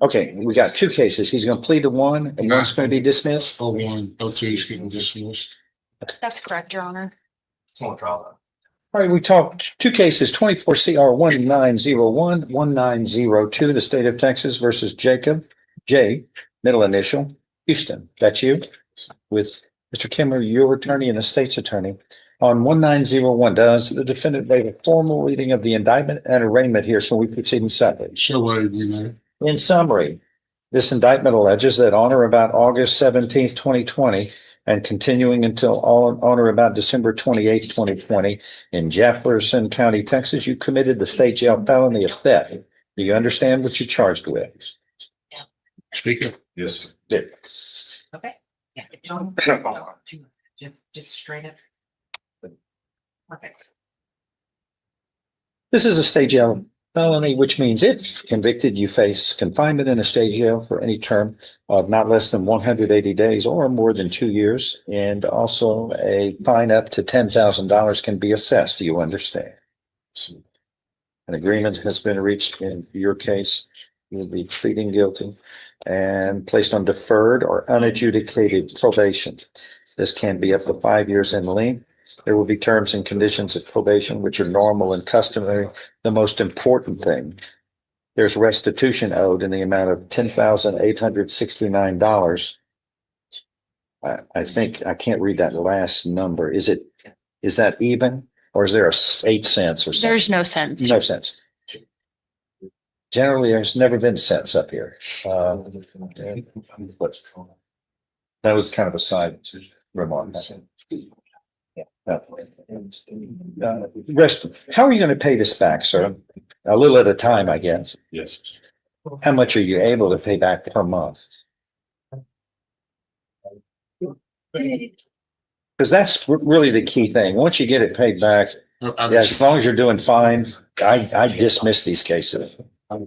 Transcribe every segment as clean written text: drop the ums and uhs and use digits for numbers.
Okay, we got two cases. He's going to plead to one and one's going to be dismissed. Oh, one, two is getting dismissed. That's correct, Your Honor. All right, we talked two cases, 24 CR 1901, 1902, the state of Texas versus Jacob J, middle initial, Houston. That's you with Mr. Kimmer, your attorney and the state's attorney. On 1901, does the defendant waive a formal reading of the indictment and arraignment here? So we proceed in separate. So waived, Your Honor. In summary, this indictment alleges that on or about August 17th, 2020, and continuing until on or about December 28th, 2020, in Jefferson County, Texas, you committed the state jail felony of theft. Do you understand what you're charged with? Speaker. Yes. Yeah. Okay. Yeah. Just straight up. Perfect. This is a state jail felony, which means if convicted, you face confinement in a state jail for any term of not less than 180 days or more than 2 years. And also a fine up to $10,000 can be assessed. Do you understand? An agreement has been reached in your case. You'll be pleading guilty and placed on deferred or unadjudicated probation. This can be up to 5 years in length. There will be terms and conditions of probation, which are normal and customary. The most important thing, there's restitution owed in the amount of $10,869. I think I can't read that last number. Is that even, or is there 8 cents or something? There's no sense. No sense. Generally, there's never been cents up here. That was kind of a side remark. How are you going to pay this back, sir? A little at a time, I guess. Yes. How much are you able to pay back per month? Because that's really the key thing. Once you get it paid back, yeah, as long as you're doing fine, I dismiss these cases. I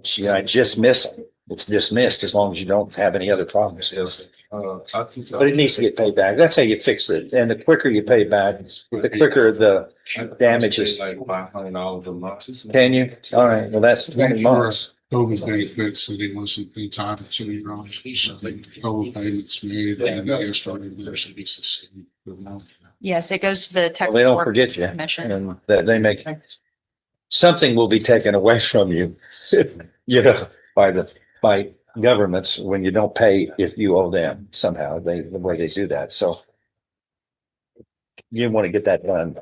dismiss them. It's dismissed as long as you don't have any other problems. Yes. But it needs to get paid back. That's how you fix it. And the quicker you pay back, the quicker the damages. Like $500 a month. Can you? All right. Well, that's 20 months. COVID benefits that he wasn't entitled to, Your Honor. So the overpayments made and they started there should be sustained. Yes, it goes to the Well, Texas. they don't Court forget you. Commission. And that they make something will be taken away from you, by governments when you don't pay if you owe them somehow, the way they do that. So you want to get that done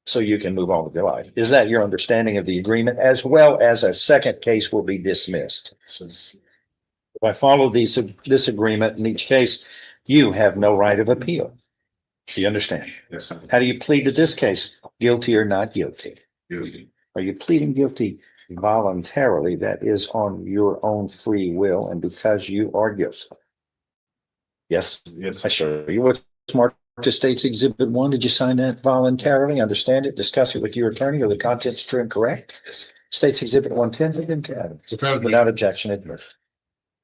so you can move on with your life. Is that your understanding of the agreement, as well as a second case will be dismissed? If I follow this agreement in each case, you have no right of appeal. Do you understand? Yes. Sir. How do you plead to this case? Guilty or not guilty? Guilty. Are you pleading guilty voluntarily? That is on your own free will and because you are guilty. Yes, Yes. I show you what's marked to State's Exhibit 1. Did you sign that voluntarily? Understand it? Discuss it with your attorney? Are the contents true and correct? State's Exhibit 110 has been carried. Without objection, admitted.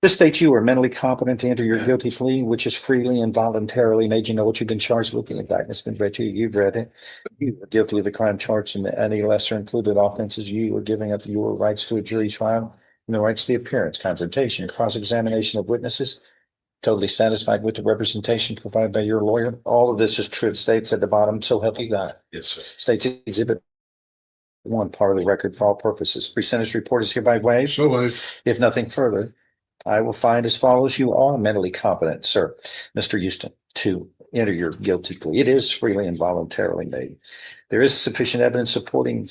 This states you are mentally competent to enter your guilty plea, which is freely and voluntarily made you know what you've been charged with. The indictment's been read to you. You've read it. You are guilty of the crime charged in any lesser included offenses. You are giving up your rights to a jury trial and the rights to the appearance, confrontation, cross-examination of witnesses. Totally satisfied with the representation provided by your lawyer. All of this is true. It states at the bottom, so help you God. Yes, sir. States Exhibit 1, part of the record for all purposes. Pre-sentence report is hereby waived. So waived. If nothing further, I will find as follows: you are mentally competent, sir, Mr. Houston, to enter your guilty plea. It is freely and voluntarily made. There is sufficient evidence supporting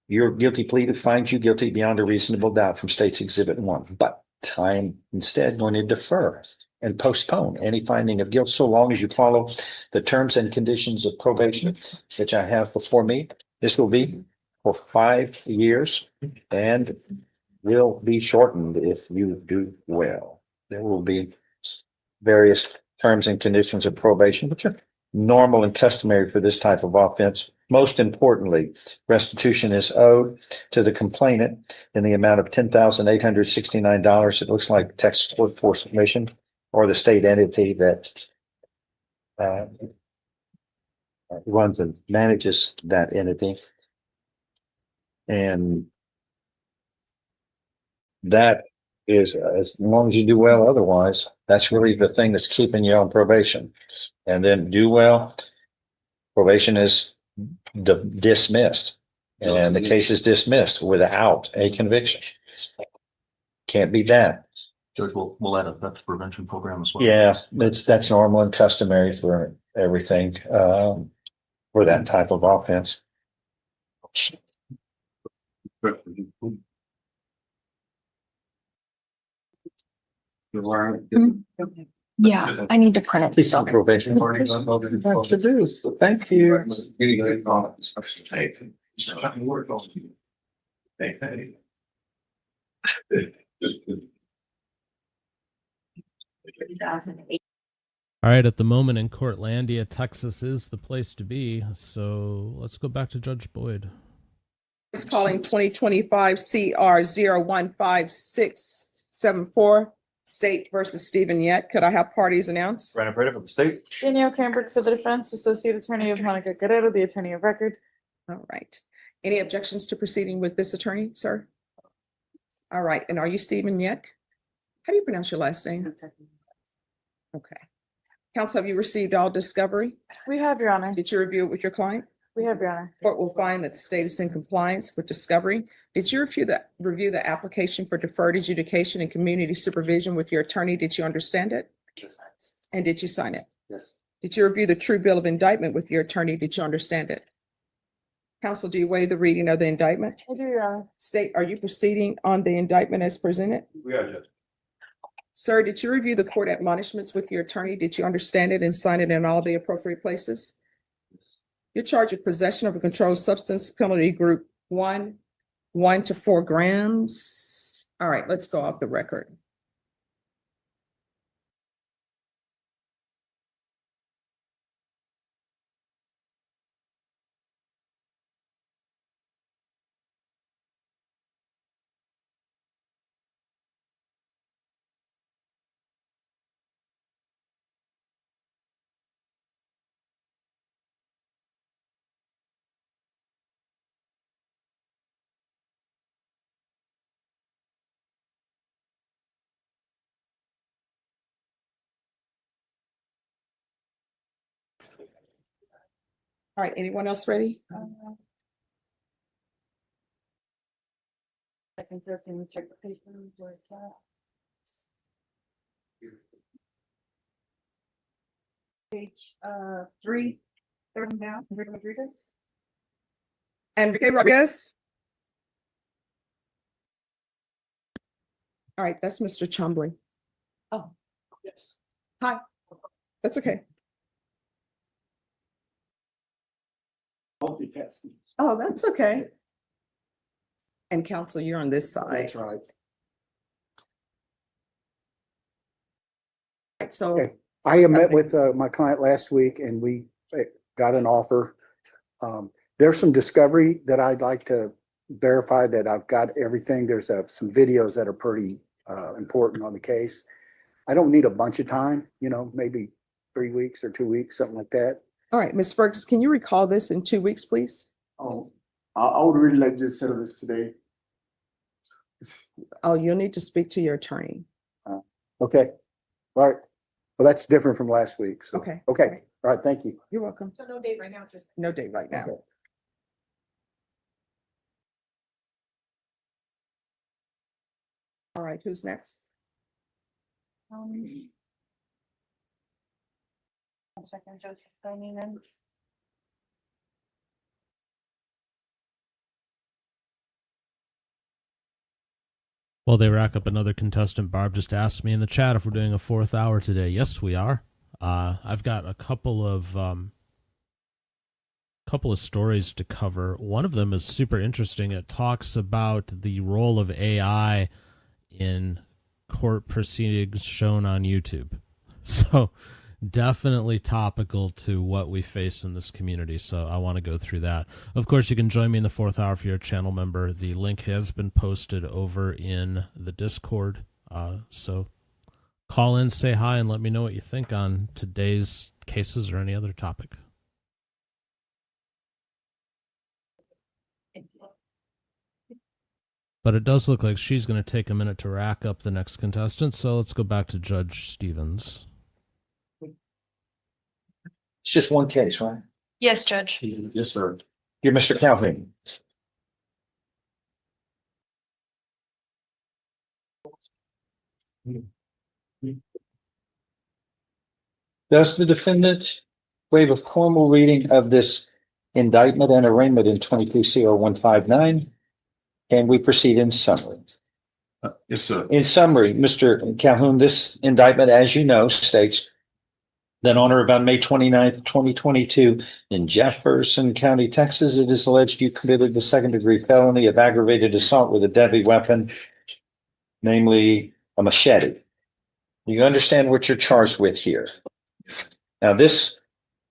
your guilty plea to find you guilty beyond a reasonable doubt from State's Exhibit 1. But I am instead going to defer and postpone any finding of guilt so long as you follow the terms and conditions of probation, which I have before me. This will be for 5 years and will be shortened if you do well. There will be various terms and conditions of probation, which are normal and customary for this type of offense. Most importantly, restitution is owed to the complainant in the amount of $10,869. It looks like Texas Workforce Commission or the state entity that runs and manages that entity. And that is as long as you do well otherwise, that's really the thing that's keeping you on probation. And then do well, probation is dismissed. And the case is dismissed without a conviction. Can't be that. Judge, we'll add a theft prevention program as well. Yeah, that's normal and customary for everything, for that type of offense. But you learn. Yeah, I need to print it. Please on probation. What to do. Thank you. Any good comments? All right, at the moment in Courtlandia, Texas is the place to be. So let's go back to Judge Boyd. Is calling 2025 CR 015674, State versus Stephen Yet. Could I have parties announced? Brandon Prada from the state. Danielle Cranbrook for the defense, Associate Attorney of Monica Guerrero, the Attorney of Record. All right. Any objections to proceeding with this attorney, sir? All right. And are you Stephen Yet? How do you pronounce your last name? Okay. Counsel, have you received all discovery? We have, Your Honor. Did you review it with your client? We have, Your Honor. Court will find that the state is in compliance with discovery. Did you review the application for deferred adjudication and community supervision with your attorney? Did you understand it? And did you sign it? Yes. Did you review the true bill of indictment with your attorney? Did you understand it? Counsel, do you waive the reading of the indictment? I do, Your Honor. State, are you proceeding on the indictment as presented? We are, Judge. Sir, did you review the court admonishments with your attorney? Did you understand it and sign it in all the appropriate places? You're charged with possession of a controlled substance, penalty group 1 to 4 grams. All right, let's go off the record. All right, anyone else ready? Second, third, and interpretation, where's that? Page 3, third down, Rodriguez. Enrique Rodriguez? All right, that's Mr. Chumbley. Oh, yes. Hi. That's okay. Oh, that's okay. And counsel, you're on this side. That's right. Right, so, Okay. I met with my client last week and we got an offer. There's some discovery that I'd like to verify that I've got everything. There's some videos that are pretty important on the case. I don't need a bunch of time, maybe 3 weeks or 2 weeks, something like that. all right, Ms. Fergus, can you recall this in 2 weeks, please? Oh, I would really like to settle this today. Oh, you'll need to speak to your attorney. Okay. All right. Well, that's different from last week. So, Okay. Okay. All right. Thank you. You're welcome. So no date right now, just. No date right now. Okay. All right, who's next? 1 second, Judge, signing in. While they rack up another contestant, Barb just asked me in the chat if we're doing a 4th hour today. Yes, we are. I've got a couple of stories to cover. One of them is super interesting. It talks about the role of AI in court proceedings shown on YouTube. So definitely topical to what we face in this community. So I want to go through that. Of course, you can join me in the 4th hour if you're a channel member. The link has been posted over in the Discord. So call in, say hi, and let me know what you think on today's cases or any other topic. But it does look like she's going to take a minute to rack up the next contestant. So let's go back to Judge Stevens. It's just one case, right? Yes, Judge. Yes, sir. You're Mr. Calhoun. Does the defendant waive a formal reading of this indictment and arraignment in 23 CR 159? Can we proceed in summary? Yes, sir. In summary, Mr. Calhoun, this indictment, as you know, states that on or about May 29th, 2022, in Jefferson County, Texas, it is alleged you committed the second-degree felony of aggravated assault with a deadly weapon, namely a machete. You understand what you're charged with here? Now, this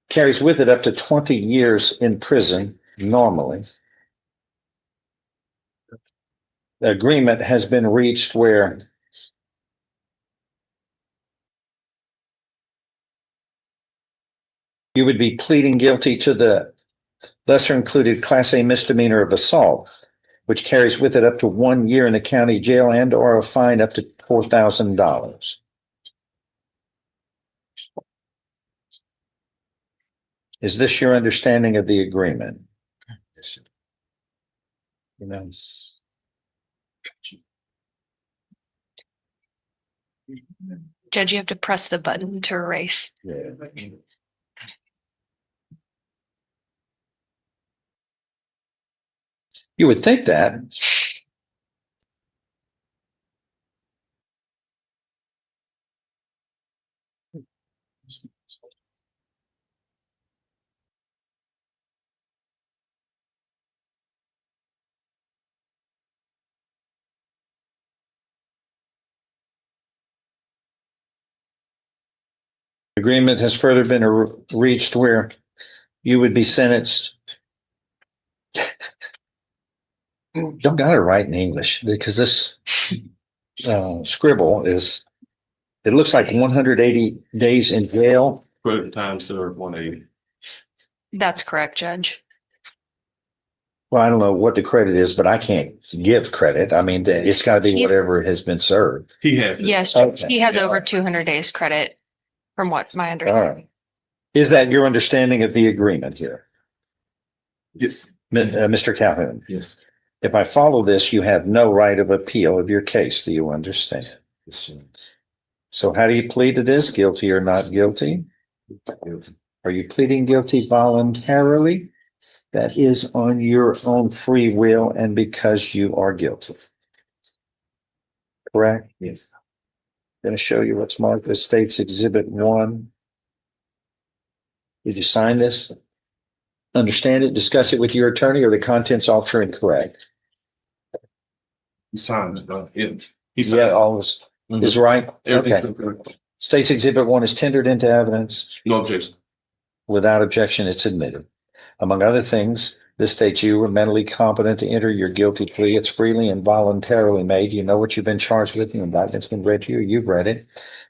carries with it up to 20 years in prison normally. The agreement has been reached where you would be pleading guilty to the lesser included Class A misdemeanor of assault, which carries with it up to 1 year in the county jail and or a fine up to $4,000. Is this your understanding of the agreement? Yes, sir. You know, Judge, you have to press the button to erase. yeah. You would think that. Agreement has further been reached where you would be sentenced. Don't got it right in English because this scribble is, it looks like 180 days in jail. Credit time served 180. That's correct, Judge. Well, I don't know what the credit is, but I can't give credit. I mean, it's got to be whatever has been served. He has. it. Yes, Okay. he has over 200 days credit from what my All understanding. right. Is that your understanding of the agreement here, Yes. Mr. Calhoun? Yes. If I follow this, you have no right of appeal of your case. Do you understand? Yes, sir. So how do you plead to this? Guilty or not guilty? Guilty. Are you pleading guilty voluntarily? That is on your own free will and because you are guilty. Correct? Yes. Going to show you what's marked as State's Exhibit 1. Did you sign this? Understand it, discuss it with your attorney, or the contents alter incorrect? He signed it. Yeah. He signed Yeah, it. all this is right. Okay. Everything's correct. State's Exhibit 1 is tendered into evidence. No objection. Without objection, it's admitted. Among other things, this states you were mentally competent to enter your guilty plea. It's freely and voluntarily made. You know what you've been charged with. The indictment's been read to you. You've read it.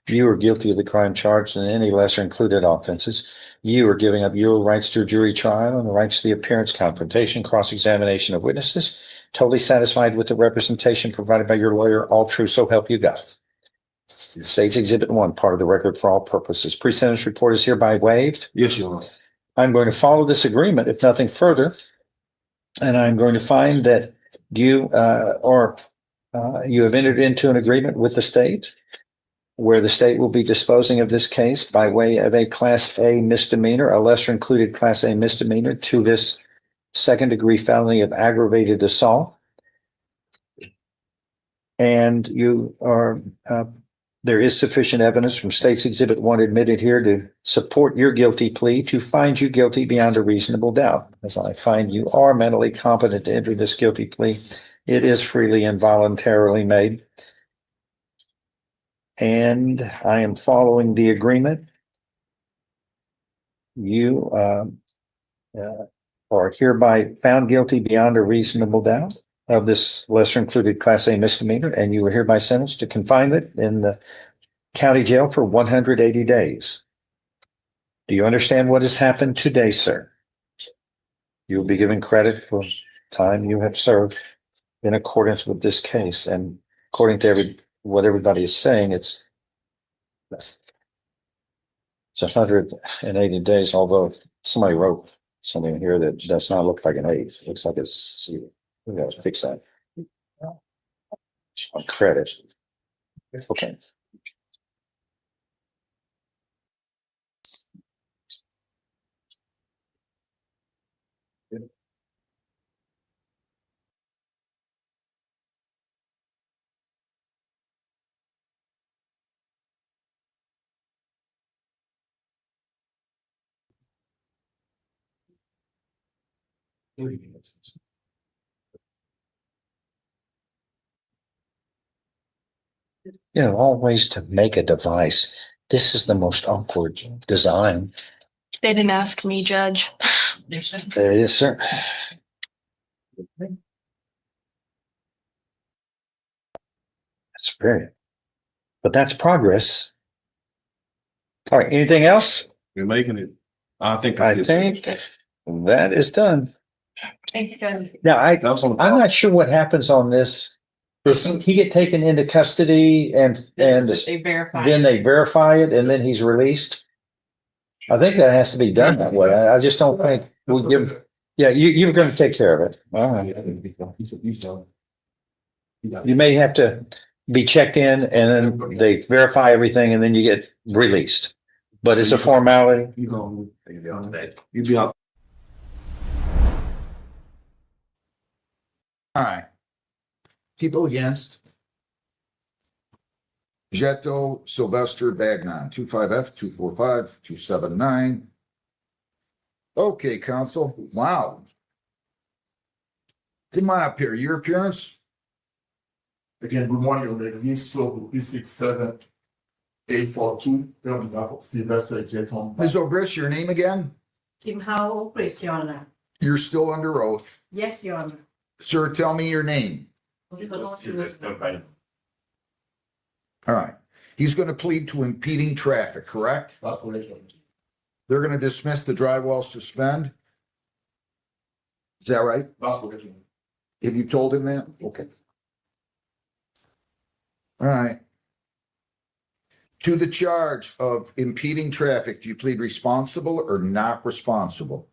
You are guilty of the crime charged and any lesser included offenses. You are giving up your rights to a jury trial and the rights to the appearance, confrontation, cross-examination of witnesses. Totally satisfied with the representation provided by your lawyer. All true, so help you God. State's Exhibit 1, part of the record for all purposes. Pre-sentence report is hereby waived. Yes, Your Honor. I'm going to follow this agreement, if nothing further, and I'm going to find that you you have entered into an agreement with the state where the state will be disposing of this case by way of a Class A misdemeanor, a lesser included Class A misdemeanor to this second-degree felony of aggravated assault. And you are there is sufficient evidence from State's Exhibit 1 admitted here to support your guilty plea to find you guilty beyond a reasonable doubt. As I find you are mentally competent to enter this guilty plea, it is freely and voluntarily made. And I am following the agreement. You are hereby found guilty beyond a reasonable doubt of this lesser included Class A misdemeanor, and you are hereby sentenced to confinement in the county jail for 180 days. Do you understand what has happened today, sir? You will be given credit for time you have served. in accordance with this case, and according to what everybody is saying, it's 180 days, although somebody wrote something here that does not look like an 8. It looks like it's C. We gotta fix that. On credit. Okay. All ways to make a device. This is the most awkward design. They didn't ask me, Judge. There it is, sir. That's brilliant. But that's progress. All right, anything else? You're making it. I think I that's think that is done. Thank you, Judge. Now, That was on the I'm not sure what happens on this. Does he get taken into custody and They verify. then they verify it and then he's released? I think that has to be done that way. I just don't think we give, yeah, you're going to take care of it. All right. You may have to be checked in and then they verify everything and then you get released. But it's a formality. You go. You'll be out today. You'll be out. All right. People against. Jetto Sylvester Bagnon, 25F245279. Okay, counsel. Wow. Come on up here. Your appearance? Again, good morning, ladies. So B67842, Sylvester Jeton. Ms. O'Brish, your name again? Kim Hao, please, Your Honor. You're still under oath. Yes, Your Honor. Sir, tell me your name. All right. He's going to plead to impeding traffic, correct? They're going to dismiss the dry well suspend. Is that right? Have you told him that? Okay. All right. To the charge of impeding traffic, do you plead responsible or not responsible?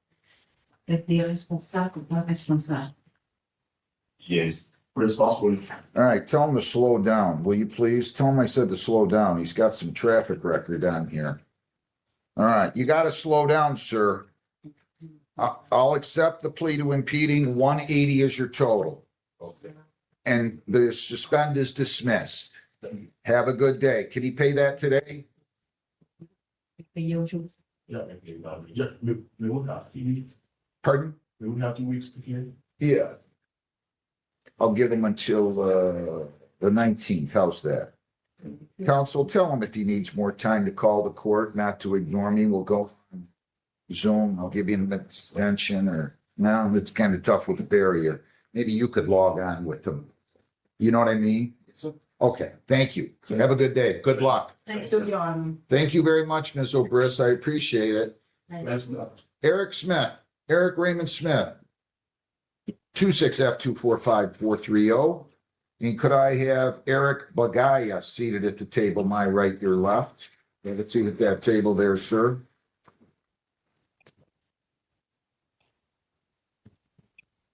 Yes, responsible. All right, tell him to slow down, will you please? Tell him I said to slow down. He's got some traffic record on here. All right, you got to slow down, sir. I'll accept the plea to impeding. 180 is your total. Okay. And the suspend is dismissed. Have a good day. Can he pay that today? Yeah, we will have 2 weeks. Pardon? We will have 2 weeks to hear. Yeah. I'll give him until the 19th. How's that? Counsel, tell him if he needs more time to call the court, not to ignore me. We'll go on Zoom. I'll give you an extension or now it's kind of tough with the barrier. Maybe you could log on with him. You know what I mean? Okay, thank you. Have a good day. Good luck. Thank you, Your Honor. Thank you very much, Ms. O'Briss. I appreciate it. That's not. Eric Smith, Eric Raymond Smith. 26F245430. And could I have Eric Bagaya seated at the table, my right, your left? Have a seat at that table there, sir.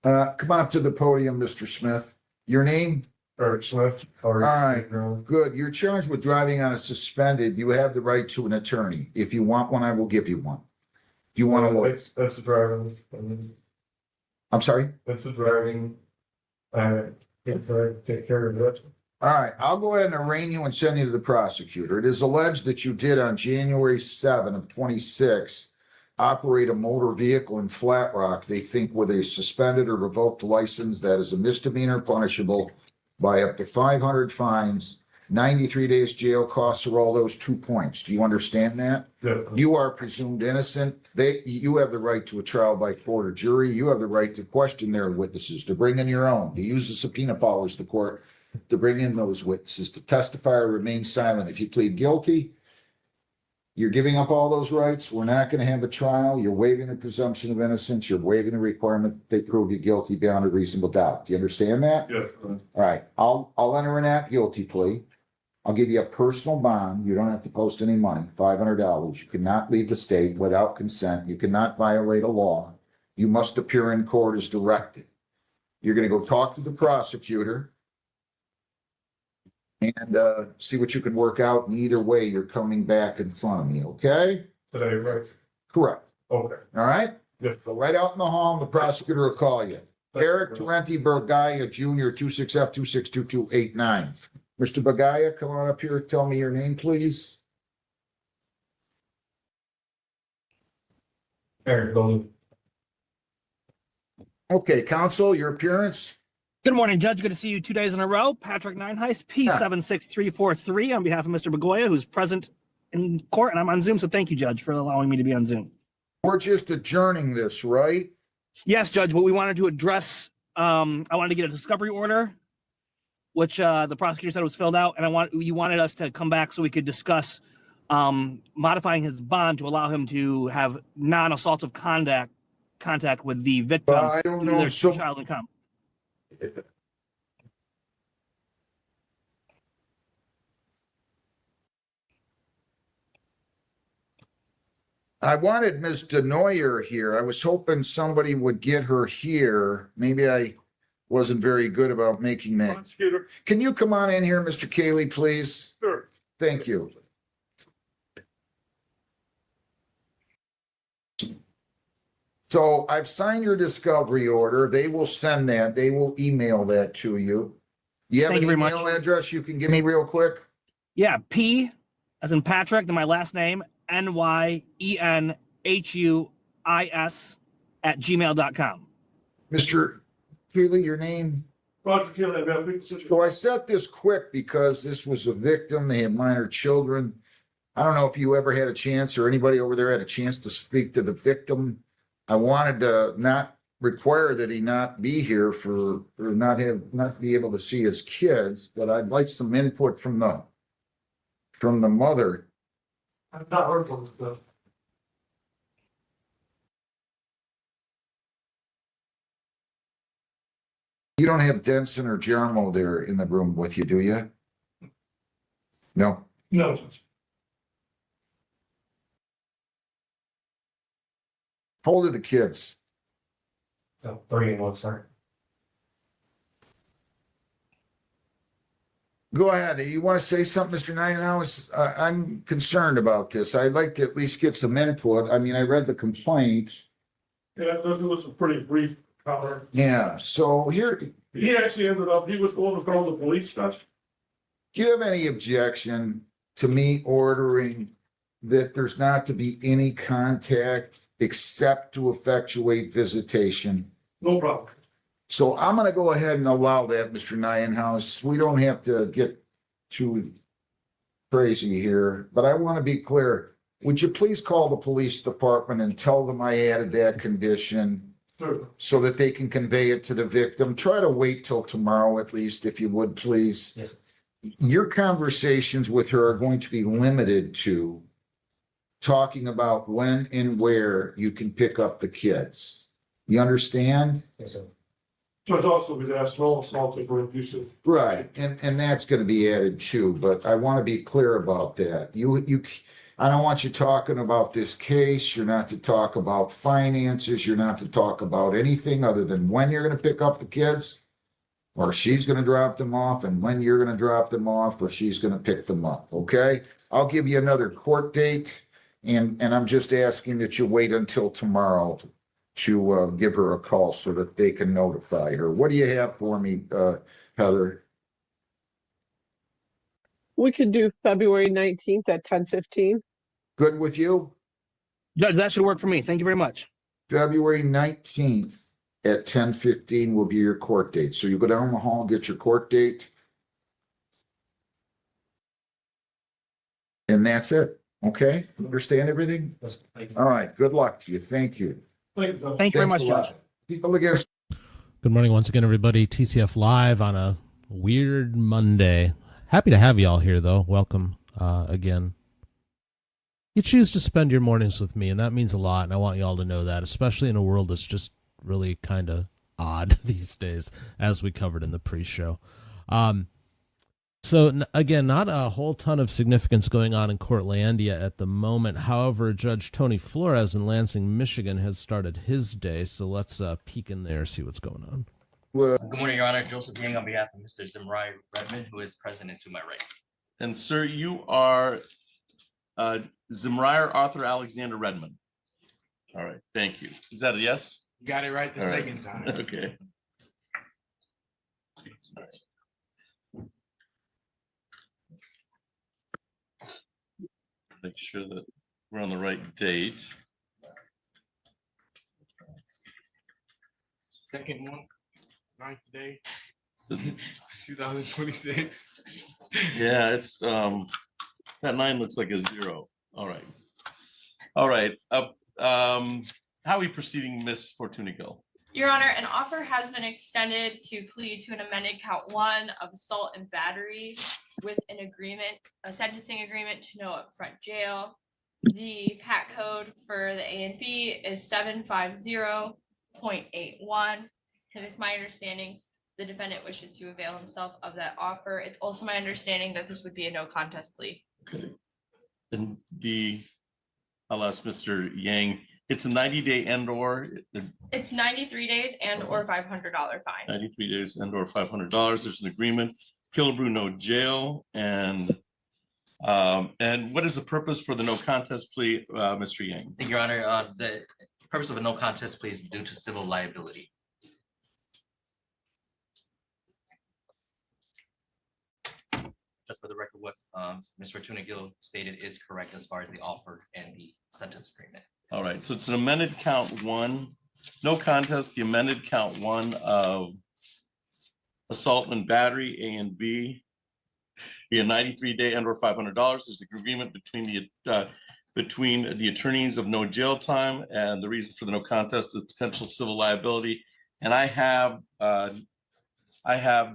Come on up to the podium, Mr. Smith. Your name? Eric Smith. All right, good. You're charged with driving on a suspended. You have the right to an attorney. If you want one, I will give you one. Do you want to? That's the driving. I'm sorry? That's the driving. Take care of that. All right, I'll go ahead and arraign you and send you to the prosecutor. It is alleged that you did on January 7 of 26 operate a motor vehicle in Flat Rock, they think with a suspended or revoked license that is a misdemeanor punishable by up to 500 fines, 93 days jail, costs are all those 2 points. Do you understand that? Yeah. You are presumed innocent. You have the right to a trial by court or jury. You have the right to question their witnesses, to bring in your own, to use the subpoena powers of the court, to bring in those witnesses, to testify or remain silent. If you plead guilty, You're giving up all those rights. We're not going to have a trial. You're waiving the presumption of innocence. You're waiving the requirement that they prove you guilty beyond a reasonable doubt. Do you understand that? Yes. All right, I'll enter a not guilty plea. I'll give you a personal bond. You don't have to post any money, $500. You cannot leave the state without consent. You cannot violate a law. You must appear in court as directed. You're going to go talk to the prosecutor and see what you can work out. And either way, you're coming back in front of me, okay? Today, right? Correct. Okay. All right? Yes. Go right out in the hall and the prosecutor will call you. Eric Tarenti Bergaya Jr., 26F262289. Mr. Bagaya, come on up here. Tell me your name, please. Eric, go. Okay, counsel, your appearance. Good morning, Judge. Good to see you 2 days in a row. Patrick Nineheist, P76343, on behalf of Mr. Begoya, who's present in court, and I'm on Zoom, so thank you, Judge, for allowing me to be on Zoom. We're just adjourning this, right? Yes, Judge, what we wanted to address, I wanted to get a discovery order, which the prosecutor said was filled out, and you wanted us to come back so we could discuss modifying his bond to allow him to have non-assaultive contact with the victim. I don't know. Their child in common. I wanted Ms. DeNoyer here. I was hoping somebody would get her here. Maybe I wasn't very good about making that. Prosecutor. Can you come on in here, Mr. Cayley, please? Sure. Thank you. So I've signed your discovery order. They will send that. They will email that to you. Do you have Thank an you very email much. address you can give me real quick? Yeah, P, as in Patrick, then my last name, NYENHUIS @gmail.com. Mr. Keeley, your name? Roger Kelly, I've got a big situation. So I set this quick because this was a victim. They had minor children. I don't know if you ever had a chance or anybody over there had a chance to speak to the victim. I wanted to not require that he not be here or not be able to see his kids, but I'd like some input from the mother. I've not heard from him. You don't have Denson or Jarmo there in the room with you, do you? No. No. How old are the kids? 3 and 1, sir. Go ahead. You want to say something, Mr. Knight? I'm concerned about this. I'd like to at least get some input. I mean, I read the complaint. Yeah, it was a pretty brief comment. Yeah, so here, He actually ended up, he was the one who called the police, Judge. do you have any objection to me ordering that there's not to be any contact except to effectuate visitation? No problem. So I'm gonna go ahead and allow that, Mr. Nienhouse. We don't have to get too crazy here, but I want to be clear. Would you please call the police department and tell them I added that condition Sure. so that they can convey it to the victim? Try to wait till tomorrow at least, if you would, please. Yes. Your conversations with her are going to be limited to talking about when and where you can pick up the kids. You understand? Judge also would ask no assaultive or abusive. Right, and that's gonna be added too, but I want to be clear about that. I don't want you talking about this case. You're not to talk about finances. You're not to talk about anything other than when you're gonna pick up the kids, or she's gonna drop them off, and when you're gonna drop them off, or she's gonna pick them up, okay? I'll give you another court date, and I'm just asking that you wait until tomorrow to give her a call so that they can notify her. What do you have for me, Heather? We could do February 19th at 10:15. Good with you? Judge, that should work for me. Thank you very much. February 19th at 10:15 will be your court date. So you go down the hall, get your court date. And that's it. Okay? Understand everything? All right. Good luck to you. Thank you. Thank you, Judge. Thank you very much, Thanks a lot. Judge. People against. Good morning once again, everybody. TCF Live on a weird Monday. Happy to have you all here, though. Welcome again. You choose to spend your mornings with me, and that means a lot, and I want you all to know that, especially in a world that's just really kind of odd these days, as we covered in the pre-show. Again, not a whole ton of significance going on in Courtlandia at the moment. However, Judge Tony Flores in Lansing, Michigan has started his day, so let's peek in there, see what's going on. Good morning, Your Honor. Joseph Yang on behalf of Mr. Zimrai Redmond, who is present and to my right. And sir, you are Zimrai Arthur Alexander Redmond. All right, thank you. Is that a yes? You got it right the second time. Okay. All right. Make sure that we're on the right date. Second one, 9th day, 2026. Yeah, it's that 9 looks like a 0. All right. All right. How are we proceeding, Miss Fortunico? Your Honor, an offer has been extended to plead to an amended count 1 of assault and battery with an agreement, a sentencing agreement to no upfront jail. The PAT code for the A and B is 750.81. And it's my understanding the defendant wishes to avail himself of that offer. It's also my understanding that this would be a no contest plea. Okay. And I'll ask Mr. Yang. It's a 90-day and/or. It's 93 days and or $500 fine. 93 days and/or $500. There's an agreement. Killebrew, no jail, and what is the purpose for the no contest plea, Mr. Yang? Thank you, Your Honor. The purpose of a no contest plea is due to civil liability. Just for the record, what Mr. Tunigill stated is correct as far as the offer and the sentence agreement. All right, so it's an amended count 1, no contest, the amended count 1 of assault and battery, A and B, be a 93-day and/or $500. There's an agreement between the attorneys of no jail time, and the reason for the no contest is potential civil liability. And I have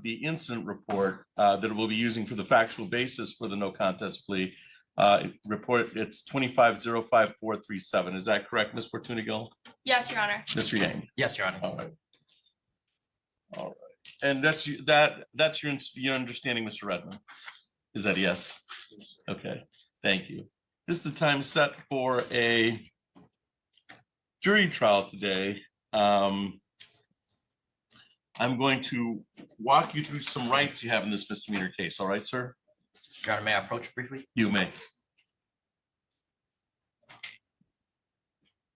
the incident report that we'll be using for the factual basis for the no contest plea. Report, it's 25-05437. Is that correct, Ms. Fortunigill? Yes, Your Honor. Mr. Yang? Yes, Your Honor. All right. All right. And that's your understanding, Mr. Redmond? Is that a yes? Okay, thank you. This is the time set for a jury trial today. I'm going to walk you through some rights you have in this misdemeanor case. All right, sir? Your Honor, may I approach briefly? You may.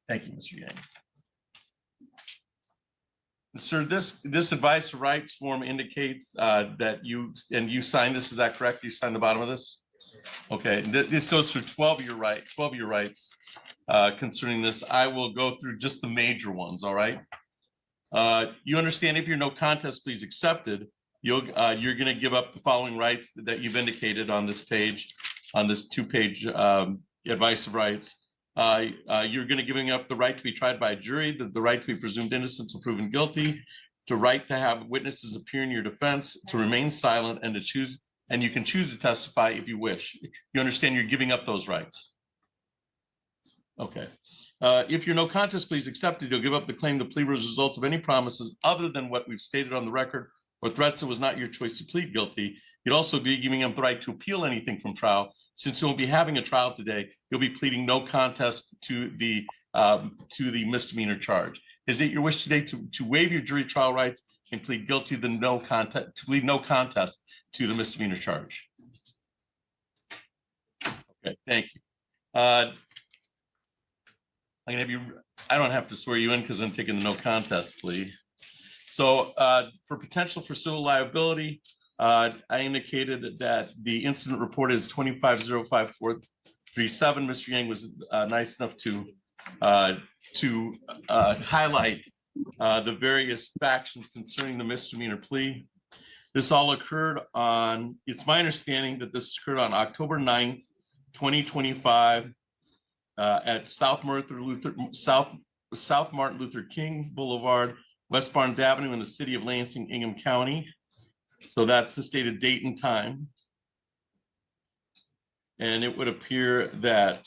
Thank you, Mr. Yang. Sir, this advice of rights form indicates that you signed this. Is that correct? You signed the bottom of this? Okay. This goes through 12 of your rights concerning this. I will go through just the major ones. All right. You understand if your no contest plea is accepted, you're going to give up the following rights that you've indicated on this page, on this 2-page advice of rights. You're going to giving up the right to be tried by a jury, the right to be presumed innocent until proven guilty, to right to have witnesses appear in your defense, to remain silent, and to choose, and you can choose to testify if you wish. You understand you're giving up those rights. Okay. If your no contest plea is accepted, you'll give up the claim to plea as a result of any promises other than what we've stated on the record or threats it was not your choice to plead guilty. You'd also be giving up the right to appeal anything from trial. Since you'll be having a trial today, you'll be pleading no contest to the misdemeanor charge. Is it your wish today to waive your jury trial rights and plead guilty to no contest to the misdemeanor charge? Okay, thank you. I'm gonna have you. I don't have to swear you in because I'm taking the no contest plea. So for potential for civil liability, I indicated that the incident report is 25-05437. Mr. Yang was nice enough to highlight the various factions concerning the misdemeanor plea. This all occurred on, it's my understanding that this occurred on October 9th, 2025 at South Martin Luther King Boulevard, West Barnes Avenue in the city of Lansing, Ingham County. So that's the stated date and time. And it would appear that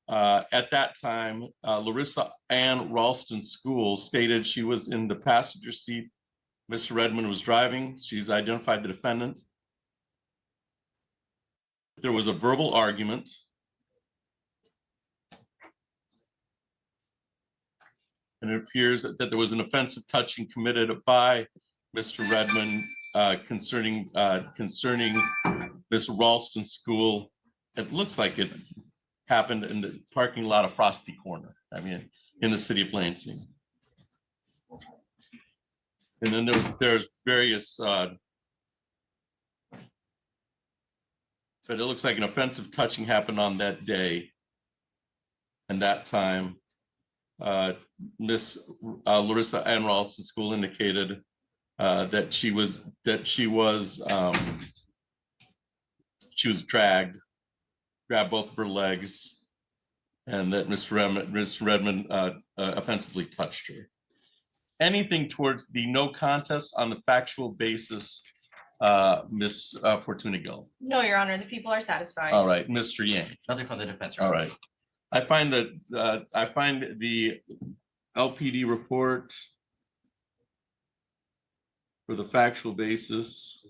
At that time, Larissa Ann Ralston School stated she was in the passenger seat. Mr. Redmond was driving. She's identified the defendant. There was a verbal argument. And it appears that there was an offensive touching committed by Mr. Redmond concerning Ms. Ralston's school. It looks like it happened in the parking lot of Frosty Corner. I mean, in the city of Lansing. And then there's various, but it looks like an offensive touching happened on that day. And that time, Miss Larissa Ann Ralston School indicated that she was dragged, grabbed both of her legs, and that Mr. Redmond offensively touched her. Anything towards the no contest on the factual basis, Miss Fortuna Gill? No, Your Honor, the people are satisfied. All right, Mr. Yang. Nothing from the defense. All right. I find the LPD report for the factual basis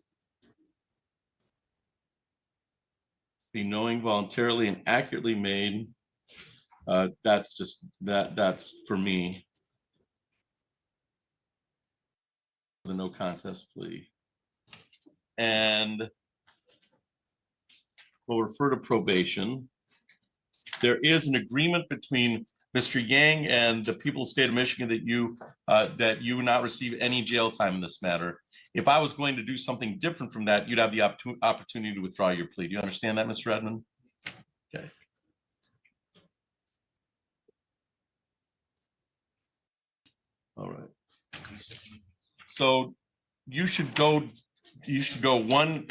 be knowing, voluntarily, and accurately made. That's for me. The no contest plea. And we'll refer to probation. There is an agreement between Mr. Yang and the people of the state of Michigan that you not receive any jail time in this matter. If I was going to do something different from that, you'd have the opportunity to withdraw your plea. Do you understand that, Mr. Redmond? Okay. All right. So you should go one,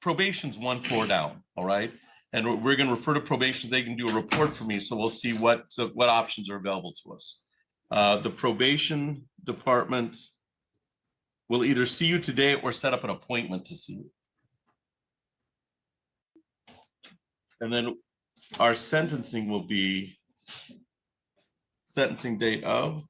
probation's 1 floor down, all right? And we're going to refer to probation. They can do a report for me, so we'll see what options are available to us. The probation department will either see you today or set up an appointment to see you. And then our sentencing will be sentencing date of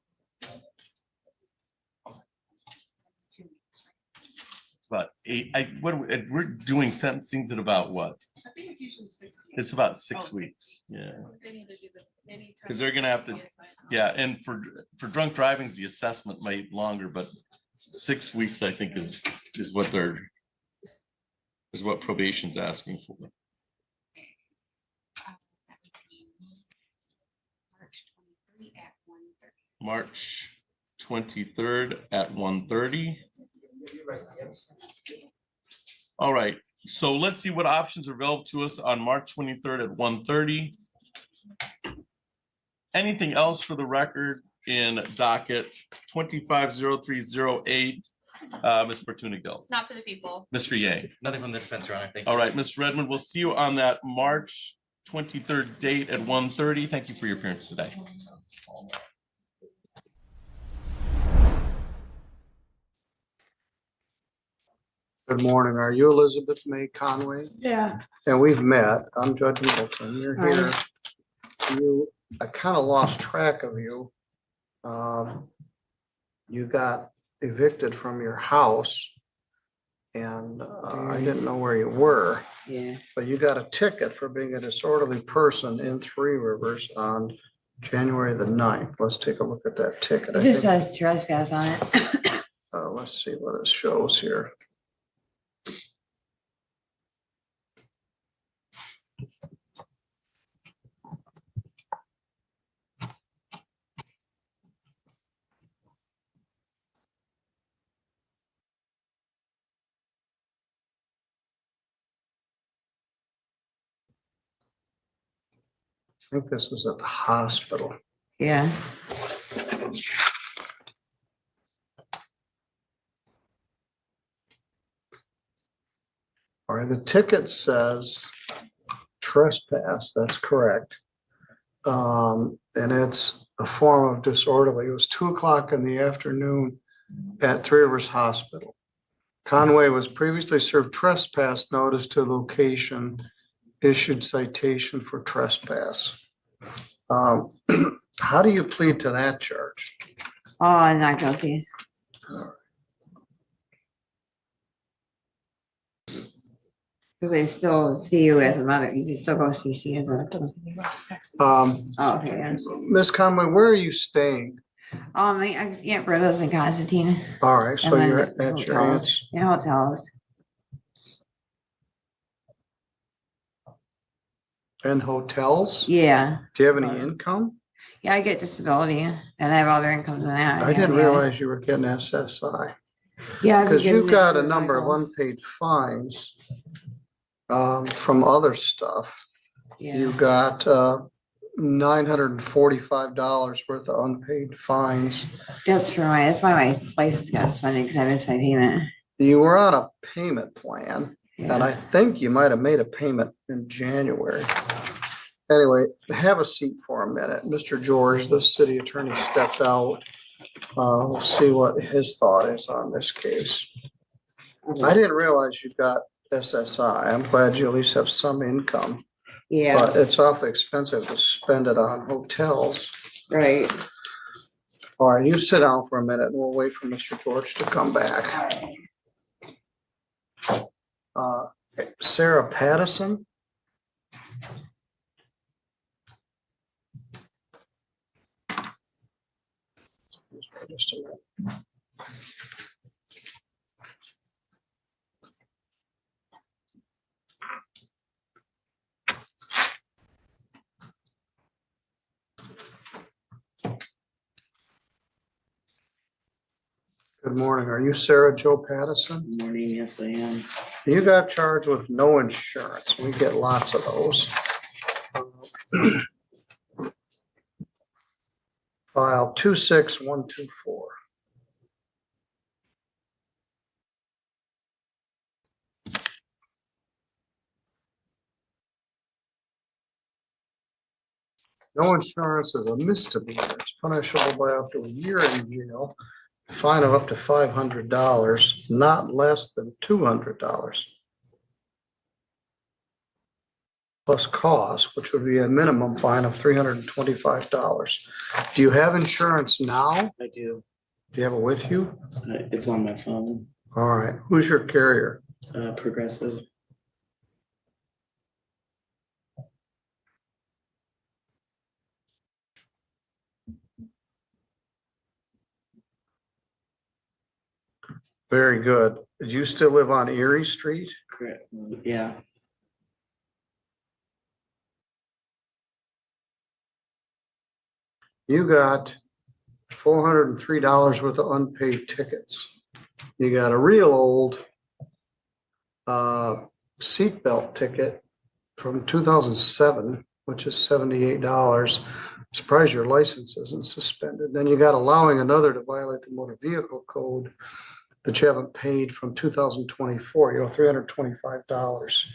about 8. We're doing sentencings at about what? I think it's usually 6 weeks. It's about 6 weeks. Yeah. Because they're gonna have to, yeah, and for drunk driving, the assessment might longer, but 6 weeks I think is what probation's asking for. March 23rd at 1:30. All right, so let's see what options are available to us on March 23rd at 1:30. Anything else for the record in docket 250308, Ms. Fortuna Gill? Not for the people. Mr. Yang? Nothing from the defense, Your Honor. Thank you. All right, Mr. Redmond, we'll see you on that March 23rd date at 1:30. Thank you for your appearance today. Good morning. Are you Elizabeth May Conway? Yeah. And we've met. I'm Judge Middleton. You're here. I kind of lost track of you. You got evicted from your house and I didn't know where you were. Yeah. But you got a ticket for being a disorderly person in Three Rivers on January the 9th. Let's take a look at that ticket. It just says trespass on it. Let's see what it shows here. I think this was at the hospital. Yeah. All right, the ticket says trespass, that's correct. And it's a form of disorderly. It was 2 o'clock in the afternoon at Three Rivers Hospital. Conway was previously served trespass notice to location, issued citation for trespass. How do you plead to that charge? Oh, not guilty. Because they still see you as a mother. You can still go CC as a. Oh, okay. Yeah. Ms. Conway, where are you staying? I Aunt Britta's in Constantine. All right, so And then you're at your hotels. aunt's. In hotels. In hotels? Yeah. Do you have any income? Yeah, I get disability and I have other incomes than that. I didn't Yeah. realize you were getting SSI. Yeah, Because getting you've got it a for number of Michael. unpaid fines from other stuff. Yeah. You got $945 worth of unpaid fines. That's that's why my license got suspended because I missed my payment. You were on a payment plan, Yeah. and I think you might have made a payment in January. Anyway, have a seat for a minute. Mr. George, the city attorney, stepped out. We'll see what his thought is on this case. I didn't realize you got SSI. I'm glad you at least have some income. Yeah. But it's awfully expensive to spend it on hotels. Right. All right, you sit down for a minute and we'll wait for Mr. George to come back. Sarah Pattison. Just a minute. Good morning. Are you Sarah Jo Pattison? Good morning. Yes, I am. You got charged with no insurance. We get lots of those. File 26124. No insurance is a misdemeanor. It's punishable by up to a year in jail, a fine of up to $500, not less than $200. Plus costs, which would be a minimum fine of $325. Do you have insurance now? I do. Do you have it with you? It's on my phone. All right. Who's your carrier? Progressive. Very good. Do you still live on Erie Street? Correct. Yeah. You got $403 worth of unpaid tickets. You got a real old seatbelt ticket from 2007, which is $78. Surprised your license isn't suspended. Then you got allowing another to violate the motor vehicle code that you haven't paid from 2024. You owe $325.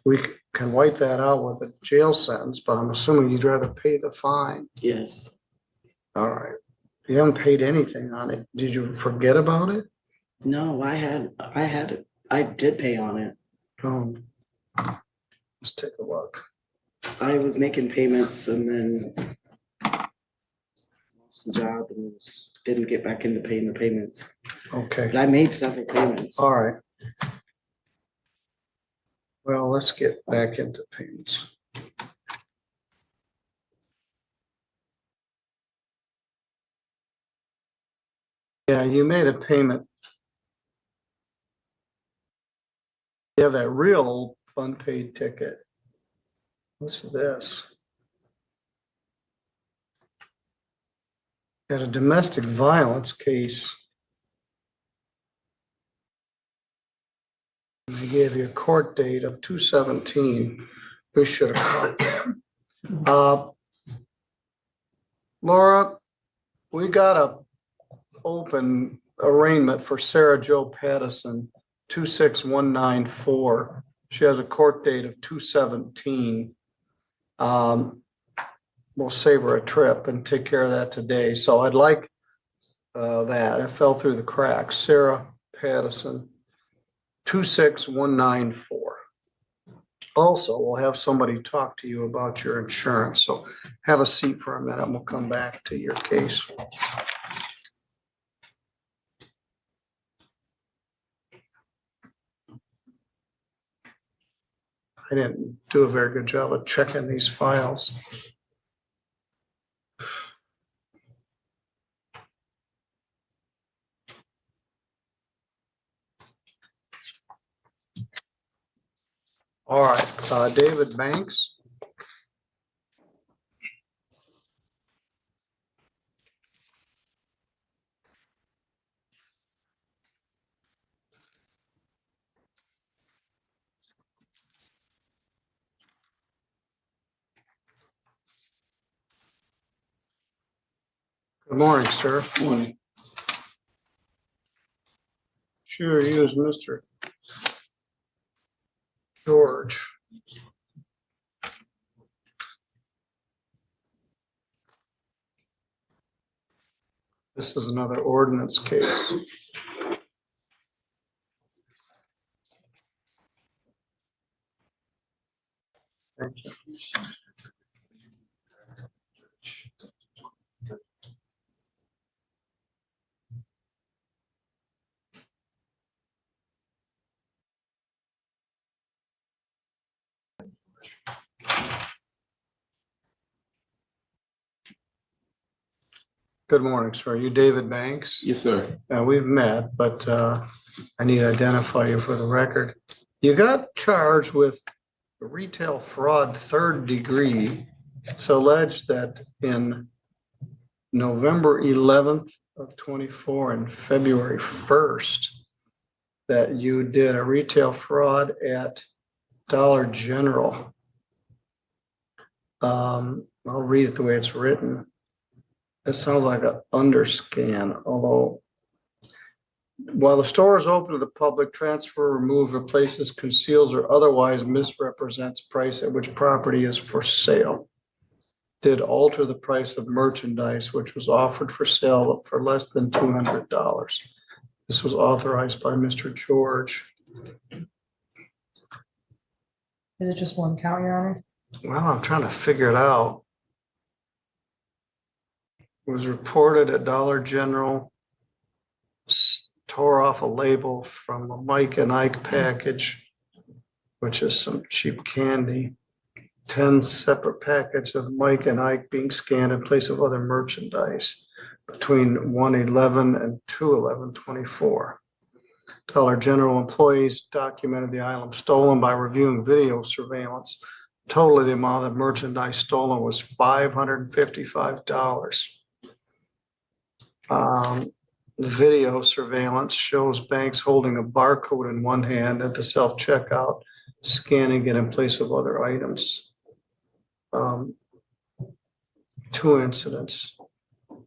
We can wipe that out with a jail sentence, but I'm assuming you'd rather pay the fine. Yes. All right. You haven't paid anything on it. Did you forget about it? No, I had it. I did pay on it. Let's take a look. I was making payments and then lost the job and didn't get back into paying the payments. Okay. But I made several payments. All right. Well, let's get back into payments. Yeah, you made a payment. You have that real old unpaid ticket. What's this? Got a domestic violence case. And they gave you a court date of 2/17. We should have caught. Laura, we got a open arraignment for Sarah Jo Pattison, 26194. She has a court date of 2/17. We'll save her a trip and take care of that today. So I'd like that. It fell through the cracks. Sarah Pattison, 26194. Also, we'll have somebody talk to you about your insurance. So have a seat for a minute. We'll come back to your case. I didn't do a very good job of checking these files. All right, David Banks. Good morning, sir. Morning. Sure, you is Mr. George. This is another ordinance case. Thank you. Good morning, sir. You David Banks? Yes, sir. We've met, but I need to identify you for the record. You got charged with retail fraud 3rd degree. It's alleged that in November 11th of 24 and February 1st, that you did a retail fraud at Dollar General. I'll read it the way it's written. It sounds like an underscan, although while the store is open to the public, transfer, removes, replaces, conceals, or otherwise misrepresents price at which property is for sale. Did alter the price of merchandise which was offered for sale for less than $200. This was authorized by Mr. George. Is it just one count, Your Honor? Well, I'm trying to figure it out. It was reported at Dollar General, tore off a label from a Mike and Ike package, which is some cheap candy. 10 separate packages of Mike and Ike being scanned in place of other merchandise between 1/11 and 2/11/24. Dollar General employees documented the item stolen by reviewing video surveillance. Totally, the amount of merchandise stolen was $555. The video surveillance shows Banks holding a barcode in one hand at the self-checkout, scanning it in place of other items. 2 incidents,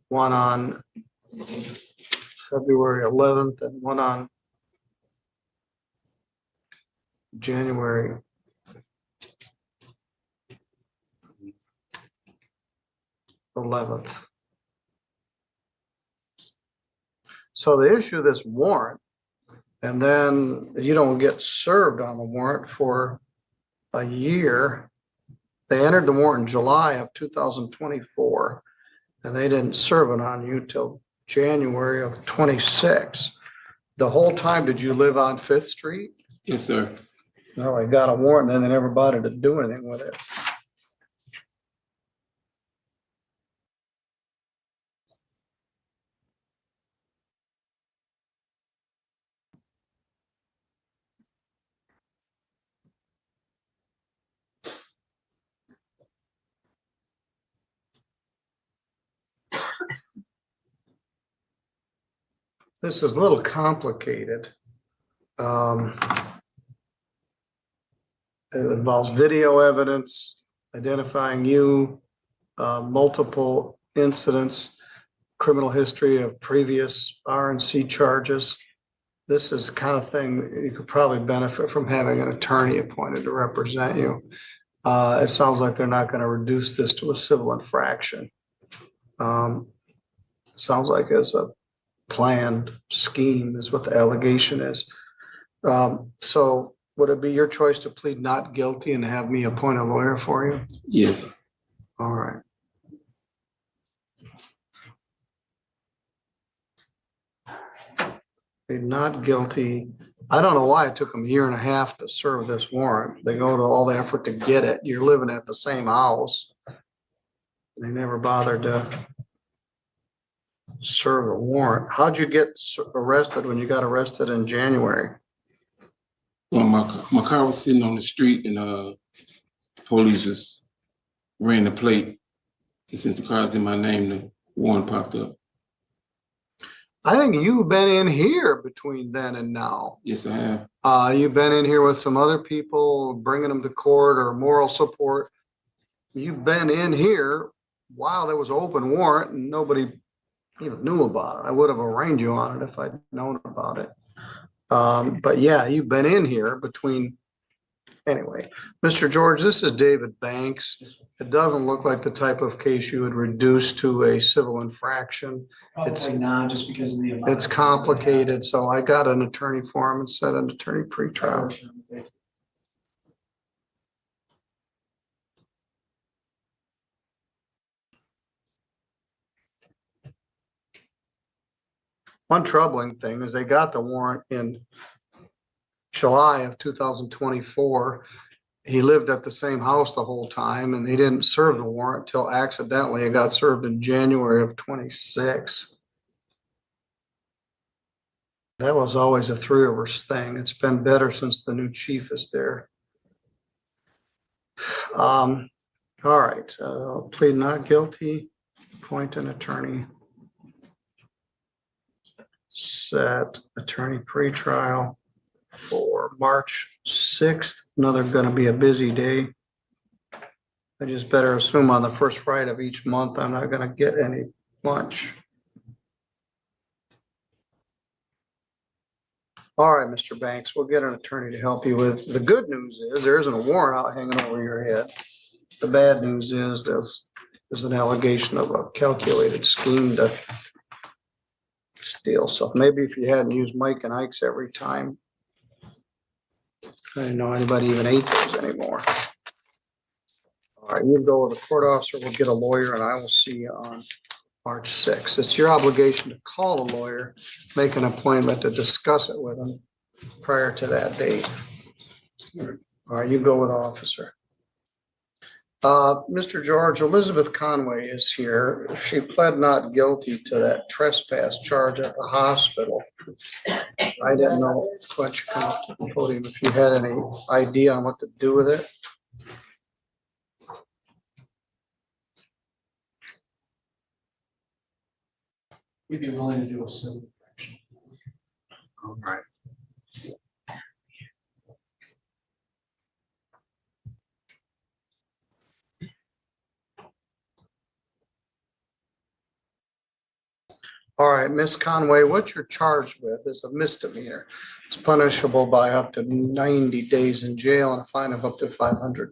one on February 11th and one on January 11th. So they issue this warrant, and then you don't get served on the warrant for a year. They entered the warrant in July of 2024, and they didn't serve it on you till January of 26. The whole time, did you live on 5th Street? Yes, sir. No, I got a warrant, and then they never bothered to do anything with it. This is a little complicated. It involves video evidence, identifying you, multiple incidents, criminal history of previous R&C charges. This is the kind of thing you could probably benefit from having an attorney appointed to represent you. It sounds like they're not going to reduce this to a civil infraction. Sounds like it's a planned scheme is what the allegation is. So would it be your choice to plead not guilty and have me appoint a lawyer for you? Yes. All right. Plead not guilty. I don't know why it took them a year and a half to serve this warrant. They go to all the effort to get it. You're living at the same house. They never bothered to serve a warrant. How'd you get arrested when you got arrested in January? Well, my car was sitting on the street and police just ran the plate. And since the car's in my name, the warrant popped up. I think you've been in here between then and now. Yes, I have. You've been in here with some other people, bringing them to court or moral support. You've been in here while there was an open warrant and nobody even knew about it. I would have arraigned you on it if I'd known about it. But yeah, you've been in here between. Anyway, Mr. George, this is David Banks. It doesn't look like the type of case you would reduce to a civil infraction. It's not, just because of the amount. It's complicated, so I got an attorney for him and set an attorney pretrial. One troubling thing is they got the warrant in July of 2024. He lived at the same house the whole time and they didn't serve the warrant till accidentally it got served in January of 26. That was always a Three Rivers thing. It's been better since the new chief is there. All right, plead not guilty, appoint an attorney. Set attorney pretrial for March 6th. Another going to be a busy day. I just better assume on the first Friday of each month, I'm not going to get any lunch. All right, Mr. Banks, we'll get an attorney to help you with. The good news is there isn't a warrant out hanging over your head. The bad news is there's an allegation of a calculated scheme to steal stuff. Maybe if you hadn't used Mike and Ike's every time. I didn't know anybody even ate those anymore. All right, you go with a court officer, we'll get a lawyer, and I will see you on March 6th. It's your obligation to call a lawyer, make an appointment to discuss it with them prior to that date. All right, you go with an officer. Mr. George, Elizabeth Conway is here. She pled not guilty to that trespass charge at the hospital. I didn't know what you come up to the podium, if you had any idea on what to do with it. We'd be willing to do a civil infraction. All right. All right, Miss Conway, what you're charged with is a misdemeanor. It's punishable by up to 90 days in jail and a fine of up to $500.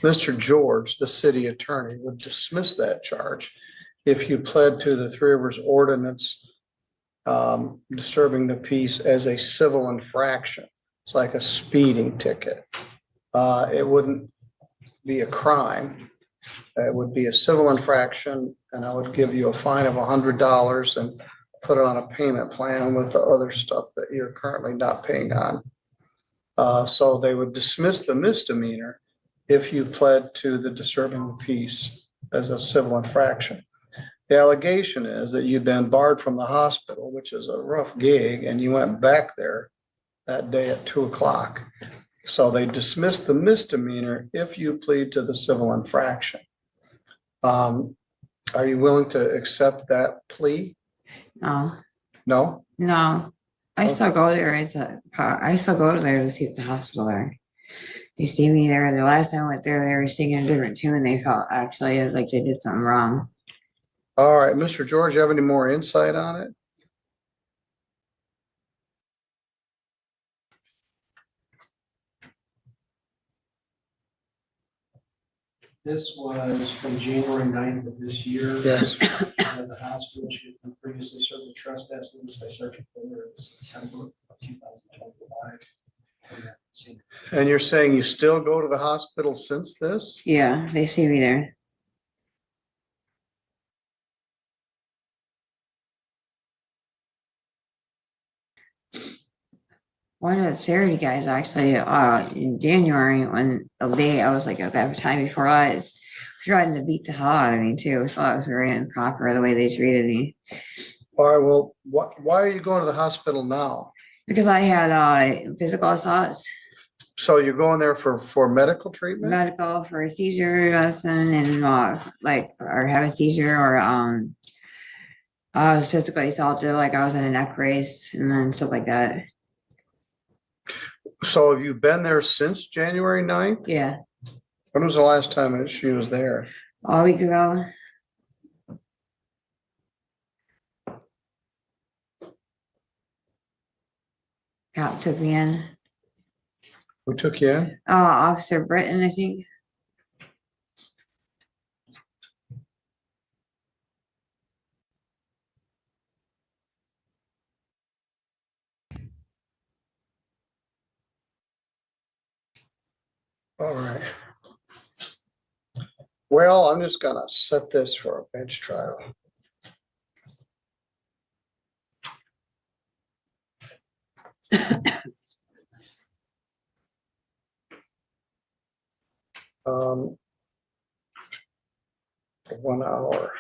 Mr. George, the city attorney, would dismiss that charge if you pled to the Three Rivers ordinance disturbing the peace as a civil infraction. It's like a speeding ticket. It wouldn't be a crime. It would be a civil infraction, and I would give you a fine of $100 and put it on a payment plan with the other stuff that you're currently not paying on. So they would dismiss the misdemeanor if you pled to the disturbing the peace as a civil infraction. The allegation is that you've been barred from the hospital, which is a rough gig, and you went back there that day at 2 o'clock. So they dismissed the misdemeanor if you plead to the civil infraction. Are you willing to accept that plea? No, No? no. I still go there. I still go there to see the hospital there. You see me there. The last time I went there, they were singing a different tune. They felt actually like they did something wrong. All right, Mr. George, you have any more insight on it? This was from January 9th of this year. Yes. The hospital should have previously served the trespass notice by Sergeant Fuller in September of 2025. And that And you're saying you still go to the hospital since this? Yeah, they see me there. One of the charity guys actually, in January, when the day I was like at that time before that, was trying to beat the hell out of me too. So I was very improper the way they treated me. All right, well, why are you going to the hospital now? Because I had physical assaults, So you're going there for medical treatment? medical for a seizure medicine, and or have a seizure, or I was physically assaulted, like I was in a neck brace and then stuff like that. So have you been there since January 9th? Yeah, When was the last time she was there? a week ago. Cop took me in. Who took you in? Officer Britton, I think. All right. Well, I'm just gonna set this for a bench trial. Um, 1 hour.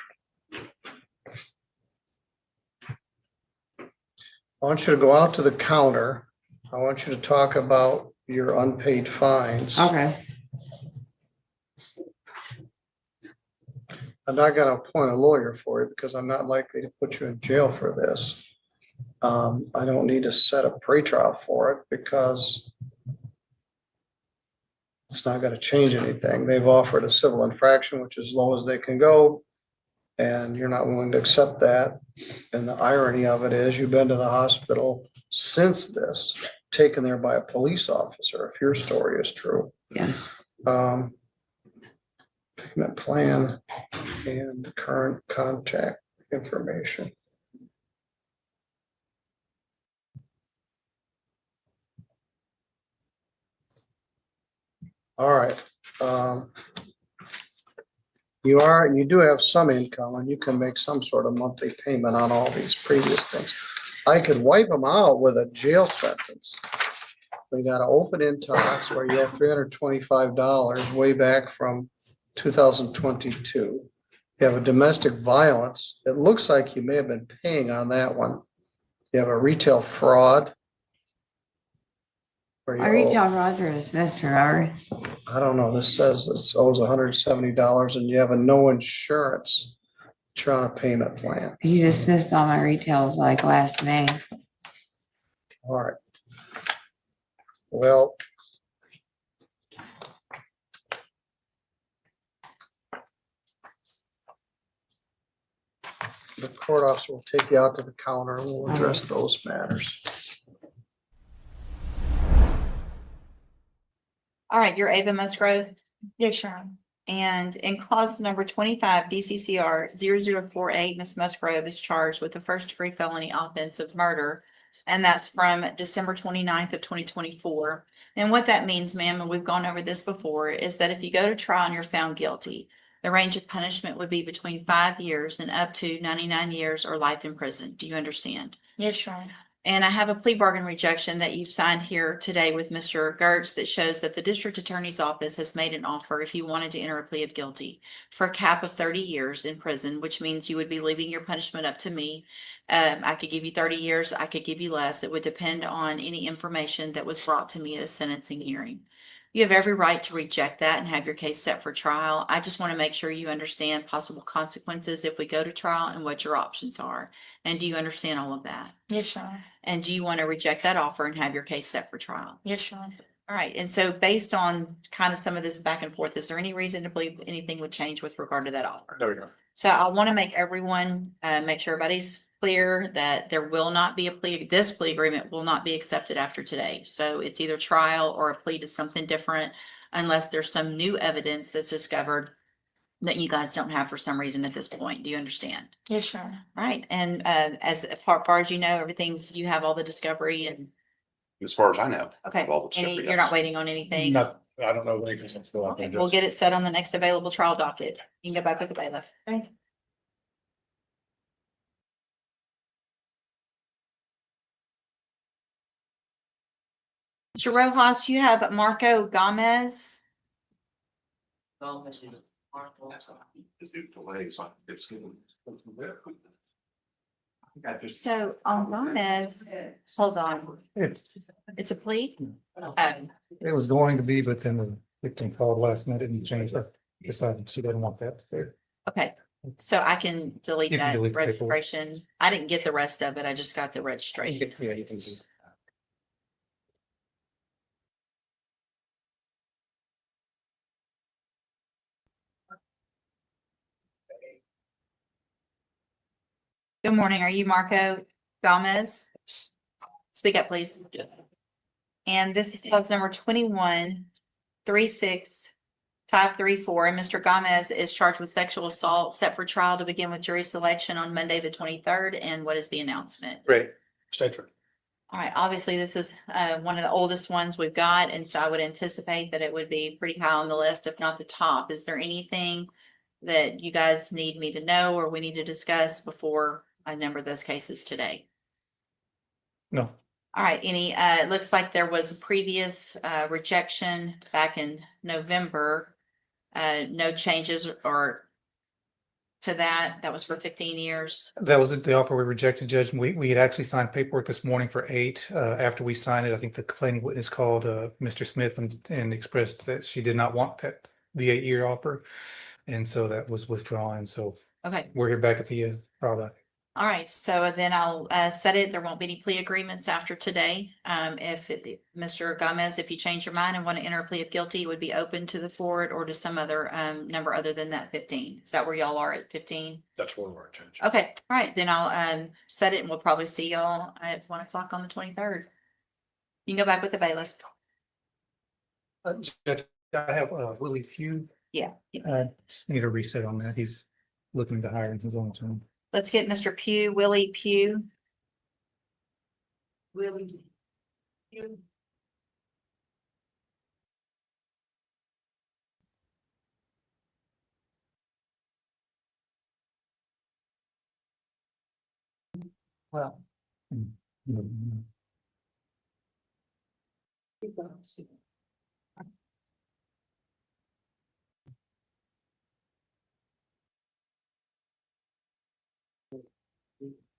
I want you to go out to the counter. I want you to talk about your unpaid fines. Okay. I'm not gonna appoint a lawyer for you because I'm not likely to put you in jail for this. I don't need to set a pretrial for it because it's not gonna change anything. They've offered a civil infraction, which is as low as they can go. And you're not willing to accept that. And the irony of it is you've been to the hospital since this, taken there by a police officer, if your story is true. Yes. Payment plan and current contact information. All right. You do have some income and you can make some sort of monthly payment on all these previous things. I could wipe them out with a jail sentence. We got an open in talks where you have $325 way back from 2022. You have a domestic violence. It looks like you may have been paying on that one. You have a retail fraud. My retail frauds are dismissed forever. I don't know. This says it owes $170 and you have a no insurance. You're on a payment plan. You dismissed all my retails like last May. All right. Well, the court officer will take you out to the counter and we'll address those matters. All right, you're Ava Musgrove. Yes, Sharon. And in clause number 25, DCCR 0048, Ms. Musgrove is charged with the first degree felony offense of murder. And that's from December 29th of 2024. And what that means, ma'am, and we've gone over this before, is that if you go to trial and you're found guilty, the range of punishment would be between 5 years and up to 99 years or life in prison. Do you understand? Yes, Sharon. And I have a plea bargain rejection that you've signed here today with Mr. Gertz that shows that the district attorney's office has made an offer if you wanted to enter a plea of guilty for a cap of 30 years in prison, which means you would be leaving your punishment up to me. I could give you 30 years. I could give you less. It would depend on any information that was brought to me at a sentencing hearing. You have every right to reject that and have your case set for trial. I just want to make sure you understand possible consequences if we go to trial and what your options are. And do you understand all of that? Yes, Sharon. And do you want to reject that offer and have your case set for trial? Yes, Sharon. All right. And so based on kind of some of this back and forth, is there any reason to believe anything would change with regard to that offer? There we go. So I want to make everyone, make sure everybody's clear that there will not be a plea. This plea agreement will not be accepted after today. So it's either trial or a plea to something different unless there's some new evidence that's discovered that you guys don't have for some reason at this point. Do you understand? Yes, Sharon. Right. And as far as you know, everything's, you have all the discovery and As far as I know. Okay, of all the any, stuff, you're not yes. waiting on anything? Not, I don't know of anything that's still out there. Okay, we'll get it set on the next available trial docket. You can go back with the bailiff. Okay. Mr. Rojas, you have Marco Gomez. So on Gomez, hold on, it's a plea? Oh, It was going to be, but then the victim called last minute and changed it. Decided she didn't want that. So okay, so I can delete You can that delete the paperwork. registration. I didn't get the rest of it. I just got the registration. yeah, you can do. Good morning. Are you Marco Gomez? Speak up, please. And this is cause number 21-36534. And Mr. Gomez is charged with sexual assault, set for trial to begin with jury selection on Monday, the 23rd. And what is the announcement? Ready, stay true. All right, obviously, this is one of the oldest ones we've got, and so I would anticipate that it would be pretty high on the list, if not the top. Is there anything that you guys need me to know or we need to discuss before I number those cases today? No. All right, it looks like there was a previous rejection back in November. No changes or to that. That was for 15 years. That was the offer we rejected, Judge. We had actually signed paperwork this morning for 8. After we signed it, I think the complaining witness called Mr. Smith and expressed that she did not want the 8-year offer. And so that was withdrawn. So Okay. we're here back at the trial docket. All right, so then I'll set it. There won't be any plea agreements after today. Mr. Gomez, if you change your mind and want to enter a plea of guilty, it would be open to the court or to some other number other than that 15. Is that where y'all are at 15? That's where we're at, Judge. Okay, all right, then I'll set it and we'll probably see y'all at 1 o'clock on the 23rd. You can go back with the bailiff. Judge, I have Willie Pugh. Yeah. Just need a reset on that. He's looking to hire in his own term. Let's get Mr. Pugh, Willie Pugh. Willie Pugh. Well.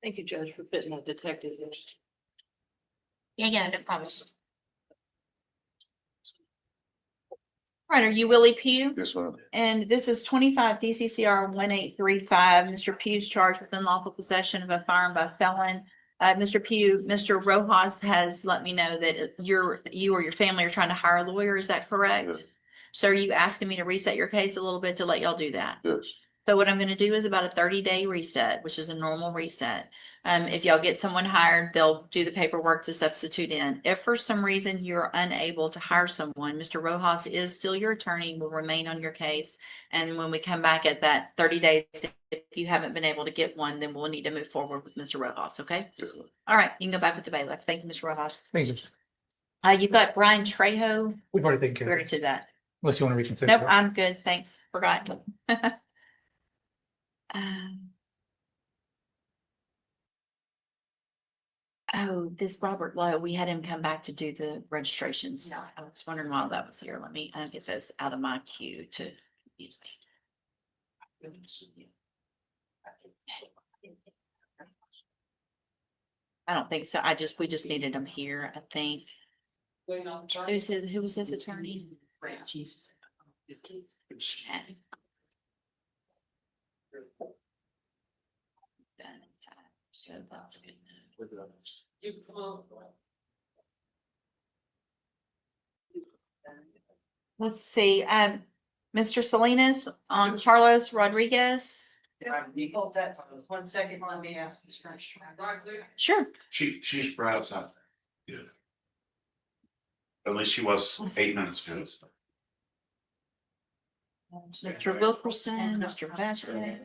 Thank you, Judge, for fitting that detective. Yeah, no problem. All right, are you Willie Pugh? Yes, ma'am. And this is 25 DCCR 1835. Mr. Pugh's charged with unlawful possession of a firearm by felon. Mr. Pugh, Mr. Rojas has let me know that you or your family are trying to hire a lawyer. Is that correct? Yes. So are you asking me to reset your case a little bit to let y'all do that? Yes. So what I'm going to do is about a 30-day reset, which is a normal reset. If y'all get someone hired, they'll do the paperwork to substitute in. If for some reason you're unable to hire someone, Mr. Rojas is still your attorney, will remain on your case. And when we come back at that 30 days, if you haven't been able to get one, then we'll need to move forward with Mr. Rojas, okay? Yes, All right, you can go back with the bailiff. Thank you, Mr. Rojas. Thank you. You've got Brian Trejo. We've already taken care We of already it. did that. Unless you want to reconsider. Nope, I'm good. Thanks. Forgot. Oh, this Robert Lowe, we had him come back to do the registrations. I was wondering why that was here. Let me get those out of my queue to use. I don't think so. We just needed him here, I think. Who was his attorney? So that's good. Let's see, Mr. Salinas on Carlos Rodriguez. Hold that 1 second, let me ask this French. Sure. She's perhaps not good. At least she was 8 minutes ago. Mr. Wilkerson, Mr. Vasquez.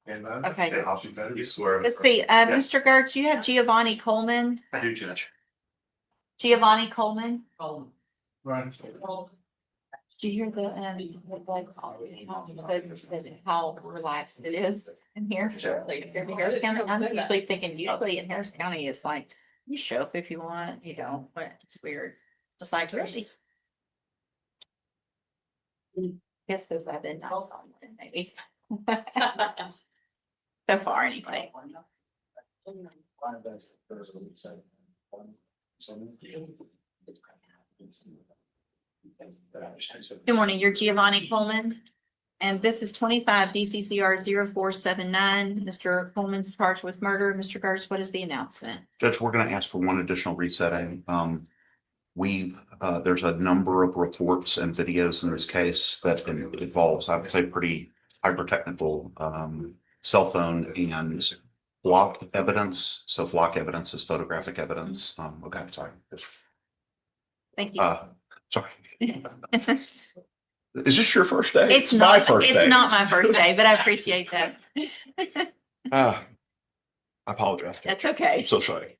And, Okay. you swear. Let's see, Mr. Gertz, you have Giovanni Coleman. I do, Judge. Giovanni Coleman. Right. Do you hear the, like, how relaxed it is in here? Harris County, I'm usually thinking usually in Harris County, it's like, you show up if you want, you don't, but it's weird. It's like, really? Guess because I've been nice on it, maybe. So far, anyway. Good morning, you're Giovanni Coleman, and this is 25 DCCR 0479. Mr. Coleman's charged with murder. Mr. Garst, what is the announcement? Judge, we're going to ask for one additional resetting. There's a number of reports and videos in this case that involves, I would say, pretty hyper-technical cell phone and block evidence. So block evidence is photographic evidence. Okay, sorry. Thank you. Sorry. Is this your first day? It's not my first day. It's not my first day, but I appreciate that. I apologize. That's okay. I'm so sorry.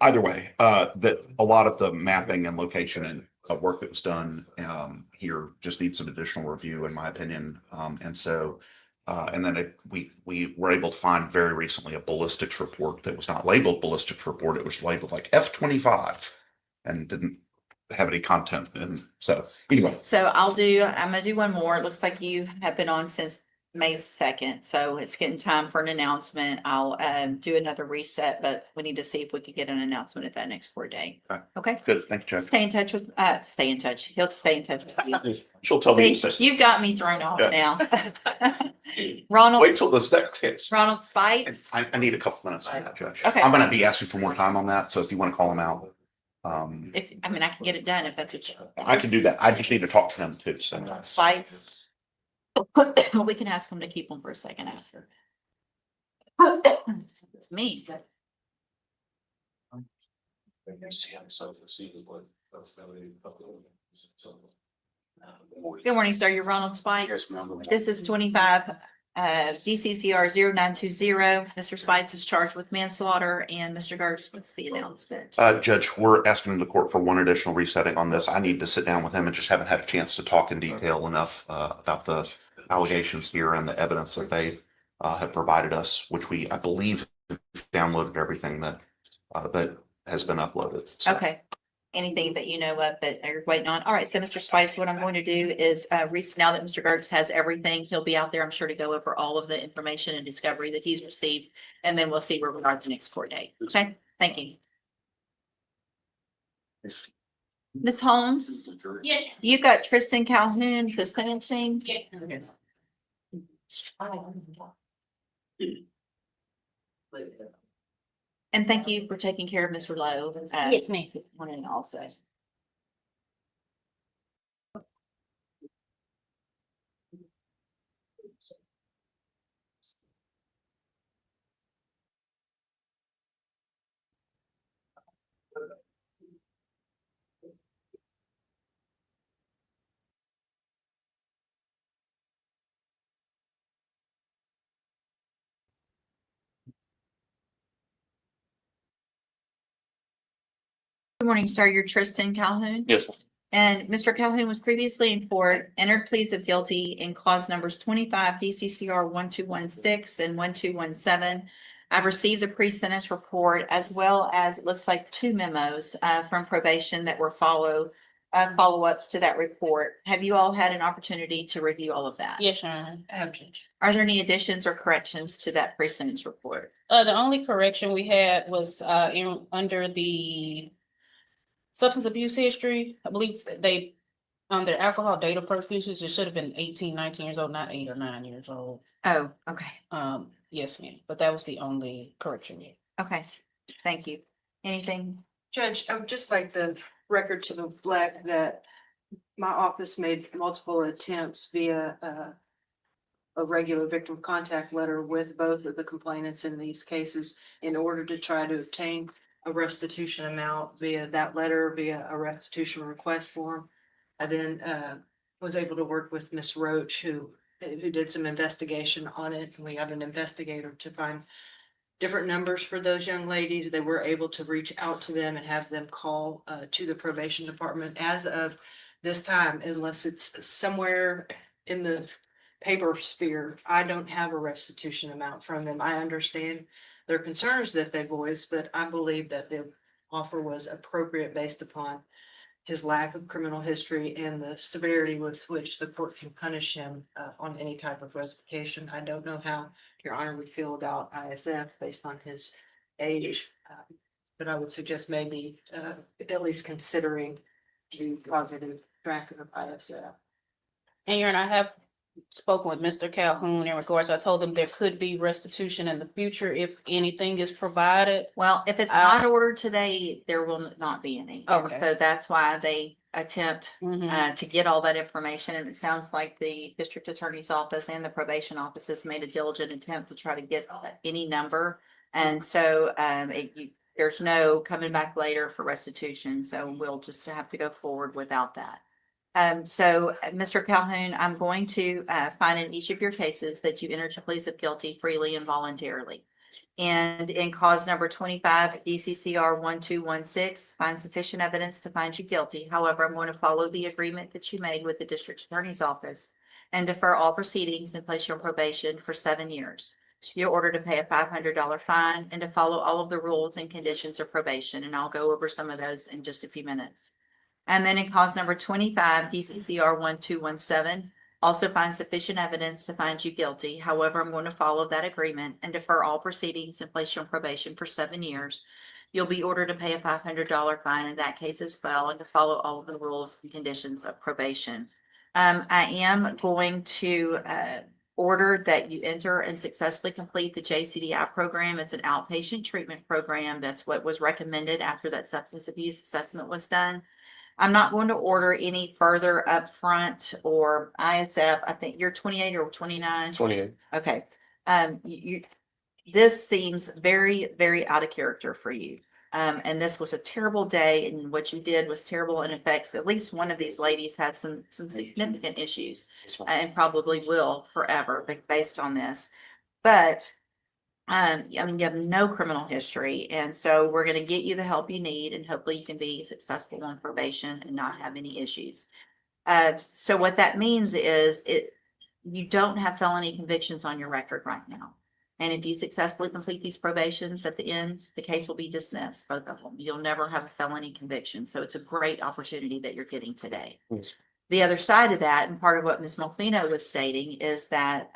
Either way, that a lot of the mapping and location and work that was done here just needs some additional review, in my opinion. And then we were able to find very recently a ballistics report that was not labeled ballistics report. It was labeled like F-25 and didn't have any content. And so anyway. So I'm gonna do one more. It looks like you have been on since May 2nd, so it's getting time for an announcement. I'll do another reset, but we need to see if we could get an announcement at that next court day. Okay. Good. Thank you, Judge. Stay in touch. He'll stay in touch with you. She'll tell me. You've got me thrown off Yeah. now. Ronald. Wait till this next case. Ronald Spites. I need a couple minutes on that, Judge. Okay. I'm going to be asking for more time on that. So if you want to call him out. I can get it done if that's what you. I can do that. I just need to talk to him too. So Spites. We can ask him to keep them for a second after. It's me. Good morning, sir. You're Ronald Spikes. Yes, ma'am. This is 25 DCCR 0920. Mr. Spites is charged with manslaughter, and Mr. Garst, what's the announcement? Judge, we're asking the court for one additional resetting on this. I need to sit down with him and just haven't had a chance to talk in detail enough about the allegations here and the evidence that they have provided us, which I believe, downloaded everything that has been uploaded. So. Okay. Anything that you know of that you're waiting on? All right. So Mr. Spites, what I'm going to do is now that Mr. Garst has everything, he'll be out there, I'm sure, to go over all of the information and discovery that he's received. And then we'll see where we are at the next court date. Okay. Thank you. Ms. Holmes? Yes. You got Tristan Calhoun for sentencing? Yes. And thank you for taking care of Mr. Lowe. Yes, ma'am. Morning also. Good morning, sir. You're Tristan Calhoun. Yes. And Mr. Calhoun was previously in court, entered pleas of guilty in cause numbers 25 DCCR 1216 and 1217. I've received the pre-sentence report as well as it looks like 2 memos from probation that were follow-ups to that report. Have you all had an opportunity to review all of that? Yes, Your Honor. I have, Judge. Are there any additions or corrections to that pre-sentence report? The only correction we had was under the substance abuse history. I believe they their alcohol date of first usage, it should have been 18, 19 years old, not 8 or 9 years old. Oh, okay. Yes, ma'am. But that was the only correction. Okay. Thank you. Anything? Judge, I would just like the record to reflect that my office made multiple attempts via a regular victim contact letter with both of the complainants in these cases in order to try to obtain a restitution amount via that letter, via a restitution request form. I then was able to work with Ms. Roach, who did some investigation on it. And we got an investigator to different numbers for those young ladies. They were able to reach out to them and have them call to the probation department. As of this time, unless it's somewhere in the paper sphere, I don't have a restitution amount from them. I understand their concerns that they voiced, but I believe that the offer was appropriate based upon his lack of criminal history and the severity with which the court can punish him on any type of revocation. I don't know how Your Honor would feel about ISF based on his age, but I would suggest maybe at least considering the positive track of ISF. And Your Honor, I have spoken with Mr. Calhoun in regards. I told him there could be restitution in the future if anything is provided. Well, if it's not ordered today, there will not be any. And Okay. so that's why they attempt to get all that information. And it sounds like the district attorney's office and the probation office has made a diligent attempt to try to get any number. And so there's no coming back later for restitution. So we'll just have to go forward without that. So Mr. Calhoun, I'm going to find in each of your cases that you entered your pleas of guilty freely and voluntarily. And in cause number 25, DCCR 1216, find sufficient evidence to find you guilty. However, I'm going to follow the agreement that you made with the district attorney's office and defer all proceedings and place you on probation for 7 years. You're ordered to pay a $500 fine and to follow all of the rules and conditions of probation. And I'll go over some of those in just a few minutes. And then in cause number 25, DCCR 1217, also find sufficient evidence to find you guilty. However, I'm going to follow that agreement and defer all proceedings and place you on probation for 7 years. You'll be ordered to pay a $500 fine in that case as well and to follow all of the rules and conditions of probation. I am going to order that you enter and successfully complete the JCDI program. It's an outpatient treatment program. That's what was recommended after that substance abuse assessment was done. I'm not going to order any further upfront or ISF. I think you're 28 or 29. 28. Okay. This seems very, very out of character for you. And this was a terrible day, and what you did was terrible and affects at least one of these ladies has some significant issues and probably will forever based on this. But I mean, you have no criminal history, and so we're going to get you the help you need, and hopefully you can be successful on probation and not have any issues. So what that means is you don't have felony convictions on your record right now. And if you successfully complete these probations at the end, the case will be dismissed, both of them. You'll never have a felony conviction. So it's a great opportunity that you're getting today. Yes. The other side of that, and part of what Ms. Molfino was stating, is that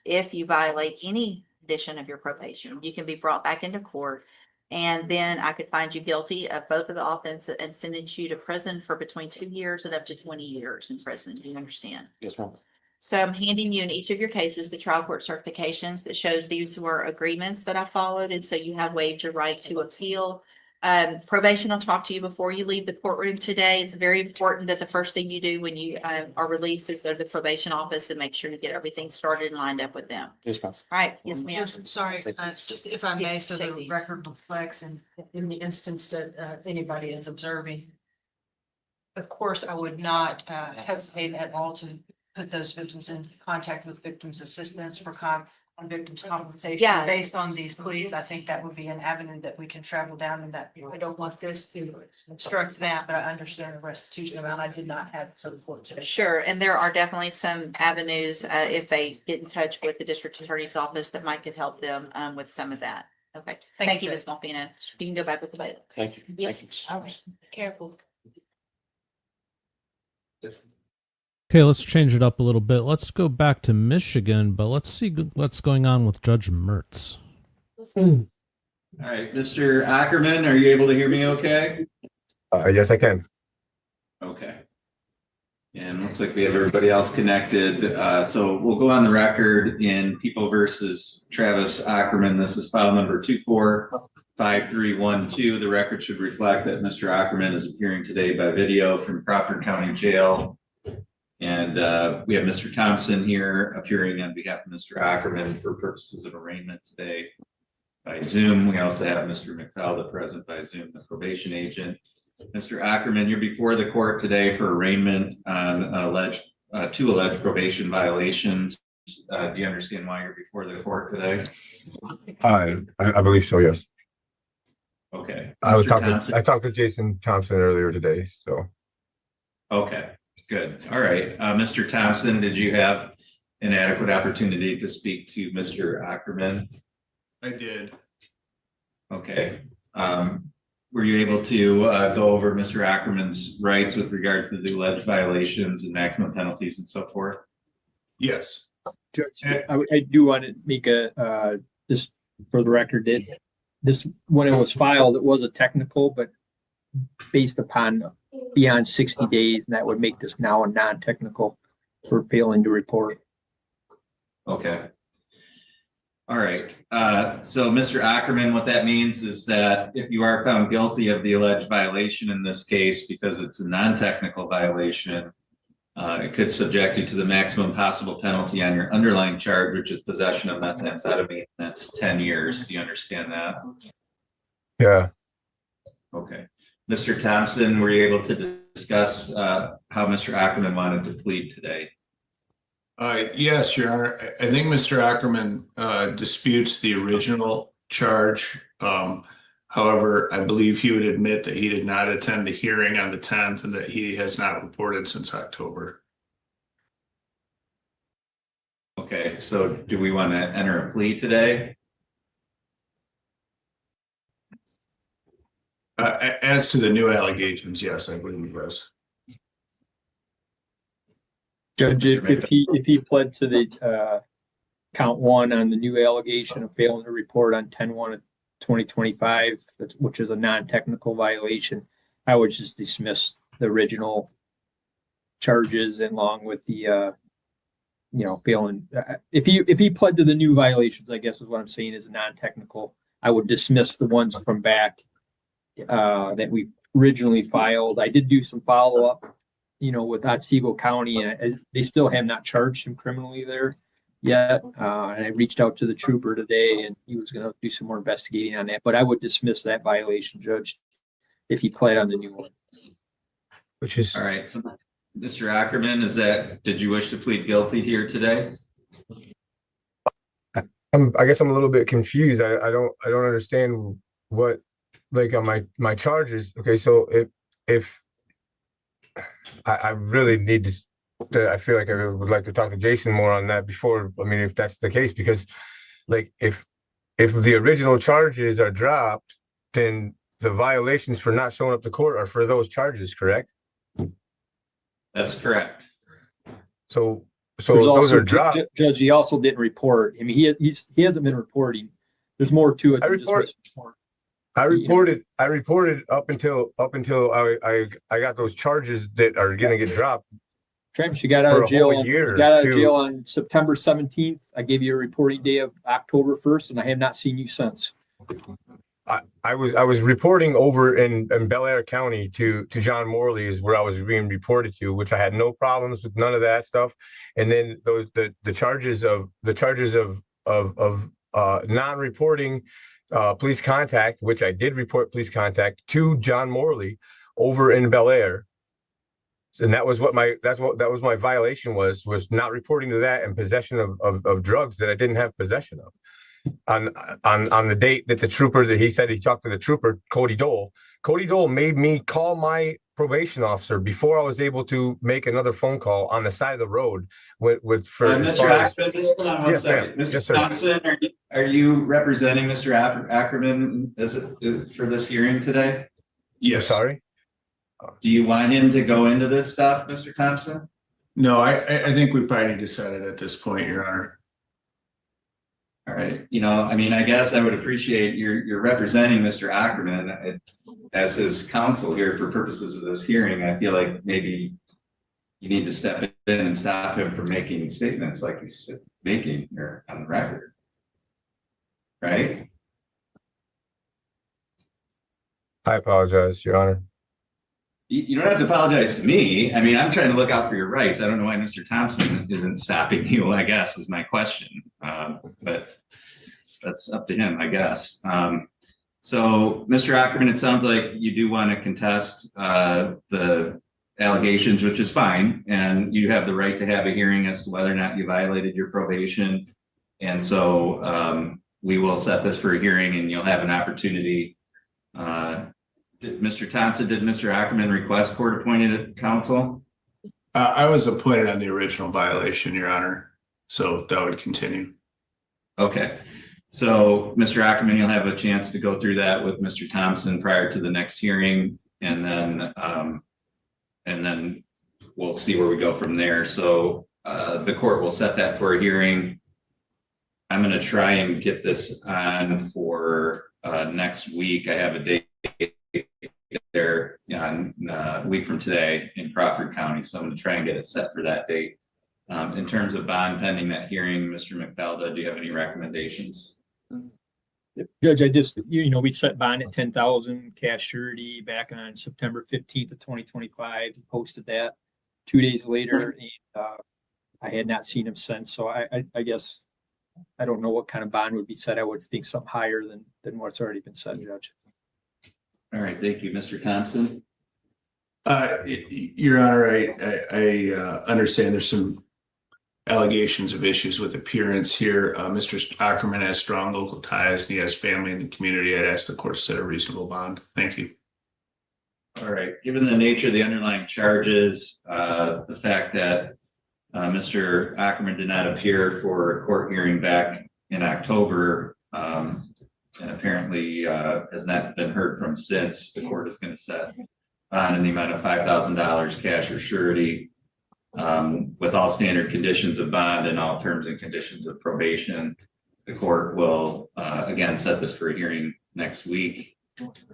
if you violate any condition of your probation, you can be brought back into court, and then I could find you guilty of both of the offenses and sentence you to prison for between 2 years and up to 20 years in prison. Do you understand? Yes, ma'am. So I'm handing you in each of your cases the trial court certifications that shows these were agreements that I followed, and so you have waived your right to appeal. Probation will talk to you before you leave the courtroom today. It's very important that the first thing you do when you are released is go to the probation office and make sure to get everything started and lined up with them. Yes, ma'am. All right. Yes, ma'am. Sorry, just if I may, so the record reflects, and in the instance that anybody is observing, of course, I would not hesitate at all to put those victims in contact with victims assistance for on victims compensation. Yeah. Based on these pleas, I think that would be an avenue that we can travel down, and that I don't want this to obstruct that, but I understand the restitution amount. I did not have support today. Sure, and there are definitely some avenues if they get in touch with the district attorney's office that might could help them with some of that. Okay, thank you, Ms. Molfino. You can go back with the bailiff. Thank you. Yes, Thank you. all right, careful. Okay, let's change it up a little bit. Let's go back to Michigan, but let's see what's going on with Judge Mertz. All right, Mr. Ackerman, are you able to hear me okay? Yes, I can. Okay. And looks like we have everybody else connected. So we'll go on the record in People versus Travis Ackerman. This is file number 245312. The record should reflect that Mr. Ackerman is appearing today by video from Crawford County Jail. And we have Mr. Thompson here appearing on behalf of Mr. Ackerman for purposes of arraignment today by Zoom. We also have Mr. McFell present by Zoom, the probation agent. Mr. Ackerman, you're before the court today for arraignment on two alleged probation violations. Do you understand why you're before the court today? I believe so, yes. Okay. I Mr. Thompson? talked to Jason Thompson earlier today, so. Okay, good. All right. Mr. Thompson, did you have an adequate opportunity to speak to Mr. Ackerman? I did. Okay. Were you able to go over Mr. Ackerman's rights with regard to the alleged violations and maximum penalties and so forth? Yes. Judge, I do want to make just for the record, that this, when it was filed, it was a technical, but based upon beyond 60 days, and that would make this now a non-technical for failing to report. Okay. All right. So Mr. Ackerman, what that means is that if you are found guilty of the alleged violation in this case, because it's a non-technical violation, it could subject you to the maximum possible penalty on your underlying charge, which is possession of methamphetamine. That's 10 years. Do you understand that? Yeah. Okay. Mr. Thompson, were you able to discuss how Mr. Ackerman wanted to plead today? Yes, Your Honor. I think Mr. Ackerman disputes the original charge. However, I believe he would admit that he did not attend the hearing on the 10th and that he has not reported since October. Okay, so do we want to enter a plea today? As to the new allegations, yes, I believe he was. Judge, if he pled to the count one on the new allegation of failing to report on 10/1/2025, which is a non-technical violation, I would just dismiss the original charges along with the failing. If he pled to the new violations, I guess is what I'm saying, is a non-technical, I would dismiss the ones from back that we originally filed. I did do some follow-up, with Otsego County, and they still have not charged him criminally there yet. And I reached out to the trooper today, and he was going to do some more investigating on that. But I would dismiss that violation, Judge, if he pled on the new one. Which is all right. So, Mr. Ackerman, did you wish to plead guilty here today? I guess I'm a little bit confused. I don't understand what, like, on my charges. Okay, so if I really need to, I feel like I would like to talk to Jason more on that before. I mean, if that's the case, because like if the original charges are dropped, then the violations for not showing up to court are for those charges, correct? That's correct. So There's those also, are dropped. Judge, he also didn't report. I mean, he hasn't been reporting. There's more to it. I reported up until I got those charges that are gonna get dropped. Travis, you got out of jail. You got out of jail on September 17th. I gave you a reporting day of October 1st, and I have not seen you since. I was reporting over in Bel Air County to John Morley is where I was being reported to, which I had no problems with, none of that stuff. And then the charges of non-reporting police contact, which I did report police contact to John Morley over in Bel Air. And that was what my violation was not reporting to that and possession of drugs that I didn't have possession of. On the date that the trooper, that he said he talked to the trooper, Cody Dole made me call my probation officer before I was able to make another phone call on the side of the road for Mr. Ackerman, just hold on one yes, second. Mr. Yes, sir. Thompson, are you representing Mr. Ackerman for this hearing today? Yes. Sorry. Do you want him to go into this stuff, Mr. Thompson? No, I think we probably need to set it at this point, Your Honor. All right. I mean, I guess I would appreciate you're representing Mr. Ackerman as his counsel here for purposes of this hearing. I feel like maybe you need to step in and stop him from making statements like he's making here on the record. Right? I apologize, Your Honor. You don't have to apologize to me. I mean, I'm trying to look out for your rights. I don't know why Mr. Thompson isn't stopping you, I guess, is my question. But that's up to him, I guess. So, Mr. Ackerman, it sounds like you do want to contest the allegations, which is fine, and you have the right to have a hearing as to whether or not you violated your probation. And so we will set this for a hearing, and you'll have an opportunity. Mr. Thompson, did Mr. Ackerman request court-appointed counsel? I was appointed on the original violation, Your Honor, so that would continue. Okay, so Mr. Ackerman, you'll have a chance to go through that with Mr. Thompson prior to the next hearing, and then we'll see where we go from there. So the court will set that for a hearing. I'm going to try and get this on for next week. I have a date there on a week from today in Crawford County, so I'm going to try and get it set for that date. In terms of bond pending that hearing, Mr. McFalda, do you have any recommendations? Judge, I just, we set bond at 10,000 cash surety back on September 15th of 2025. He posted that 2 days later, and I had not seen him since. So I guess I don't know what kind of bond would be set. I would think something higher than what's already been set, Judge. All right, thank you, Mr. Thompson. Your Honor, I understand there's some allegations of issues with appearance here. Mr. Ackerman has strong local ties and he has family in the community. I'd ask the court to set a reasonable bond. Thank you. All right, given the nature of the underlying charges, the fact that Mr. Ackerman did not appear for a court hearing back in October, and apparently has not been heard from since, the court is going to set bond in the amount of $5,000 cash or surety, with all standard conditions of bond and all terms and conditions of probation. The court will again set this for a hearing next week,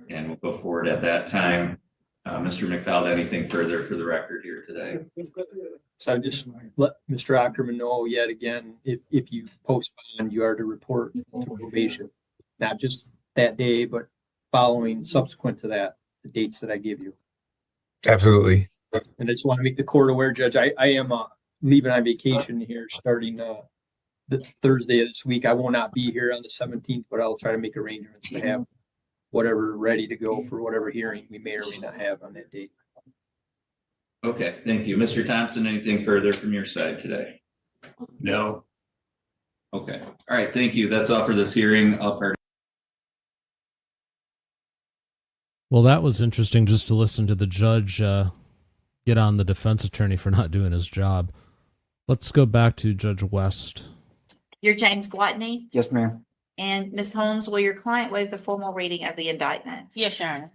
and we'll go forward at that time. Mr. McFalda, anything further for the record here today? So just let Mr. Ackerman know yet again, if you post bond, you are to report to probation, not just that day, but following subsequent to that, the dates that I give you. Absolutely. And I just want to make the court aware, Judge, I am leaving on vacation here starting the Thursday of this week. I will not be here on the 17th, but I'll try to make arrangements to have whatever ready to go for whatever hearing we may or may not have on that date. Okay, thank you. Mr. Thompson, anything further from your side today? No. Okay, all right, thank you. That's all for this hearing. Well, that was interesting just to listen to the judge get on the defense attorney for not doing his job. Let's go back to Judge West. You're James Gwatney? Yes, ma'am. And Ms. Holmes, will your client waive the formal reading of the indictment? Yes, Your Honor.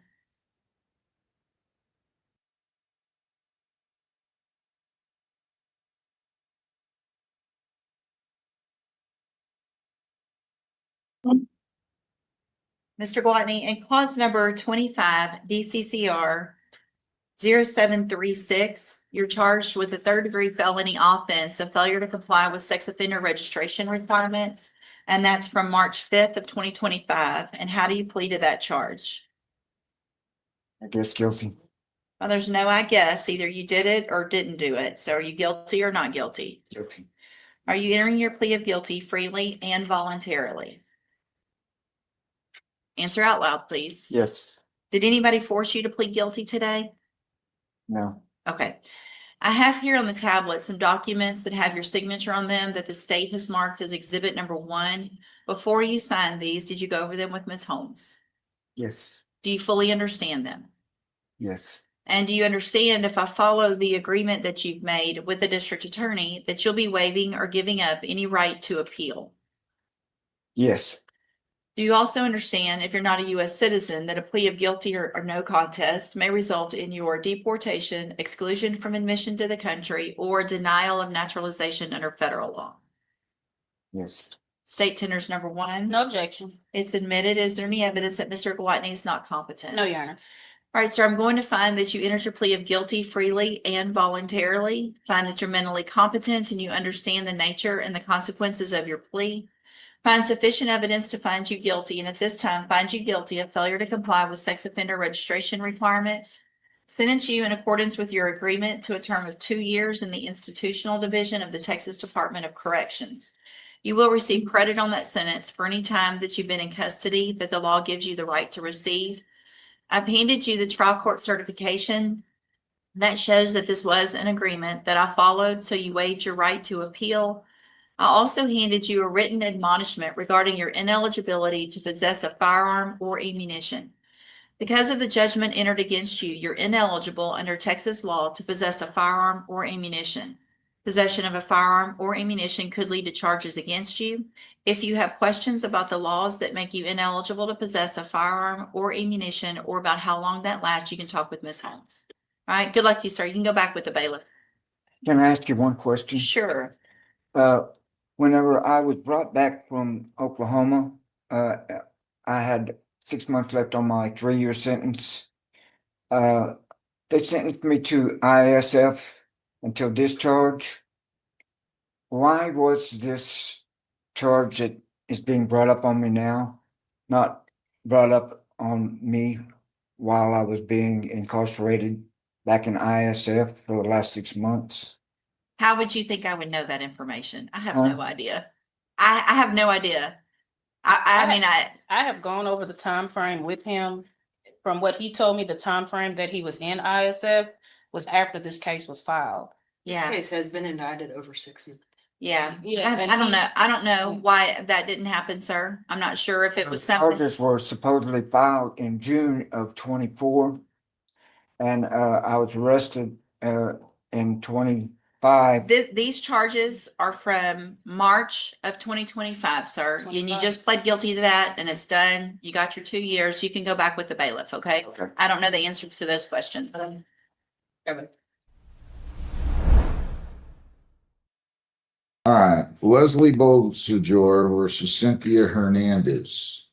Mr. Gwatney, in clause number 25 DCCR 0736, you're charged with a third-degree felony offense of failure to comply with sex offender registration requirements, and that's from March 5th of 2025. And how do you plead to that charge? I guess guilty. Well, there's no I guess. Either you did it or didn't do it. So are you guilty or not guilty? Guilty. Are you entering your plea of guilty freely and voluntarily? Answer out loud, please. Yes. Did anybody force you to plead guilty today? No. Okay. I have here on the tablet some documents that have your signature on them that the state has marked as exhibit number 1. Before you signed these, did you go over them with Ms. Holmes? Yes. Do you fully understand them? Yes. And do you understand, if I follow the agreement that you've made with the district attorney, that you'll be waiving or giving up any right to appeal? Yes. Do you also understand, if you're not a U.S. citizen, that a plea of guilty or no contest may result in your deportation, exclusion from admission to the country, or denial of naturalization under federal law? Yes. State tenders number 1. No objection. It's admitted. Is there any evidence that Mr. Gwatney is not competent? No, Your Honor. All right, sir, I'm going to find that you entered your plea of guilty freely and voluntarily, find that you're mentally competent and you understand the nature and the consequences of your plea, find sufficient evidence to find you guilty, and at this time find you guilty of failure to comply with sex offender registration requirements, sentence you in accordance with your agreement to a term of 2 years in the institutional division of the Texas Department of Corrections. You will receive credit on that sentence for any time that you've been in custody that the law gives you the right to receive. I've handed you the trial court certification That shows that this was an agreement that I followed, so you waived your right to appeal. I also handed you a written admonishment regarding your ineligibility to possess a firearm or ammunition. Because of the judgment entered against you, you're ineligible under Texas law to possess a firearm or ammunition. Possession of a firearm or ammunition could lead to charges against you. If you have questions about the laws that make you ineligible to possess a firearm or ammunition, or about how long that lasts, you can talk with Ms. Holmes. All right, good luck to you, sir. You can go back with the bailiff. Can I ask you one question? Sure. Whenever I was brought back from Oklahoma, I had 6 months left on my 3-year sentence. They sentenced me to ISF until discharge. Why was this charge that is being brought up on me now not brought up on me while I was being incarcerated back in ISF for the last 6 months? How would you think I would know that information? I have Huh? no idea. I have no idea. I have gone over the time frame with him. From what he told me, the time frame that he was in ISF was after this case was filed. Yeah. Case has been indicted over 6 months. Yeah, Yeah, and I don't he- know. I don't know why that didn't happen, sir. I'm not sure if it was something. Charges were supposedly filed in June of 24, and I was arrested in 25. These charges are from March of 2025, sir. And you 25. just pled guilty to that and it's done. You got your 2 years. You can go back with the bailiff, okay? Okay. I don't know the answers to those questions. All right, Leslie Bolsajor versus Cynthia Hernandez,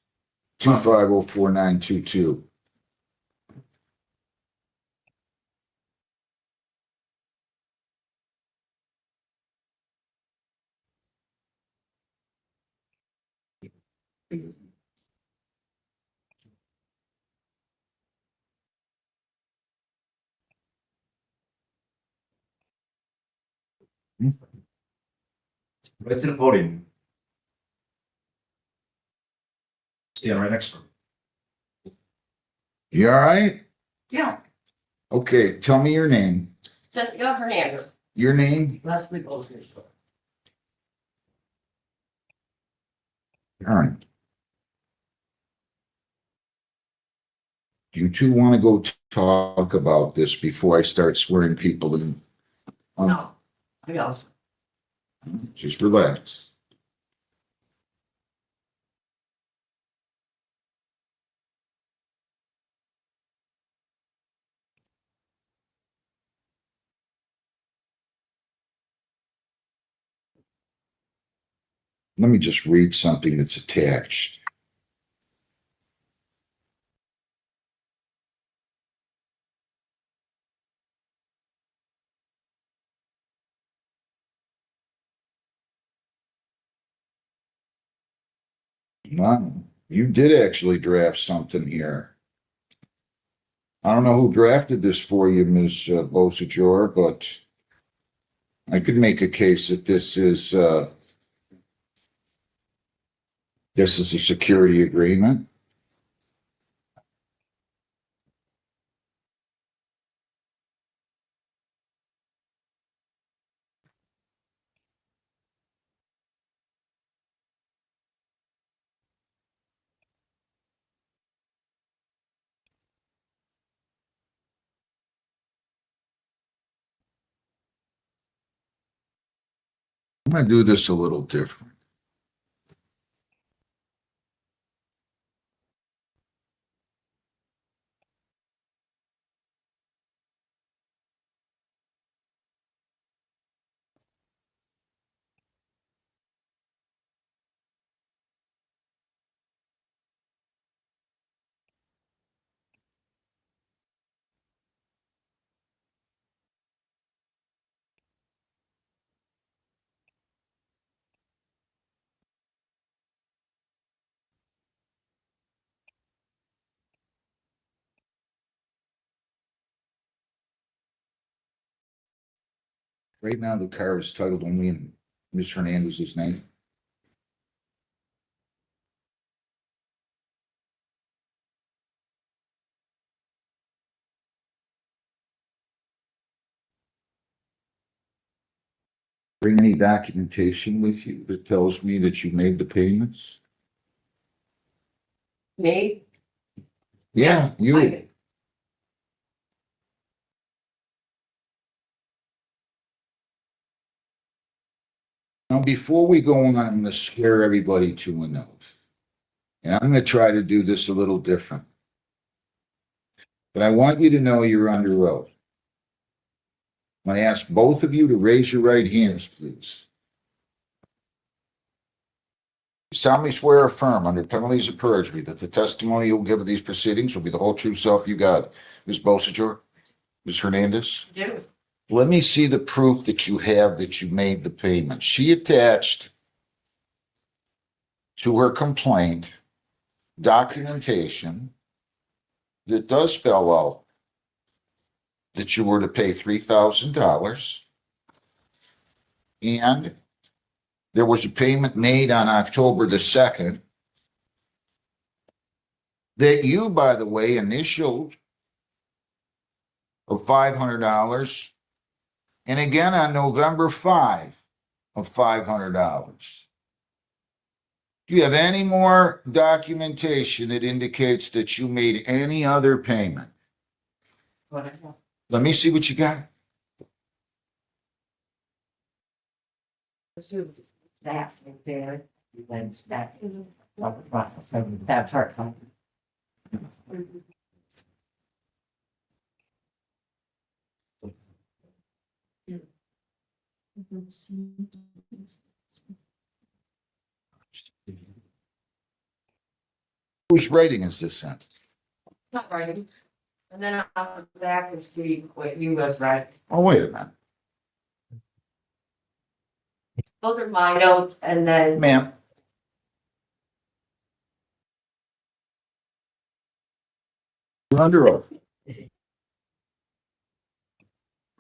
2504922. Right to the podium. Yeah, right next to her. You all right? Yeah, Okay, tell me your name. Jessica Hernandez, Your name? Leslie Bolsage. All right. You two want to go talk about this before I start swearing people in? No, I know. Just relax. Let me just read something that's attached. Wow, you did actually draft something here. I don't know who drafted this for you, Ms. Bolsajor, but I could make a case that this is a security agreement. I'm going to do this a little different. Right now, the car is titled only in Ms. Hernandez's name. Bring any documentation with you that tells me that you made the payments? Me? Yeah, you. Now, before we go on, I'm gonna swear everybody to a note. And I'm gonna try to do this a little different. But I want you to know you're under oath. I'm gonna ask both of you to raise your right hands, please. You solemnly swear or affirm under penalties of perjury that the testimony you will give of these proceedings will be the whole true self you got. Ms. Bosiger, Ms. Hernandez? Do. Let me see the proof that you have that you made the payment. She attached to her complaint documentation that does spell out that you were to pay $3,000. And there was a payment made on October the 2nd that you, by the way, initialed of $500, and again on November 5 of $500. Do you have any more documentation that indicates that you made any other payment? Whatever. Let me see what you got. That right there, then that. That's her. Whose writing is this in? Not right. And then on the back is what you was right. Oh, wait a minute. Those are my notes and then. Ma'am. You're under oath.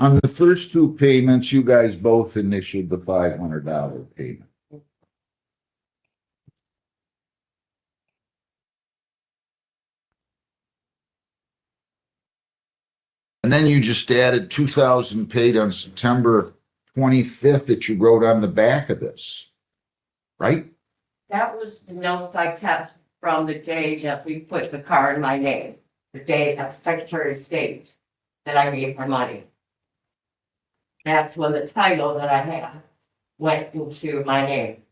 On the first two payments, you guys both initialed the $500 payment. And then you just added 2,000 paid on September 25th that you wrote on the back of this, right? That was the notes I kept from the day that we put the car in my name, the day that the Secretary of State that I gave her money. That's when the title that I had went into my name.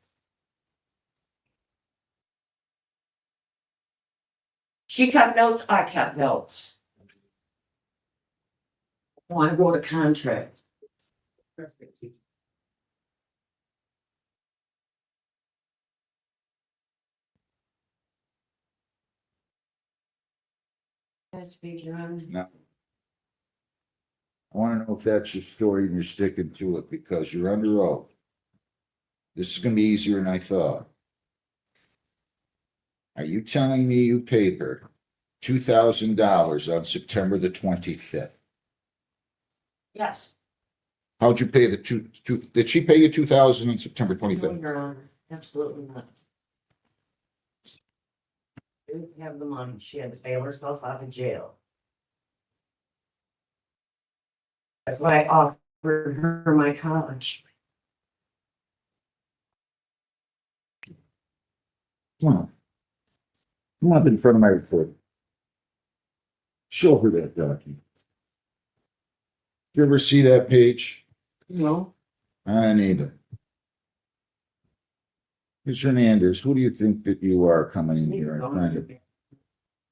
She kept notes, I kept notes. Oh, I wrote a contract. No. I want to know if that's your story and you're sticking to it because you're under oath. This is going to be easier than I thought. Are you telling me you paid her $2,000 on September the 25th? Yes. How'd you pay the did she pay you $2,000 on September No, 25th? Your Honor, absolutely not. She didn't have the money. She had to bail herself out of jail. That's why I offered her my college. Come on. Come up in front of my report. Show her that document. Did you ever see that page? No. I neither. Ms. Hernandez, who do you think that you are coming in here and trying to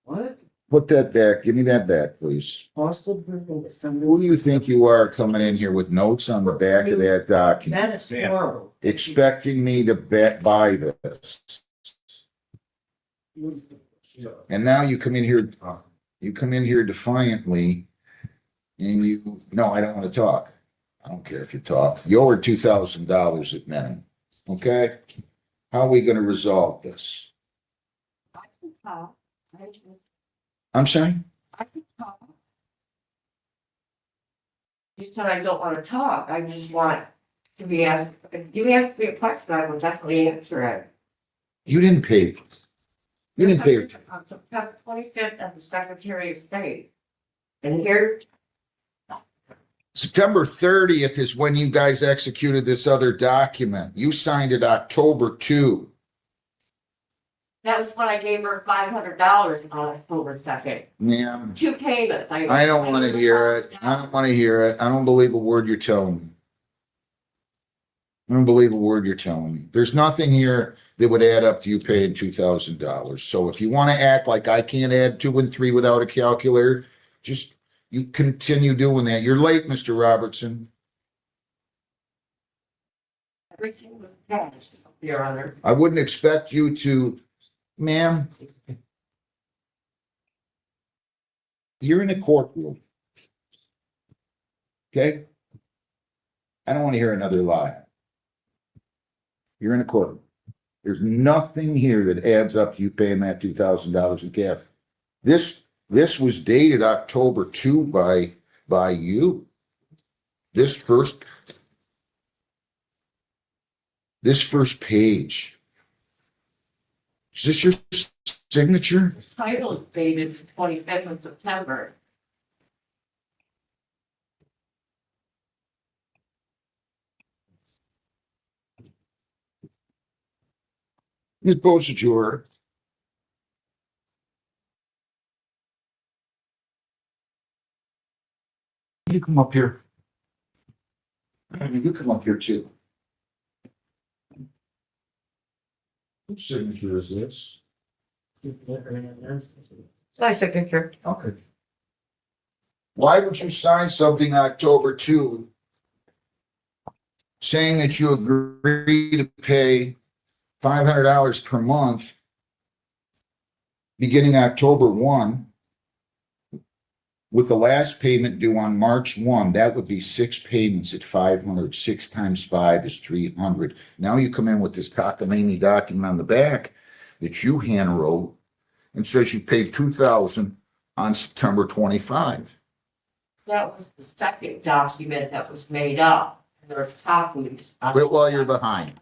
What? put that back? Give me that back, please. Who do you think you are coming in here with notes on the back of that document? That is horrible. Expecting me to buy this. And now you come in here defiantly and no, I don't want to talk. I don't care if you talk. You owe her $2,000 at minimum. Okay? How are we going to resolve this? I'm sorry? You said I don't want to talk. I just want to be asked, if you asked me a question, I will definitely answer it. You didn't pay. You didn't pay her. On September 25th at the Secretary of State. And here, September 30th is when you guys executed this other document. You signed it October 2. That was when I gave her $500 on October 2nd. Ma'am, 2 payments. I don't want to hear it. I don't want to hear it. I don't believe a word you're telling me. I don't believe a word you're telling me. There's nothing here that would add up to you paying $2,000. So if you want to act like I can't add 2 and 3 without a calculator, just you continue doing that. You're late, Mr. Robertson. Everything was cash, Your Honor. I wouldn't expect you to, ma'am. You're in a courtroom. Okay? I don't want to hear another lie. You're in a courtroom. There's nothing here that adds up to you paying that $2,000 in cash. This was dated October 2 by you. This first page. Is this your signature? Title is dated 25th of September. Ms. Bosajor. You come up here. You come up here too. Whose signature is this? My signature. Okay. Why would you sign something October 2 saying that you agree to pay $500 per month beginning October 1 with the last payment due on March 1? That would be 6 payments at $500. 6 times 5 is $300. Now you come in with this cockamamie document on the back that you hand wrote and says you paid $2,000 on September 25. That was the second document that was made up. There's copies. Quit while you're behind.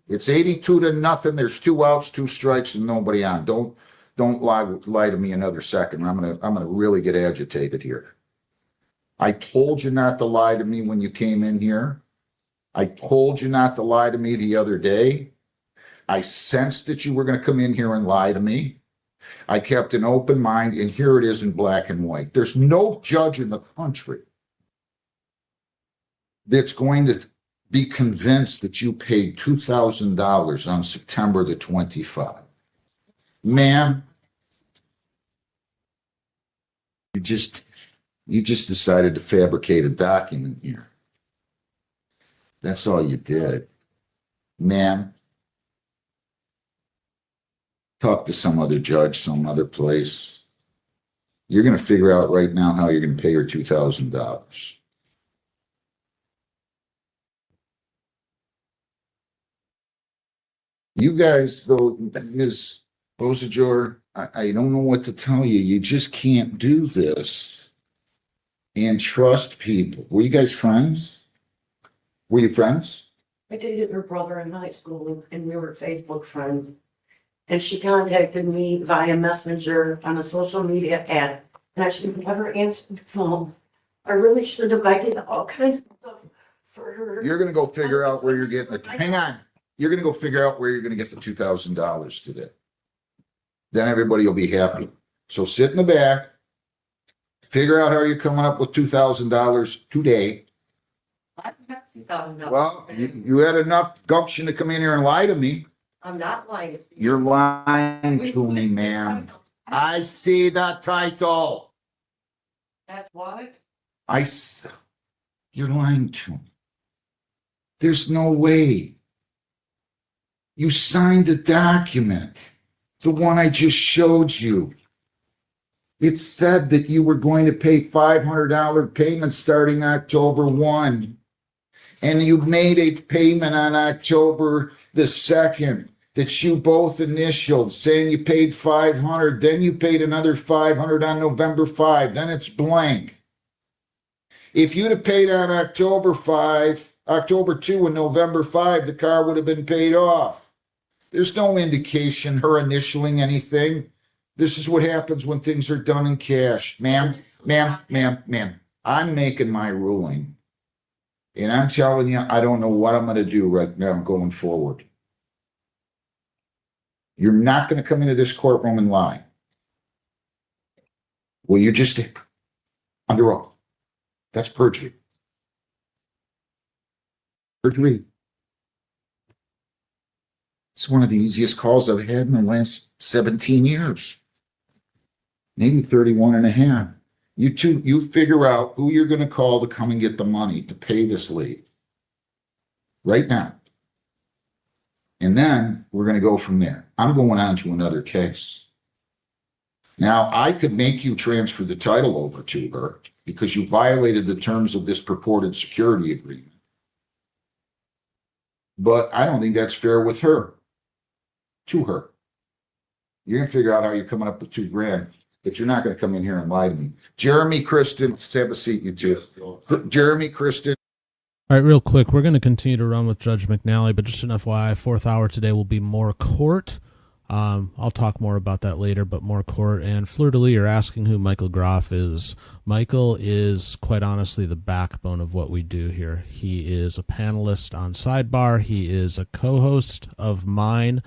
It's 82-0. There's 2 outs, 2 strikes, and nobody on. Don't lie to me another second. I'm gonna really get agitated here. I told you not to lie to me when you came in here. I told you not to lie to me the other day. I sensed that you were going to come in here and lie to me. I kept an open mind, and here it is in black and white. There's no judge in the country that's going to be convinced that you paid $2,000 on September the 25. Ma'am, you just decided to fabricate a document here. That's all you did. Ma'am, talk to some other judge, some other place. You're going to figure out right now how you're going to pay your $2,000. You guys, though, Ms. Bosajor, I don't know what to tell you. You just can't do this and trust people. Were you guys friends? Were you friends? I dated her brother in high school and we were Facebook friends. And she contacted me via Messenger on a social media ad. And she never answered the phone. I really should have. I did all kinds of stuff for her. You're going to go figure out where you're getting it. Hang on. You're going to go figure out where you're going to get the $2,000 today. Then everybody will be happy. So sit in the back, figure out how you're coming up with $2,000 today. I have $2,000. Well, you had enough gumption to come in here and lie to me. I'm not lying. You're lying to me, ma'am. I see the title. That's what? You're lying to me. There's no way. You signed the document, the one I just showed you. It said that you were going to pay $500 payments starting October 1. And you made a payment on October the 2nd that you both initialed, saying you paid $500. Then you paid another $500 on November 5. Then it's blank. If you'd have paid on October 2 and November 5, the car would have been paid off. There's no indication her initialing anything. This is what happens when things are done in cash. Ma'am, I'm making my ruling. And I'm telling you, I don't know what I'm gonna do right now going forward. You're not gonna come into this courtroom and lie. Well, you just under oath. That's perjury. Perjury. It's one of the easiest calls I've had in the last 17 years. Maybe 31 and a half. You figure out who you're gonna call to come and get the money to pay this lady. Right now. And then we're gonna go from there. I'm going on to another case. Now, I could make you transfer the title over to her because you violated the terms of this purported security agreement. But I don't think that's fair with her. To her. You're gonna figure out how you're coming up with $2,000, but you're not gonna come in here and lie to me. Jeremy, Kristen, let's have a seat, you two. Jeremy, Kristen. All right, real quick, we're going to continue to run with Judge McNally, but just an FYI, fourth hour today will be more court. I'll talk more about that later, but more court. And Fleur de Lis, you're asking who Michael Groff is. Michael is, quite honestly, the backbone of what we do here. He is a panelist on Sidebar. He is a co-host of mine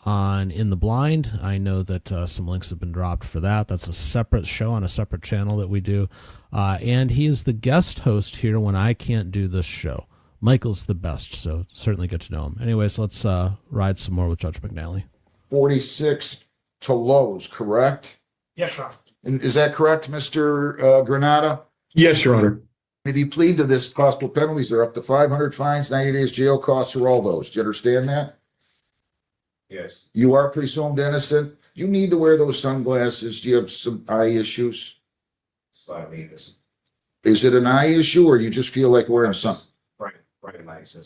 on In the Blind. I know that some links have been dropped for that. That's a separate show on a separate channel that we do. And he is the guest host here when I can't do this show. Michael's the best, so certainly get to know him. Anyways, let's ride some more with Judge McNally. 46 to Lowe's, correct? Yes, Your Honor. And is that correct, Mr. Granada? Yes, Your Honor. If you plead to this, possible penalties are up to 500 fines, 90 days jail, costs or all those. Do you understand that? Yes. You are presumed innocent. You need to wear those sunglasses. Do you have some eye issues? Slightly innocent. Is it an eye issue or you just feel like wearing something? Right, nice.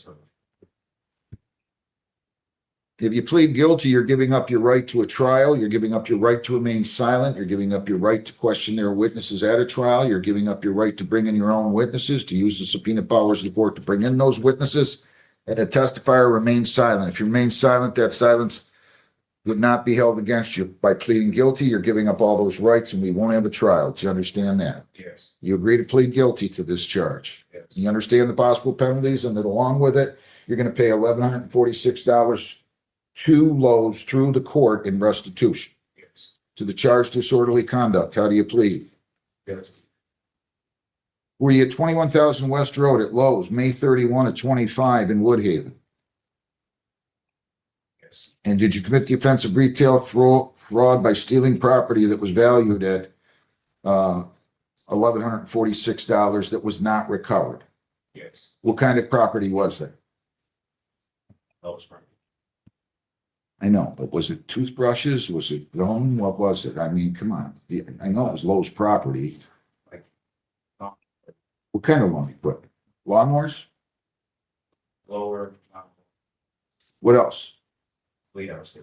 If you plead guilty, you're giving up your right to a trial. You're giving up your right to remain silent. You're giving up your right to question their witnesses at a trial. You're giving up your right to bring in your own witnesses, to use the subpoena powers of the court to bring in those witnesses. And a testifier remains silent. If you remain silent, that silence would not be held against you. By pleading guilty, you're giving up all those rights and we won't have a trial. Do you understand that? Yes. You agree to plead guilty to this charge. Yes. You understand the possible penalties, and that along with it, you're going to pay $1,146 to Lowe's through the court in restitution. Yes. To the charge disorderly conduct. How do you plead? Yes. Were you at 21,000 West Road at Lowe's, May 31 of 25 in Woodhaven? Yes. And did you commit the offense of retail fraud by stealing property that was valued at $1,146 that was not recovered? Yes. What kind of property was that? Those property. I know, but was it toothbrushes? Was it loan? What was it? I mean, come on. I know it was Lowe's property. What kind of lawn equipment? Lawnmowers? Lower. What else? Lead house.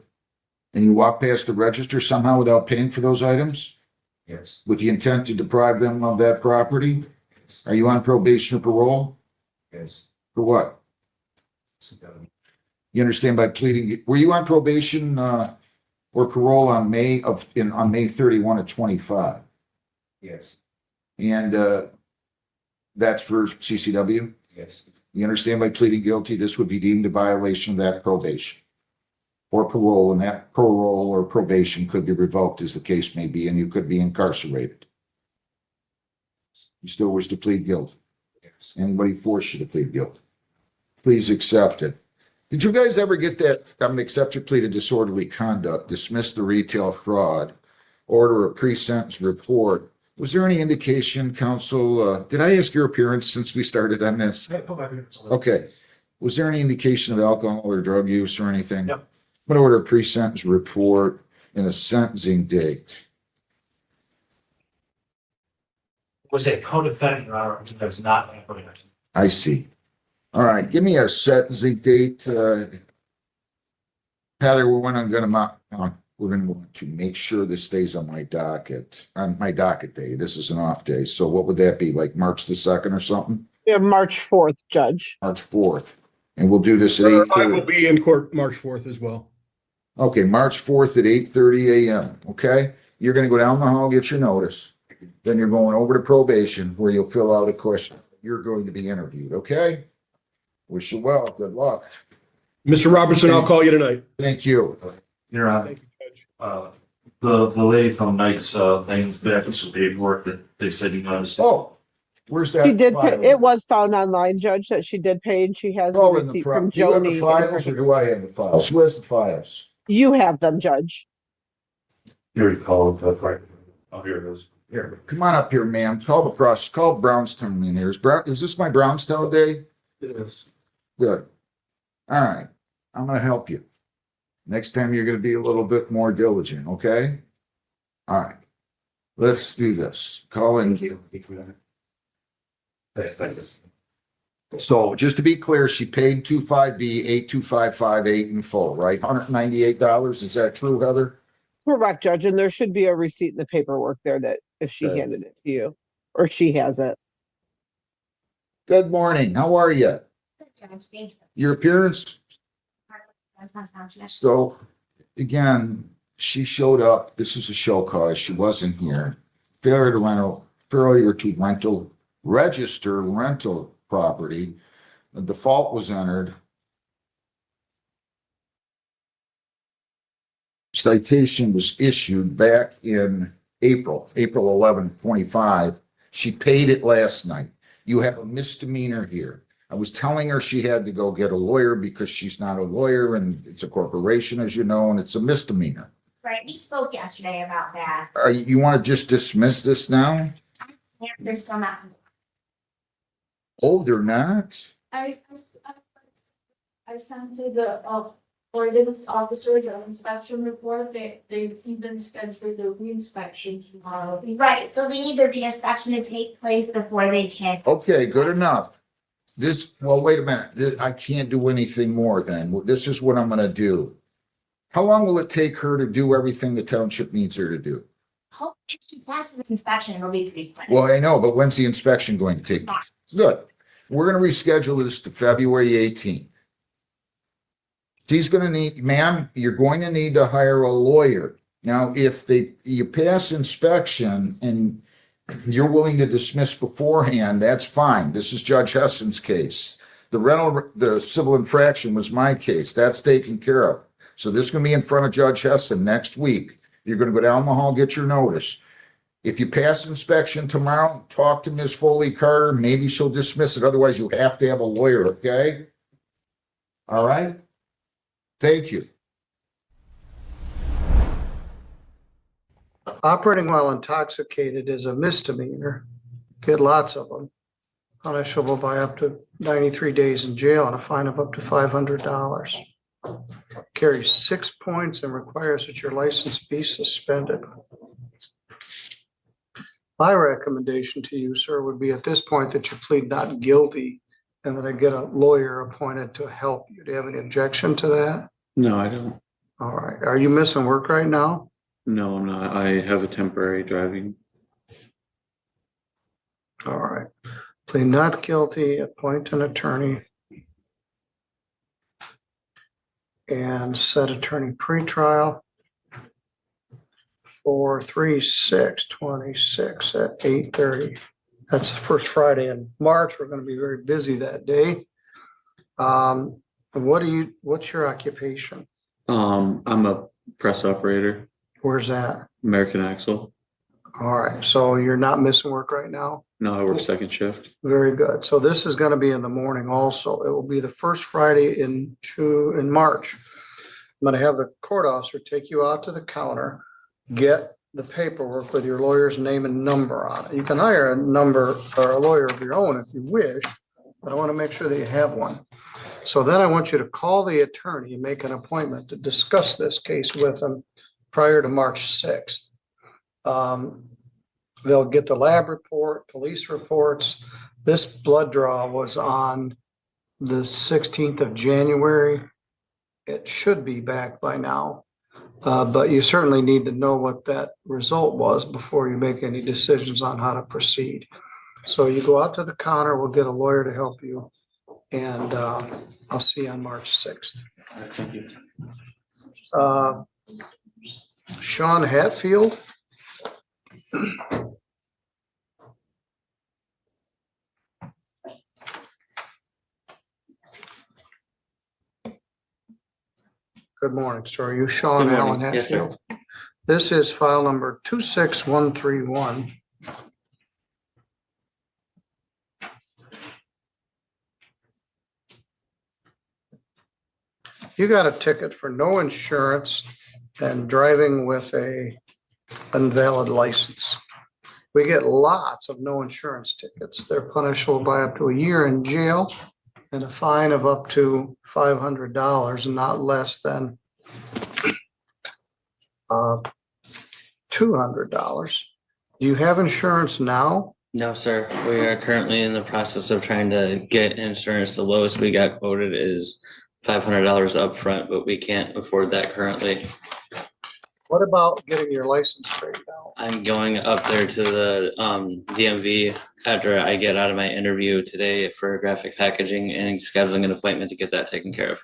And you walk past the register somehow without paying for those items Yes. with the intent to deprive them of that property? Are you on probation or parole? Yes. For what? You understand by pleading, were you on probation or parole on May 31 of 25? Yes. And that's for CCW? Yes. You understand by pleading guilty, this would be deemed a violation of that probation or parole, and that parole or probation could be revoked as the case may be, and you could be incarcerated. You still wish to plead guilty? Yes. Anybody force you to plead guilty? Please accept it. Did you guys ever get that, I'm gonna accept your plea to disorderly conduct, dismiss the retail fraud, order a pre-sentence report? Was there any indication, counsel, did I ask your appearance since we started on this? Okay. Was there any indication of alcohol or drug use or anything? No. I'm gonna order a pre-sentence report and a sentencing date. Was a co-defendant, Your Honor, who does not have a I see. All right, give me a sentencing date. Heather, we're going to make sure this stays on my docket day. This is an off day. So what would that be, like March the 2nd or something? Yeah, March 4th, Judge. March 4th. And we'll do this at 8:30. I will be in court March 4th as well. Okay, March 4th at 8:30 a.m. Okay? You're going to go down the hall, get your notice. Then you're going over to probation where you'll fill out a you're going to be interviewed, okay? Wish you well. Good luck. Mr. Robertson, I'll call you tonight. Thank you. Your Honor, the lady from Knight's things back with some paperwork that they said you noticed. Oh, where's that? She did pay, file? it was found online, Judge, that she did pay, and she has the Oh, in the receipt from do you have the Joni. files or do I have the files? Who has the files? You have them, Judge. You recall that, right? Oh, here it is. Here, come on up here, ma'am. Call Brownstown in here. Is this my Brownstown day? It is. Good. All right. I'm gonna help you. Next time you're gonna be a little bit more diligent, okay? All right. Let's do this. Call in. So just to be clear, she paid 25B 82558 in full, right? $198. Is that true, Heather? Correct, Judge, and there should be a receipt in the paperwork there that if she Okay. handed it to you, or she has it. Good morning. How are you? Your appearance? So again, she showed up. This is a show cause. She wasn't here. Failure to register rental property. The default was entered. Citation was issued back in April 11, 25. She paid it last night. You have a misdemeanor here. I was telling her she had to go get a lawyer because she's not a lawyer and it's a corporation, as you know, and it's a misdemeanor. Right, we spoke yesterday about that. You want to just dismiss this now? Yeah, they're still not. Oh, they're not? I sent to the ordinance officer the inspection report. They even scheduled the re-inspection tomorrow. Right, so we need the re-inspection to take place before they can. Okay, good enough. Well, wait a minute. I can't do anything more then. This is what I'm going to do. How long will it take her to do everything the township needs her to do? Hope if she passes this inspection, it'll be pretty quick. Well, I know, but when's the inspection going to take? Good. We're going to reschedule this to February 18th. She's going to need, ma'am, you're going to need to hire a lawyer. Now, if you pass inspection and you're willing to dismiss beforehand, that's fine. This is Judge Hessen's case. The civil infraction was my case. That's taken care of. So this is going to be in front of Judge Hessen next week. You're going to go down the hall, get your notice. If you pass inspection tomorrow, talk to Ms. Foley Carter. Maybe she'll dismiss it. Otherwise, you have to have a lawyer, okay? All right? Thank you. Operating while intoxicated is a misdemeanor. Get lots of them. Punishable by up to 93 days in jail and a fine of up to $500. Carries 6 points and requires that your license be suspended. My recommendation to you, sir, would be at this point that you plead not guilty and that I get a lawyer appointed to help you. Do you have any objection to that? No, I don't. All right. Are you missing work right now? No, I'm not. I have a temporary driving. All right. Plead not guilty, appoint an attorney. And set attorney pretrial for 3/6/26 at 8:30. That's the first Friday in March. We're going to be very busy that day. What's your occupation? I'm a press operator. Where's that? American Axle. All right. So you're not missing work right now? No, I work second shift. Very good. So this is going to be in the morning also. It will be the first Friday in March. I'm going to have the court officer take you out to the counter, get the paperwork with your lawyer's name and number on it. You can hire a lawyer of your own if you wish, but I want to make sure that you have one. So then I want you to call the attorney and make an appointment to discuss this case with them prior to March 6th. They'll get the lab report, police reports. This blood draw was on the 16th of January. It should be back by now, but you certainly need to know what that result was before you make any decisions on how to proceed. So you go out to the counter, we'll get a lawyer to help you, and I'll see you on March 6th. Thank you. Sean Hatfield. Good morning, sir. Are you Sean Good Allen morning. Yes, sir. Hatfield? This is file number 26131. You got a ticket for no insurance and driving with a invalid license. We get lots of no insurance tickets. They're punishable by up to a year in jail and a fine of up to $500 and not less than $200. Do you have insurance now? No, sir. We are currently in the process of trying to get insurance. The lowest we got quoted is $500 upfront, but we can't afford that currently. What about getting your license straightened out? I'm going up there to the DMV after I get out of my interview today for graphic packaging and scheduling an appointment to get that taken care of.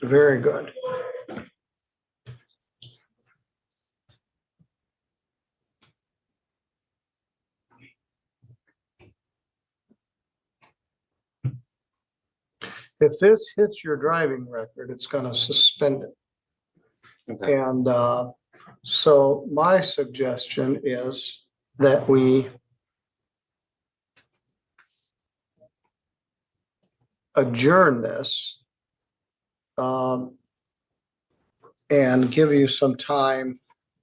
Very good. If this hits your driving record, it's going to suspend it. Okay. And so my suggestion is that we adjourn this and give you some time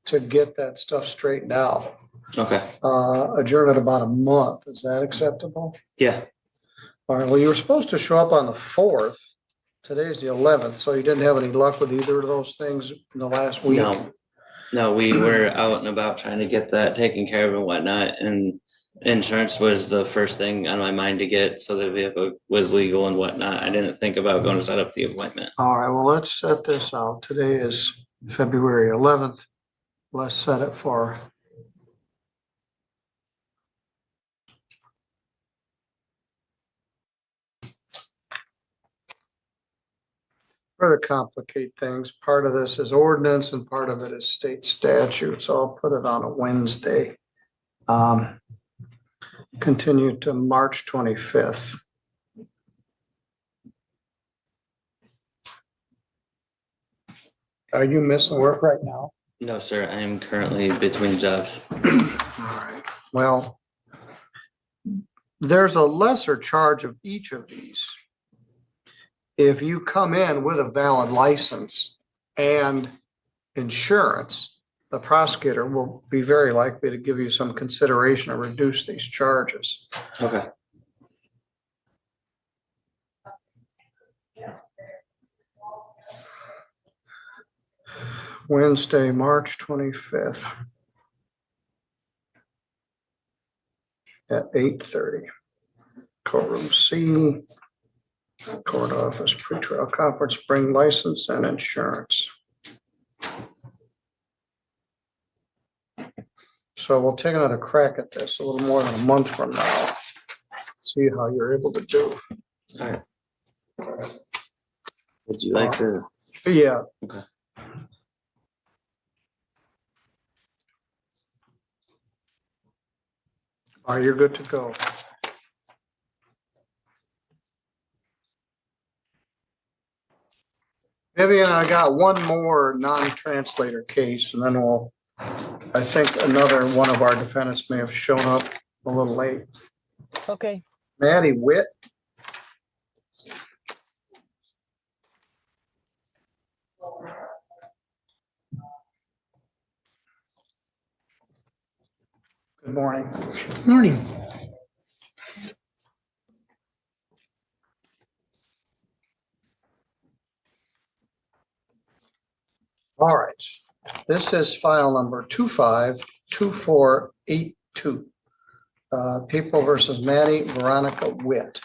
to get that stuff straightened out. Okay. Adjourn it about a month. Is that acceptable? Yeah. All right. Well, you were supposed to show up on the 4th. Today's the 11th, so you didn't have any luck with either of those things in the last week? No, we were out and about trying to get that taken care of and whatnot. And insurance was the first thing on my mind to get, so the vehicle was legal and whatnot. I didn't think about going to set up the appointment. All right, well, let's set this out. Today is February 11th. Let's set it for further complicate things. Part of this is ordinance and part of it is state statute. So I'll put it on a Wednesday. Continue to March 25th. Are you missing work right now? No, sir. I am currently between jobs. All right. Well, there's a lesser charge of each of these. If you come in with a valid license and insurance, the prosecutor will be very likely to give you some consideration to reduce these charges. Okay. Wednesday, March 25th at 8:30. Courtroom C. Court office, pretrial conference, bring license and insurance. So we'll take another crack at this a little more than a month from now. See how you're able to do. All right. Would you like to? Yeah. Okay. All right, you're good to go. Vivian, I got one more non-translator case, and then I think another one of our defendants may have shown up a little late. Okay. Maddie Witt. Good morning. Morning. All right, this is file number 252482. People versus Maddie Veronica Witt.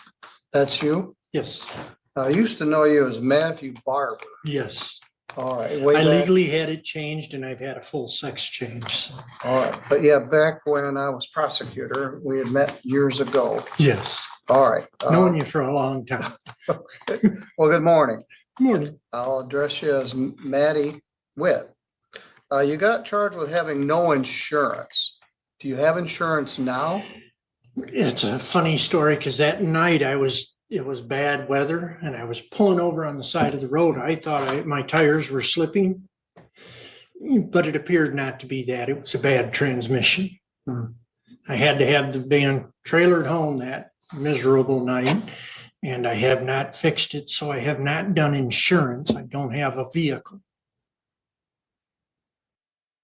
That's you? Yes, I used to know you as Matthew Barber. yes. All right. I legally had it changed and I've had a full sex change. So. All right, but yeah, back when I was prosecutor, we had met years ago. Yes, All right. known you for a long time. Okay. Well, good morning. Good morning. I'll address you as Maddie Witt. You got charged with having no insurance. Do you have insurance now? It's a funny story because that night I was it was bad weather and I was pulling over on the side of the road. I thought my tires were slipping, but it appeared not to be that. It was a bad transmission. I had to have the van trailered home that miserable night, and I have not fixed it, so I have not done insurance. I don't have a vehicle.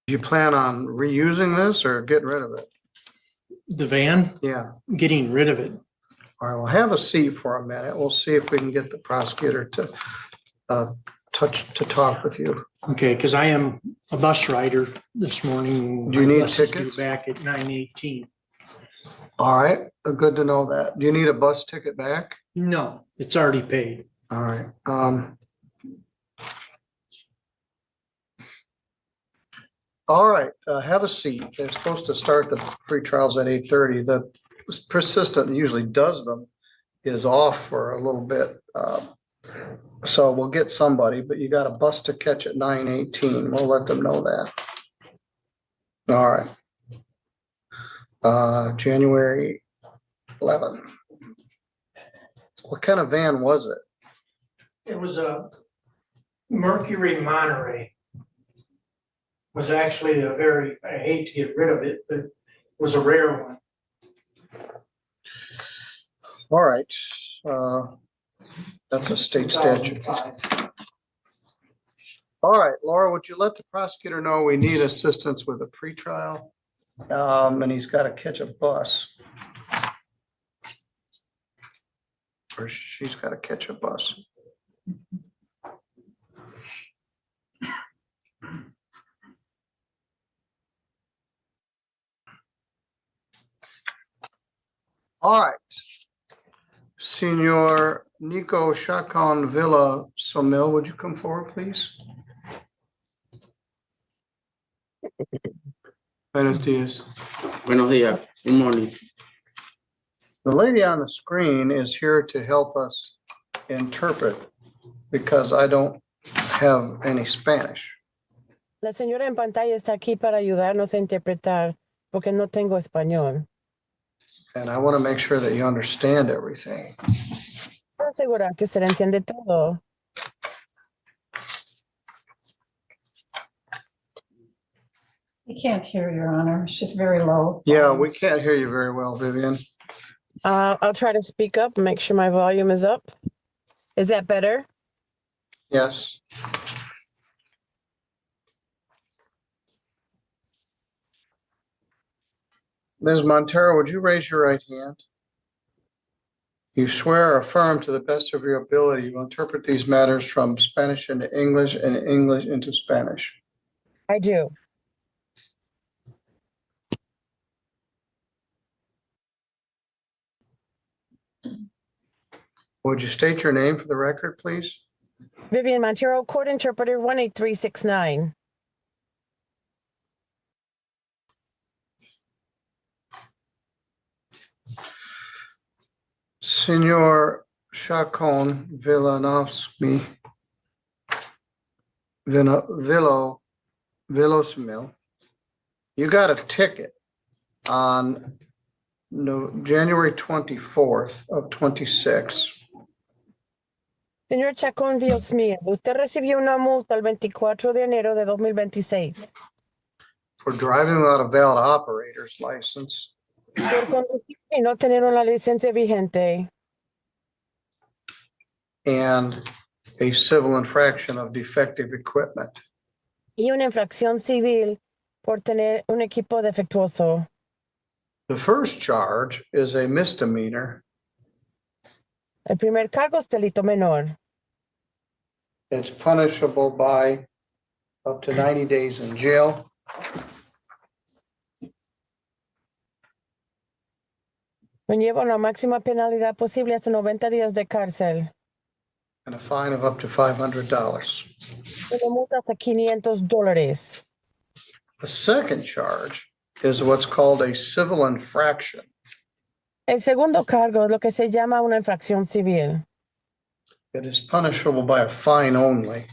Do you plan on reusing this or getting rid of it? The van? Yeah. Getting rid of it. All right, we'll have a seat for a minute. We'll see if we can get the prosecutor to talk with you. Okay, because I am a bus rider this morning. Do you My need bus is due tickets? back at 9:18. All right, good to know that. Do you need a bus ticket back? No, it's already paid. All right. All right, have a seat. They're supposed to start the pre-trials at 8:30. The persistent that usually does them is off for a little bit. So we'll get somebody, but you got a bus to catch at 9:18. We'll let them know that. All right. January 11. What kind of van was it? It was a Mercury Monterey. Was actually a very, I hate to get rid of it, but it was a rare one. All right. That's a state statute. 2005. All right, Laura, would you let the prosecutor know we need assistance with a pretrial? And he's got to catch a bus. Or she's got to catch a bus. All right. Senor Nico Chacon Villa Somil, would you come forward, please? Buenos dias. Buenos días. Good morning. The lady on the screen is here to help us interpret because I don't have any Spanish. La señora en pantalla está aquí para ayudarnos a interpretar porque no tengo español. And I want to make sure that you understand everything. Para asegurar que se le entiende todo. I can't hear, Your Honor. It's just very low. Yeah, we can't hear you very well, Vivian. I'll try to speak up and make sure my volume is up. Is that better? Yes. Ms. Montero, would you raise your right hand? You swear or affirm to the best of your ability you will interpret these matters from Spanish into English and English into Spanish. I do. Would you state your name for the record, please? Vivian Montero, Court Interpreter 18369. Senor Chacon Villanosmi, Villosmil, you got a ticket on January 24th of 26. Señor Chacón Villosmil, usted recibió una multa el 24 de enero de 2026. For driving without a valid operator's license. Por conducir y no tener una licencia vigente. And a civil infraction of defective equipment. Y una infracción civil por tener un equipo defectuoso. The first charge is a misdemeanor. El primer cargo es delito menor. It's punishable by up to 90 days in jail. Conlleva una máxima penalidad posible hasta 90 días de cárcel. And a fine of up to $500. Una multa hasta $500. The second charge is what's called a civil infraction. El segundo cargo es lo que se llama una infracción civil. It is punishable by a fine only.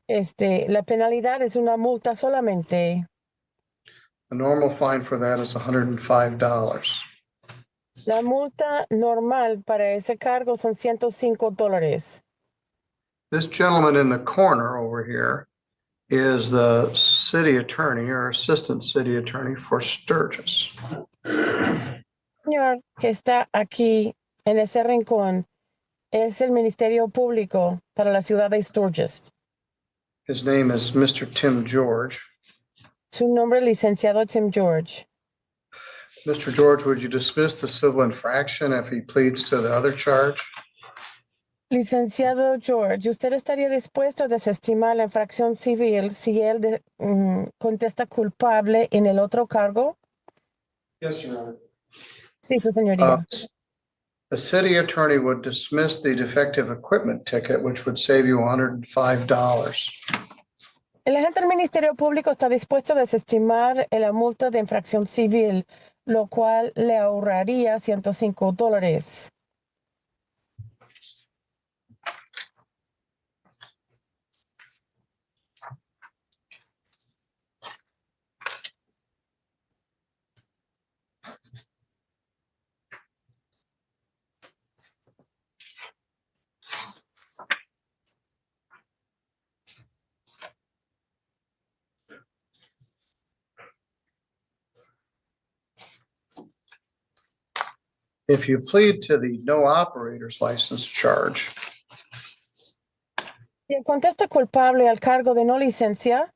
La penalidad es una multa solamente. The normal fine for that is $105. La multa normal para ese cargo son $105. This gentleman in the corner over here is the city attorney or assistant city attorney for Sturgis. Señor que está aquí en ese rincón es el Ministerio Público para la ciudad de Sturgis. His name is Mr. Tim George. Su nombre, licenciado Tim George. Mr. George, would you dismiss the civil infraction if he pleads to the other charge? Licenciado George, ¿usted estaría dispuesto a desestimar la infracción civil si él contesta culpable en el otro cargo? Yes, Your Honor. Sí, su señoría. The city attorney would dismiss the defective equipment ticket, which would save you $105. El agente del Ministerio Público está dispuesto a desestimar la multa de infracción civil, lo cual le ahorraría $105. If you plead to the no operator's license charge, Si él contesta culpable al cargo de no licencia,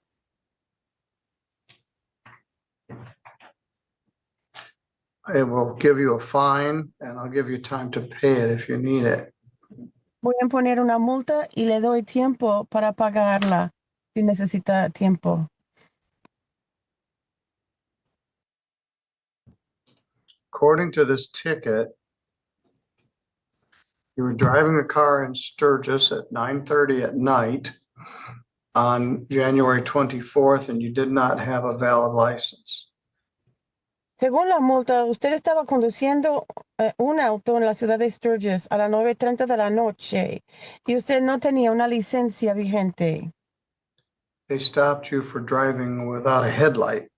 it will give you a fine and I'll give you time to pay it if you need it. voy a poner una multa y le doy tiempo para pagarla si necesita tiempo. According to this ticket, you were driving a car in Sturgis at 9:30 at night on January 24th, and you did not have a valid license. Según la multa, usted estaba conduciendo un auto en la ciudad de Sturgis a las 9:30 de la noche y usted no tenía una licencia vigente. They stopped you for driving without a headlight.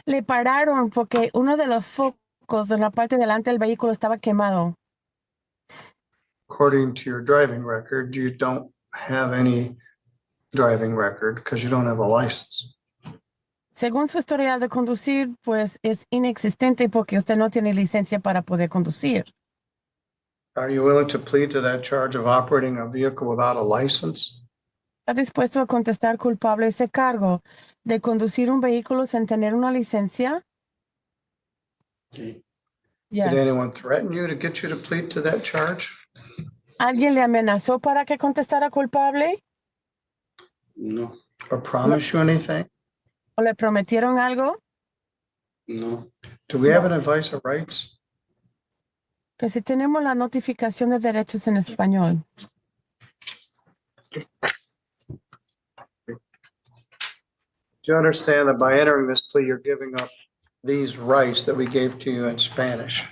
Le pararon porque uno de los focos de la parte delante del vehículo estaba quemado. According to your driving record, you don't have any driving record because you don't have a license. Según su historial de conducir, pues es inexistente porque usted no tiene licencia para poder conducir. Are you willing to plead to that charge of operating a vehicle without a license? ¿Está dispuesto a contestar culpable ese cargo de conducir un vehículo sin tener una licencia? Sí. Yes. Did anyone threaten you to get you to plead to that charge? ¿Alguien le amenazó para que contestara culpable? No, Or promise you anything? ¿O le prometieron algo? no. Do we have an advice of rights? Que si tenemos la notificación de derechos en español. Do you understand that by entering this plea, you're giving up these rights that we gave to you in Spanish?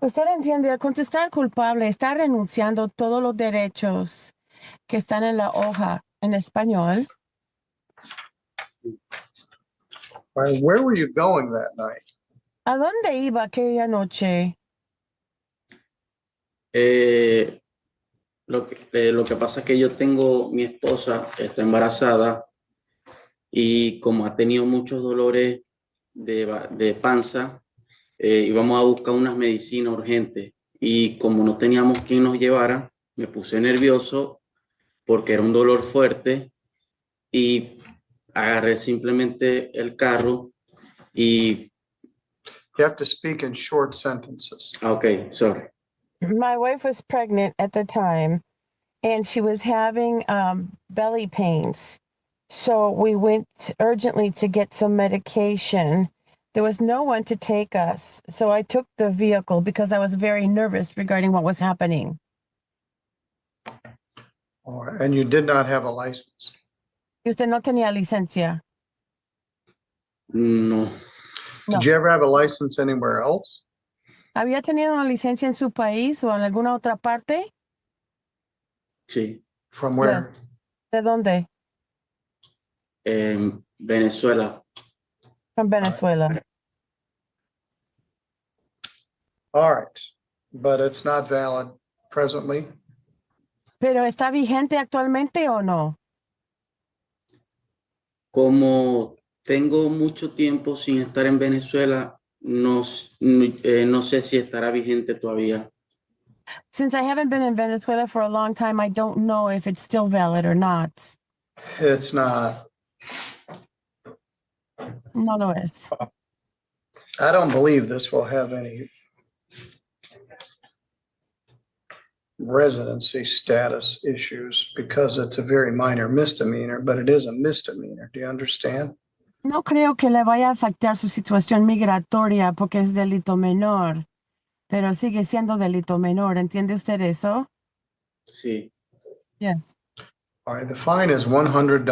Usted entiende, al contestar culpable, está renunciando todos los derechos que están en la hoja en español. Where were you going that night? ¿A dónde iba aquella noche? Lo que pasa es que yo tengo, mi esposa está embarazada y como ha tenido muchos dolores de panza, íbamos a buscar unas medicinas urgentes y como no teníamos quien nos llevara, me puse nervioso porque era un dolor fuerte y agarré simplemente el carro y... You have to speak in short sentences. Okay, sorry. My wife was pregnant at the time and she was having belly pains. So we went urgently to get some medication. There was no one to take us. So I took the vehicle because I was very nervous regarding what was happening. All right. And you did not have a license? Y usted no tenía licencia. No. Did you ever have a license anywhere else? ¿Había tenido una licencia en su país o en alguna otra parte? Sí. From where? Yes. ¿De dónde? En Venezuela. From Venezuela. All right, but it's not valid presently. Pero ¿está vigente actualmente o no? Como tengo mucho tiempo sin estar en Venezuela, no sé si estará vigente todavía. Since I haven't been in Venezuela for a long time, I don't know if it's still valid or not. It's not. No lo es. I don't believe this will have any residency status issues because it's a very minor misdemeanor, but it is a misdemeanor. Do you understand? No creo que le vaya a afectar su situación migratoria porque es delito menor, pero sigue siendo delito menor. ¿Entiende usted eso? Sí. Yes. All right, the fine is $100.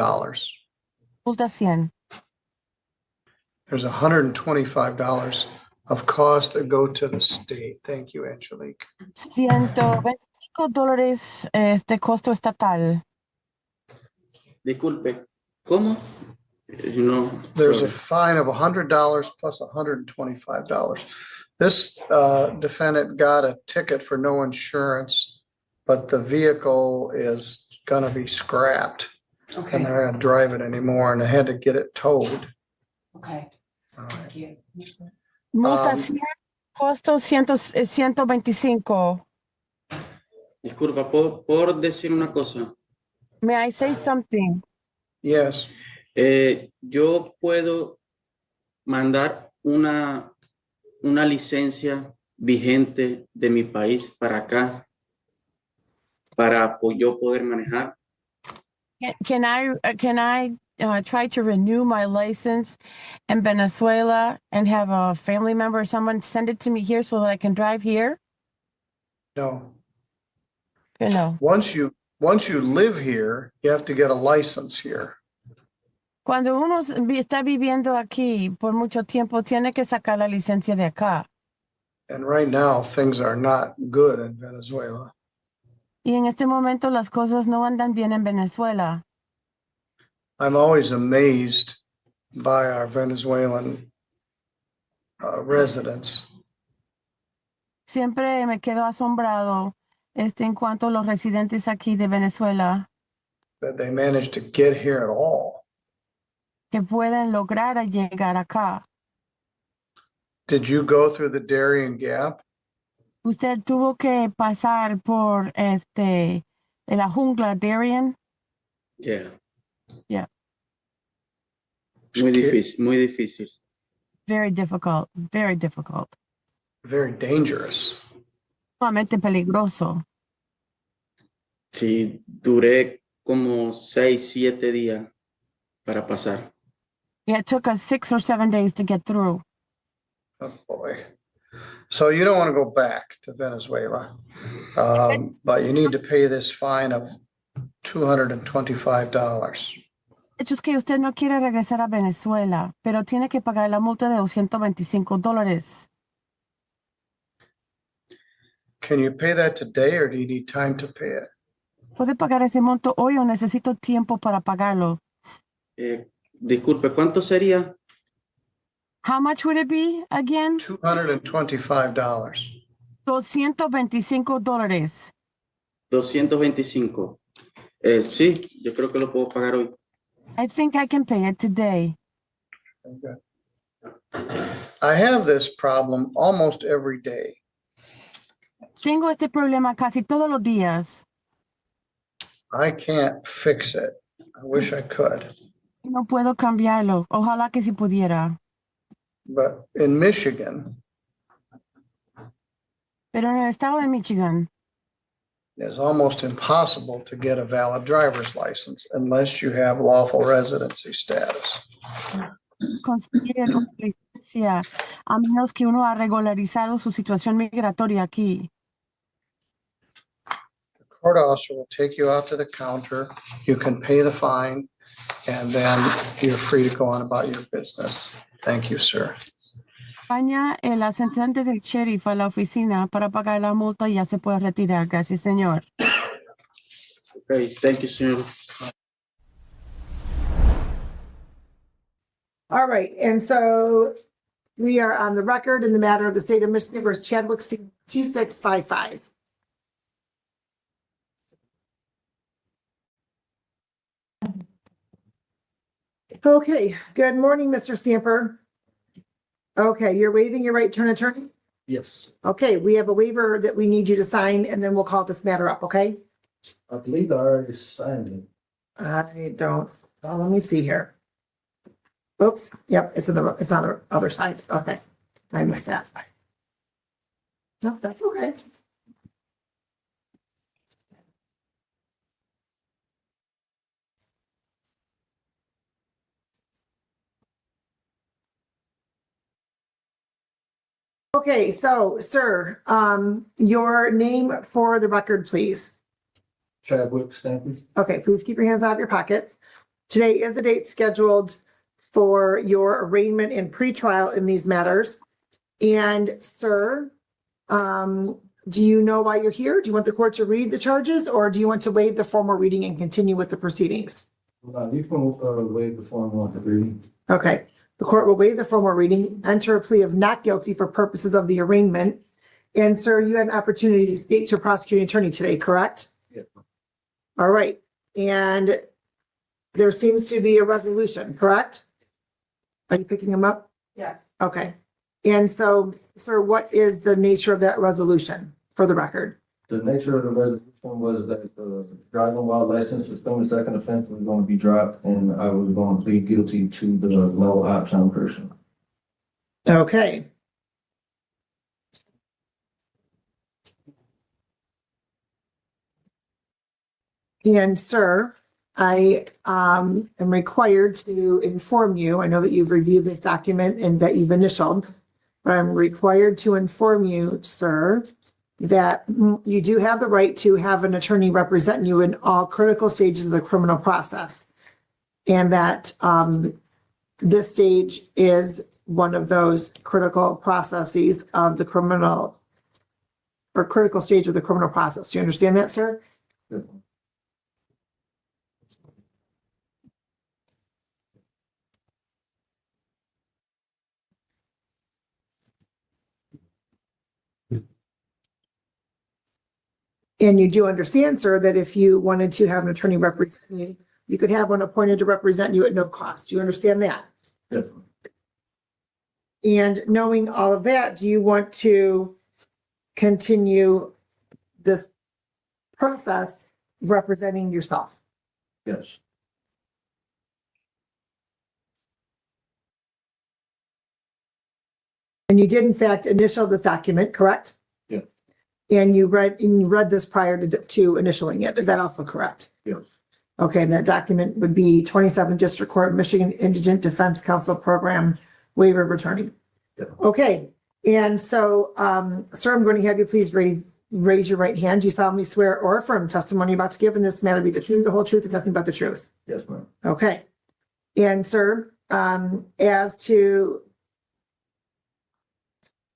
Multa 100. There's $125 of costs that go to the state. Thank you, Angelique. $125 costo estatal. Disculpe, ¿cómo? No, There's a sorry. fine of $100 plus $125. This defendant got a ticket for no insurance, but the vehicle is gonna be scrapped. Okay. And they're not gonna drive it anymore, and they had to get it towed. Okay. All right. Thank you. Multa 100, costo 125. Disculpa, ¿puedo decir una cosa? May I say something? Yes. Yo puedo mandar una licencia vigente de mi país para acá para yo poder manejar. Can I try to renew my license in Venezuela and have a family member or someone send it to me here so that I can drive here? No. No. Once you live here, you have to get a license here. Cuando uno está viviendo aquí por mucho tiempo, tiene que sacar la licencia de acá. And right now, things are not good in Venezuela. Y en este momento las cosas no andan bien en Venezuela. I'm always amazed by our Venezuelan residents. Siempre me quedo asombrado en cuanto a los residentes aquí de Venezuela That they managed to get here at all. que pueden lograr llegar acá. Did you go through the Darien Gap? Usted tuvo que pasar por de la jungla Darien. Yeah. Yeah. Muy difícil, muy difícil. Very difficult, very difficult. Very dangerous. Sumamente peligroso. Sí, duré como 6, 7 días para pasar. Yeah, it took us 6 or 7 days to get through. Oh boy. So you don't want to go back to Venezuela, but you need to pay this fine of $225. De hecho, es que usted no quiere regresar a Venezuela, pero tiene que pagar la multa de $225. Can you pay that today or do you need time to pay it? ¿Puede pagar ese monto hoy o necesito tiempo para pagarlo? Disculpe, ¿cuánto sería? How much would it be again? $225. $225. 225. Sí, yo creo que lo puedo pagar hoy. I think I can pay it today. Okay. I have this problem almost every day. Tengo este problema casi todos los días. I can't fix it. I wish I could. No puedo cambiarlo. Ojalá que si pudiera. But in Michigan, Pero en el estado de Michigan it's almost impossible to get a valid driver's license unless you have lawful residency status. conseguir una licencia a menos que uno ha regularizado su situación migratoria aquí. The court officer will take you out to the counter. You can pay the fine, and then you're free to go on about your business. Thank you, sir. Acompaña el asistente del sheriff a la oficina para pagar la multa y ya se puede retirar. Gracias, señor. Okay, thank you, señor. All right, and so We are on the record in the matter of the state of Michigan versus Chadwick 2655. Okay, good morning, Mr. Stamper. Okay, you're waiving your right to an attorney? Yes, Okay, we have a waiver that we need you to sign and then we'll call this matter up, okay? I believe I already signed it. I don't, well, let me see here. Oops, yep, it's on the other side. Okay, I missed that. No, that's okay. Okay, so, sir, your name for the record, please. Chadwick Stanton. Okay, please keep your hands out of your pockets. Today is the date scheduled for your arraignment and pretrial in these matters. And sir, do you know why you're here? Do you want the court to read the charges or do you want to waive the formal reading and continue with the proceedings? You can waive the formal reading. Okay, the court will waive the formal reading, enter a plea of not guilty for purposes of the arraignment. And sir, you had an opportunity to speak to a prosecuting attorney today, correct? Yes. All right, and there seems to be a resolution, correct? Are you picking them up? Yes. Okay. And so, sir, what is the nature of that resolution for the record? The nature of the resolution was that the driving while license suspended second offense was going to be dropped and I was going to plead guilty to the low option person. Okay. And sir, I am required to inform you, I know that you've reviewed this document and that you've initialed, but I'm required to inform you, sir, that you do have the right to have an attorney represent you in all critical stages of the criminal process. And that this stage is one of those critical processes of the criminal or critical stage of the criminal process. Do you understand that, sir? Yes. And you do understand, sir, that if you wanted to have an attorney represent you, you could have one appointed to represent you at no cost. Do you understand that? Yes. And knowing all of that, do you want to continue this process representing yourself? Yes. And you did in fact initial this document, correct? Yeah. And you read this prior to initialing it. Is that also correct? Yes. Okay, and that document would be 27 District Court, Michigan Indigent Defense Council Program Waiver of Attorney. Yeah. Okay, and so, sir, I'm going to have you please raise your right hand. Do you solemnly swear or affirm testimony you're about to give in this matter be the truth, the whole truth, and nothing but the truth? Yes, ma'am. Okay. And sir, as to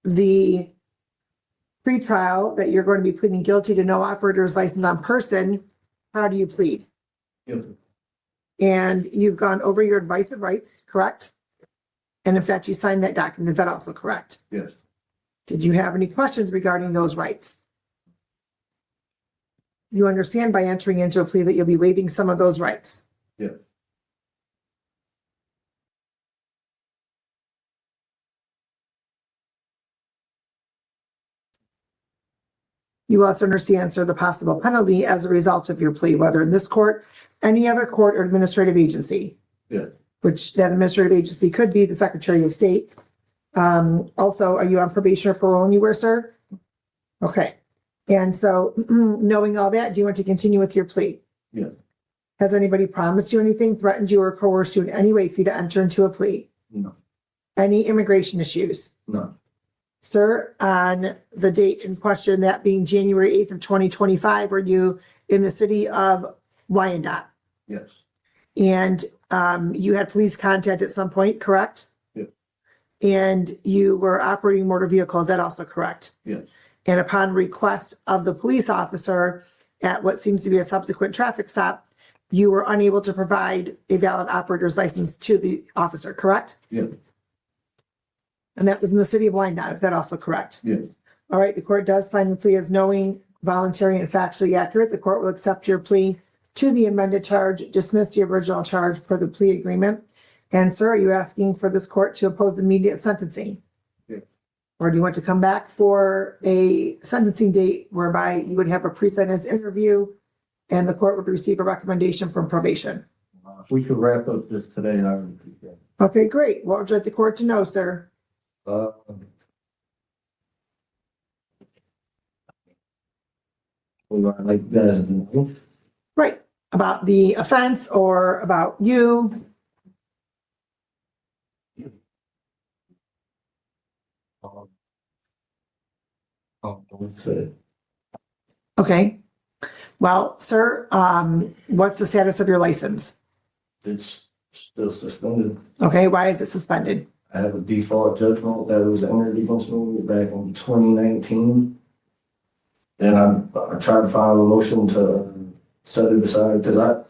the pretrial that you're going to be pleading guilty to no operator's license on person, how do you plead? Guilty. And you've gone over your advice of rights, correct? And in fact, you signed that document. Is that also correct? Yes. Did you have any questions regarding those rights? You understand by entering into a plea that you'll be waiving some of those rights? Yes. You also understand, sir, the possible penalty as a result of your plea, whether in this court, any other court or administrative agency. Yes. Which that administrative agency could be the Secretary of State. Also, are you on probation or parole anywhere, sir? Okay. And so knowing all that, do you want to continue with your plea? Yes. Has anybody promised you anything, threatened you, or coerced you in any way for you to enter into a plea? No. Any immigration issues? No. Sir, on the date in question, that being January 8th of 2025, were you in the city of Wyandotte? Yes. And you had police contact at some point, correct? Yes. And you were operating motor vehicle, is that also correct? Yes. And upon request of the police officer at what seems to be a subsequent traffic stop, you were unable to provide a valid operator's license to the officer, correct? Yes. And that was in the city of Wyandotte. Is that also correct? Yes. All right, the court does find the plea as knowing, voluntary, and factually accurate. The court will accept your plea to the amended charge, dismiss the original charge per the plea agreement. And sir, are you asking for this court to oppose immediate sentencing? Yes. Or do you want to come back for a sentencing date whereby you would have a pre-sentence interview and the court would receive a recommendation from probation? If we could wrap up this today, I would appreciate it. Okay, great. What would you like the court to know, sir? Like you guys know. Right, about the offense or about you? That's it. Okay. Well, sir, what's the status of your license? It's still suspended. Okay, why is it suspended? I have a default judgment that was entered against me back in 2019. And I tried to file a motion to set it aside because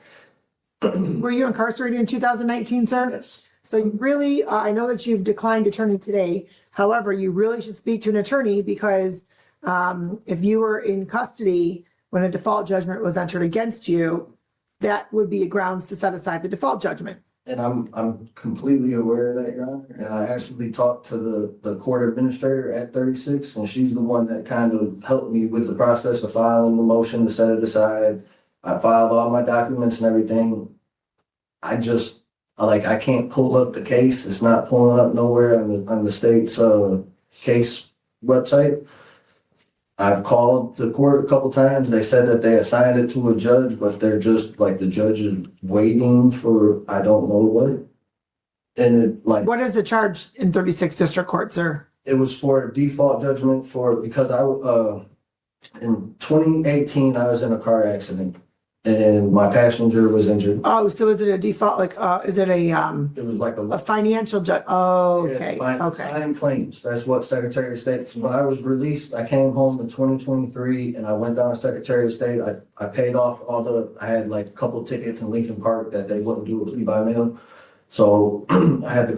Were you incarcerated in 2019, sir? Yes. So you really, I know that you've declined attorney today. However, you really should speak to an attorney because if you were in custody when a default judgment was entered against you, that would be a grounds to set aside the default judgment. And I'm completely aware of that, Your Honor. And I actually talked to the court administrator at 36, and she's the one that kind of helped me with the process of filing the motion to set it aside. I filed all my documents and everything. I can't pull up the case. It's not pulling up nowhere on the state's case website. I've called the court a couple times. They said that they assigned it to a judge, but they're just like the judge is waiting for I don't know what. And what is the charge in 36 District Court, sir? It was for a default judgment because in 2018 I was in a car accident and my passenger was injured. Oh, so is it a default, is it a It was like a financial Oh, okay, okay. Signed claims. That's what Secretary of State. When I was released, I came home in 2023 and I went down to Secretary of State. I paid off I had like a couple tickets in Lincoln Park that they wouldn't do a plea by mail. So I had to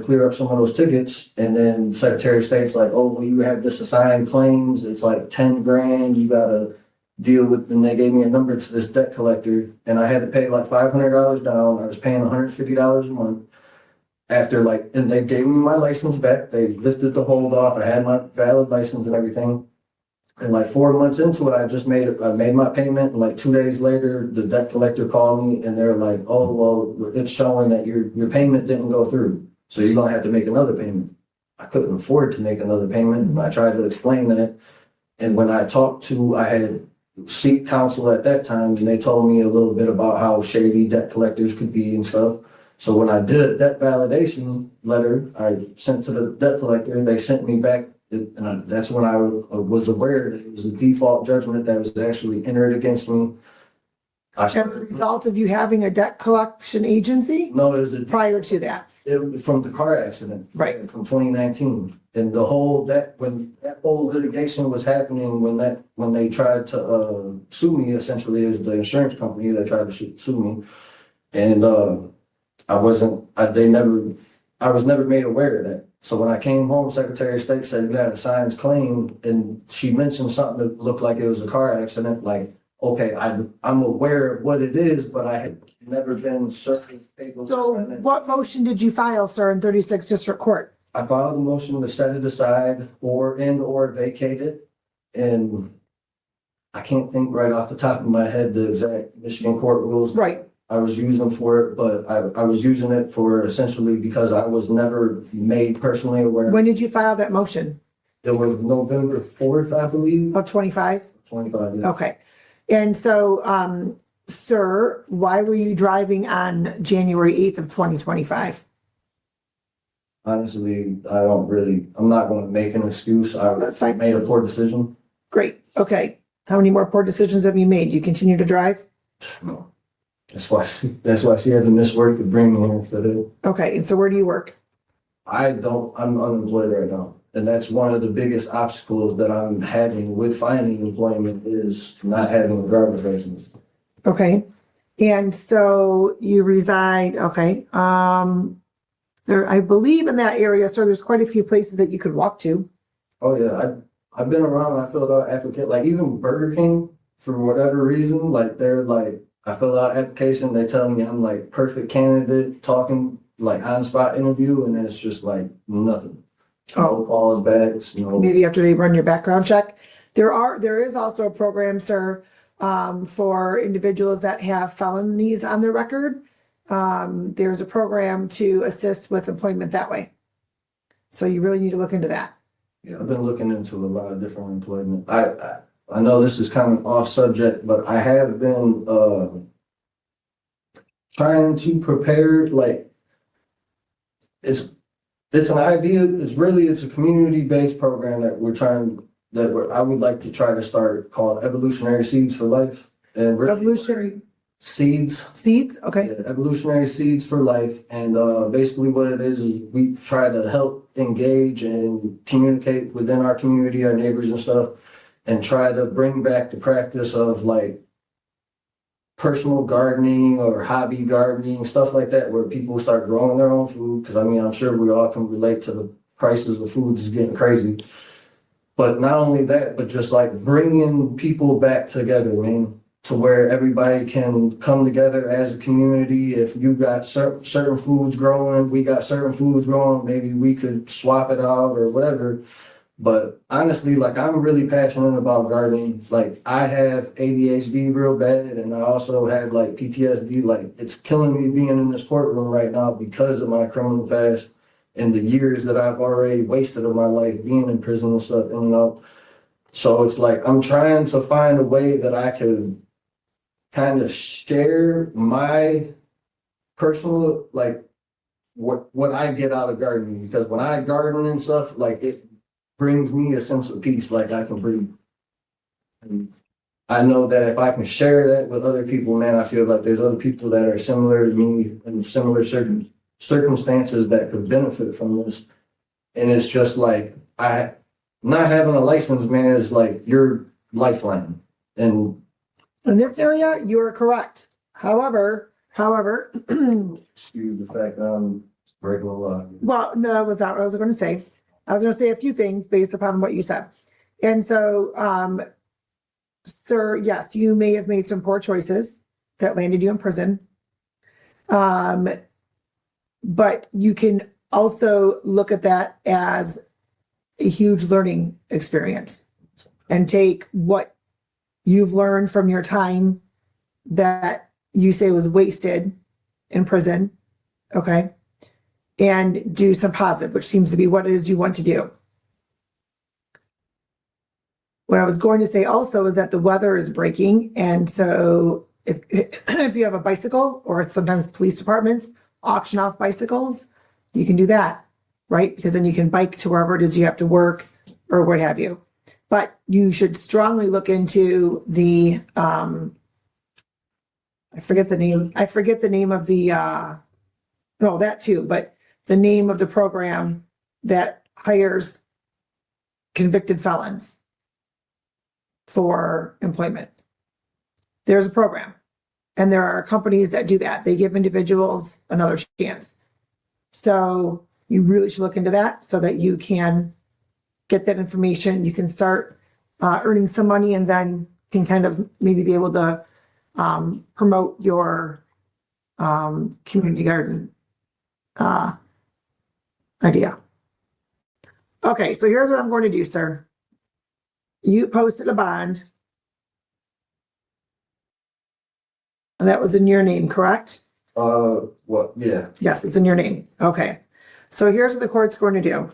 clear up some of those tickets. And then Secretary of State's like, oh, well, you have this assigned claims. It's like 10 grand. You gotta deal with, and they gave me a number to this debt collector and I had to pay like $500 down. I was paying $150 a month and they gave me my license back. They lifted the hold off. I had my valid license and everything. And like 4 months into it, I made my payment. And like 2 days later, the debt collector called me and they're like, oh, well, it's showing that your payment didn't go through. So you're going to have to make another payment. I couldn't afford to make another payment. And I tried to explain that. And when I had seek counsel at that time, and they told me a little bit about how shady debt collectors could be and stuff. So when I did a debt validation letter, I sent to the debt collector, and they sent me back, and that's when I was aware that it was a default judgment that was actually entered against me. As a result of you having a debt collection agency? No, it was prior to that. It was from the car accident, right? From 2019, and when that whole litigation was happening, when they tried to sue me, essentially, is the insurance company that tried to sue me, and I was never made aware of that. So when I came home, Secretary of State said you had a signed claim, and she mentioned something that looked like it was a car accident, like. Okay, I'm aware of what it is, but I had never been certain. So what motion did you file, sir, in 36 District Court? I filed a motion to set it aside or vacate it. And I can't think right off the top of my head the exact Michigan court rules. Right. I was using for it, but I was using it for essentially because I was never made personally aware. When did you file that motion? It was November 4th, I believe. Of 25? 25, yeah. Okay. And so, sir, why were you driving on January 8th of 2025? Honestly, I'm not going to make an excuse. That's fine. Made a poor decision. Great. Okay. How many more poor decisions have you made? Do you continue to drive? No. That's why she hasn't missed work to bring me here today. Okay. And so where do you work? I'm unemployed right now. And that's one of the biggest obstacles that I'm having with finding employment is not having a driver's license. Okay. And so you reside, okay. There, I believe in that area, sir, there's quite a few places that you could walk to. Oh, yeah, I've been around and I filled out application, like even Burger King, for whatever reason, like they're like, I fill out application, they tell me I'm like perfect candidate, talking like on spot interview, and then it's just like nothing. No calls backs, no. Maybe after they run your background check. There is also a program, sir, for individuals that have felonies on their record. There's a program to assist with employment that way. So you really need to look into that. Yeah, I've been looking into a lot of different employment. I know this is kind of off subject, but I have been trying to prepare, like it's an idea, it's a community-based program that I would like to try to start, called Evolutionary Seeds for Life. And Evolutionary Seeds. Seeds, okay. Yeah, Evolutionary Seeds for Life. And basically what it is we try to help engage and communicate within our community, our neighbors and stuff, and try to bring back the practice of like personal gardening or hobby gardening, stuff like that, where people start growing their own food. Because I mean, I'm sure we all can relate to the prices of food is getting crazy. But not only that, but just like bringing people back together, man, to where everybody can come together as a community. If you got certain foods growing, we got certain foods growing, maybe we could swap it out or whatever. But honestly, like I'm really passionate about gardening. Like I have ADHD real bad, and I also have like PTSD. Like it's killing me being in this courtroom right now because of my criminal past and the years that I've already wasted of my life being in prison and stuff, and so it's like I'm trying to find a way that I could kind of share my personal, like what I get out of gardening, because when I garden and stuff, like it brings me a sense of peace, like I can breathe. And I know that if I can share that with other people, man, I feel like there's other people that are similar to me in similar circumstances that could benefit from this. And it's just like not having a license, man, is like your lifeline. And in this area, you are correct. However, excuse the fact that I'm breaking the law. well, no, that was not what I was going to say. I was going to say a few things based upon what you said. And so, sir, yes, you may have made some poor choices that landed you in prison. But you can also look at that as a huge learning experience and take what you've learned from your time that you say was wasted in prison, okay, and do some positive, which seems to be what it is you want to do. What I was going to say also is that the weather is breaking, and so if you have a bicycle, or sometimes police departments auction off bicycles, you can do that, right? Because then you can bike to wherever it is you have to work or what have you. But you should strongly look into the, I forget the name of the, no, that too, but the name of the program that hires convicted felons for employment. There's a program, and there are companies that do that. They give individuals another chance. So you really should look into that so that you can get that information. You can start earning some money, and then can kind of maybe be able to promote your community garden idea. Okay, so here's what I'm going to do, sir. You posted a bond, and that was in your name, correct? What? Yeah. Yes, it's in your name. Okay. So here's what the court's going to do.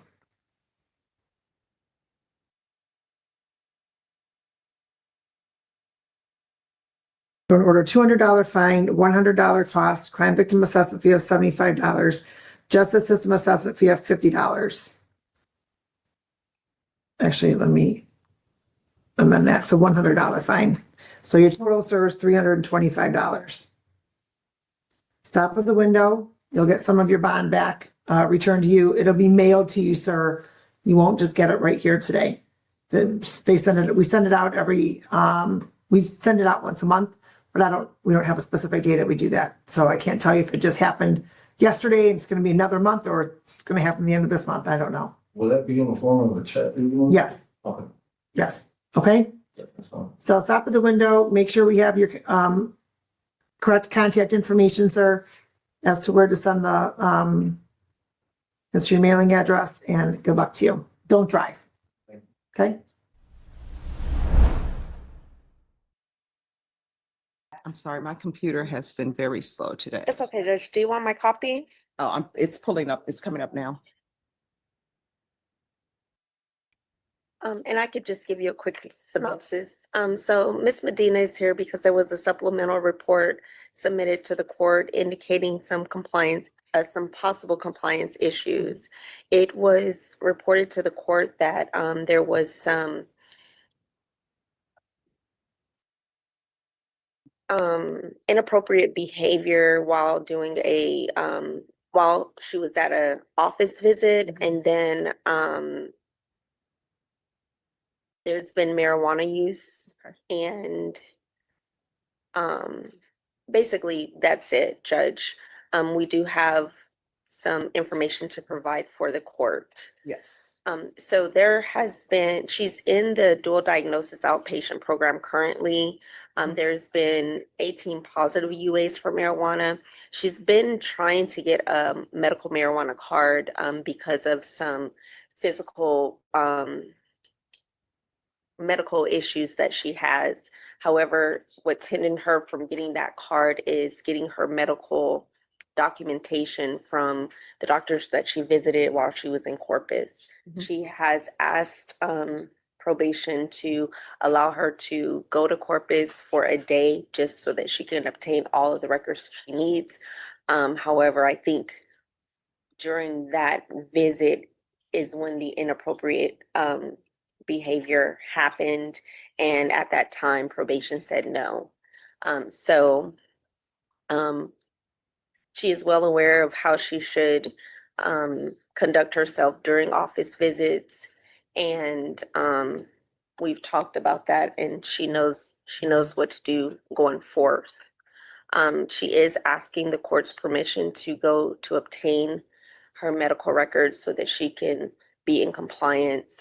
Going to order $200 fine, $100 cost, crime victim assessment fee of $75, justice system assessment fee of $50. Actually, let me amend that. So $100 fine. So your total, sir, is $325. Stop at the window. You'll get some of your bond back, returned to you. It'll be mailed to you, sir. You won't just get it right here today. We send it out we send it out once a month, but we don't have a specific day that we do that. So I can't tell you if it just happened yesterday, and it's gonna be another month, or it's gonna happen the end of this month, I don't know. Will that be in the form of a check? Yes, Okay. yes, okay? Yeah, that's fine. So stop at the window, make sure we have your correct contact information, sir, as to where to send the as your mailing address, and good luck to you. Don't drive. Okay? I'm sorry, my computer has been very slow today. It's okay, Judge. Do you want my copy? Oh, it's pulling up, it's coming up now. And I could just give you a quick synopsis. So Ms. Medina is here because there was a supplemental report submitted to the court indicating some possible compliance issues. It was reported to the court that there was some inappropriate behavior while doing while she was at a office visit, and then there's been marijuana use, and basically that's it, Judge. We do have some information to provide for the court. Yes. So she's in the dual diagnosis outpatient program currently. There's been 18 positive UAs for marijuana. She's been trying to get a medical marijuana card because of some physical medical issues that she has. However, what's hindering her from getting that card is getting her medical documentation from the doctors that she visited while she was in Corpus. She has asked probation to allow her to go to Corpus for a day just so that she can obtain all of the records she needs. However, I think during that visit is when the inappropriate behavior happened, and at that time probation said no. She is well aware of how she should conduct herself during office visits, and we've talked about that, and she knows what to do going forth. She is asking the court's permission to go to obtain her medical records so that she can be in compliance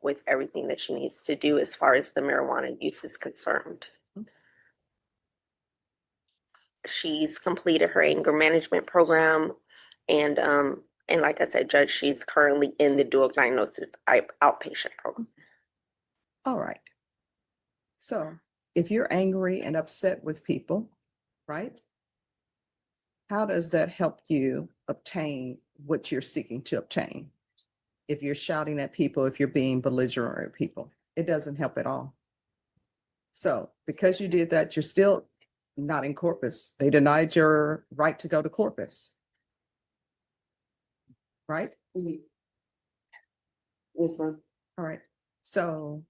with everything that she needs to do as far as the marijuana use is concerned. She's completed her anger management program, and like I said, Judge, she's currently in the dual diagnosis outpatient program. All right. So if you're angry and upset with people, right? How does that help you obtain what you're seeking to obtain? If you're shouting at people, if you're being belligerent at people, it doesn't help at all. So because you did that, you're still not in Corpus. They denied your right to go to Corpus. Right? Yes, ma'am. All right. So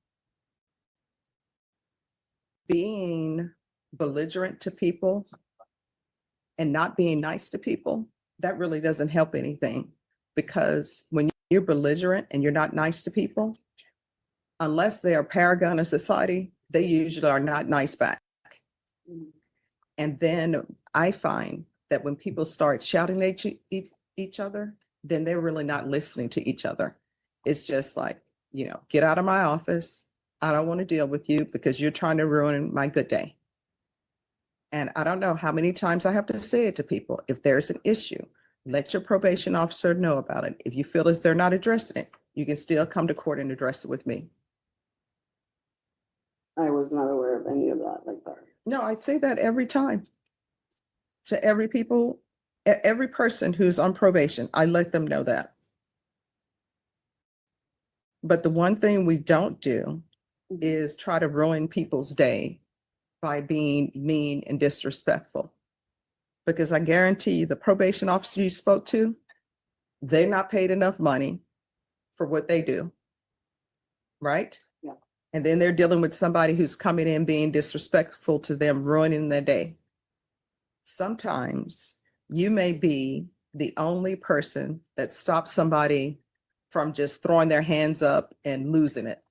being belligerent to people and not being nice to people, that really doesn't help anything, because when you're belligerent and you're not nice to people, unless they are paragon of society, they usually are not nice back. And then I find that when people start shouting at each other, then they're really not listening to each other. It's just like, get out of my office. I don't want to deal with you because you're trying to ruin my good day. And I don't know how many times I have to say it to people. If there's an issue, let your probation officer know about it. If you feel as they're not addressing it, you can still come to court and address it with me. I was not aware of any of that like that. No, I say that every time to every person who's on probation. I let them know that. But the one thing we don't do is try to ruin people's day by being mean and disrespectful. Because I guarantee you, the probation officer you spoke to, they're not paid enough money for what they do. Right? Yeah. And then they're dealing with somebody who's coming in being disrespectful to them, ruining their day. Sometimes you may be the only person that stops somebody from just throwing their hands up and losing it.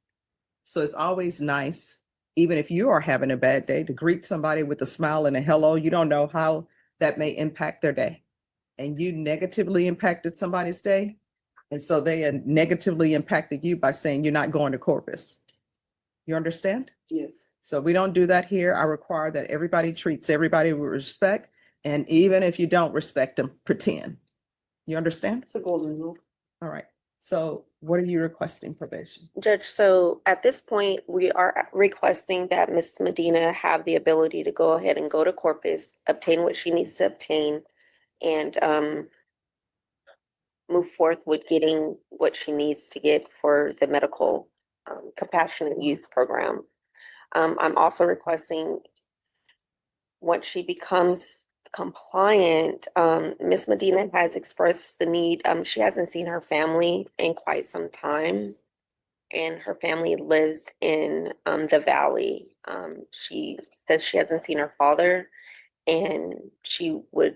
So it's always nice, even if you are having a bad day, to greet somebody with a smile and a hello. You don't know how that may impact their day. and you negatively impacted somebody's day, and so they had negatively impacted you by saying you're not going to Corpus. You understand? Yes. So we don't do that here. I require that everybody treats everybody with respect, and even if you don't respect them, pretend. You understand? It's a golden rule. All right. So what are you requesting, probation? Judge, so at this point, we are requesting that Ms. Medina have the ability to go ahead and go to Corpus, obtain what she needs to obtain, and move forth with getting what she needs to get for the medical compassionate use program. I'm also requesting once she becomes compliant, Ms. Medina has expressed the need. She hasn't seen her family in quite some time, and her family lives in the valley. She says she hasn't seen her father, and she would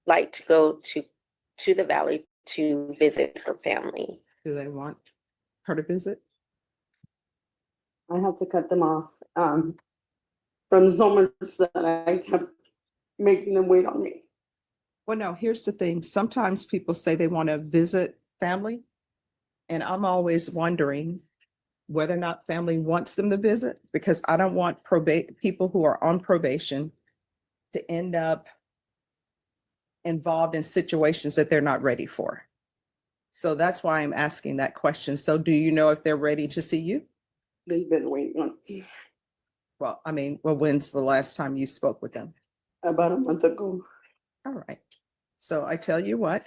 like to go to the valley to visit her family. Do they want her to visit? I had to cut them off from so much that I kept making them wait on me. Well, no, here's the thing. Sometimes people say they want to visit family, and I'm always wondering whether or not family wants them to visit, because I don't want people who are on probation to end up involved in situations that they're not ready for. So that's why I'm asking that question. So do you know if they're ready to see you? They've been waiting on me. Well, I mean, well, when's the last time you spoke with them? About a month ago. All right. So I tell you what,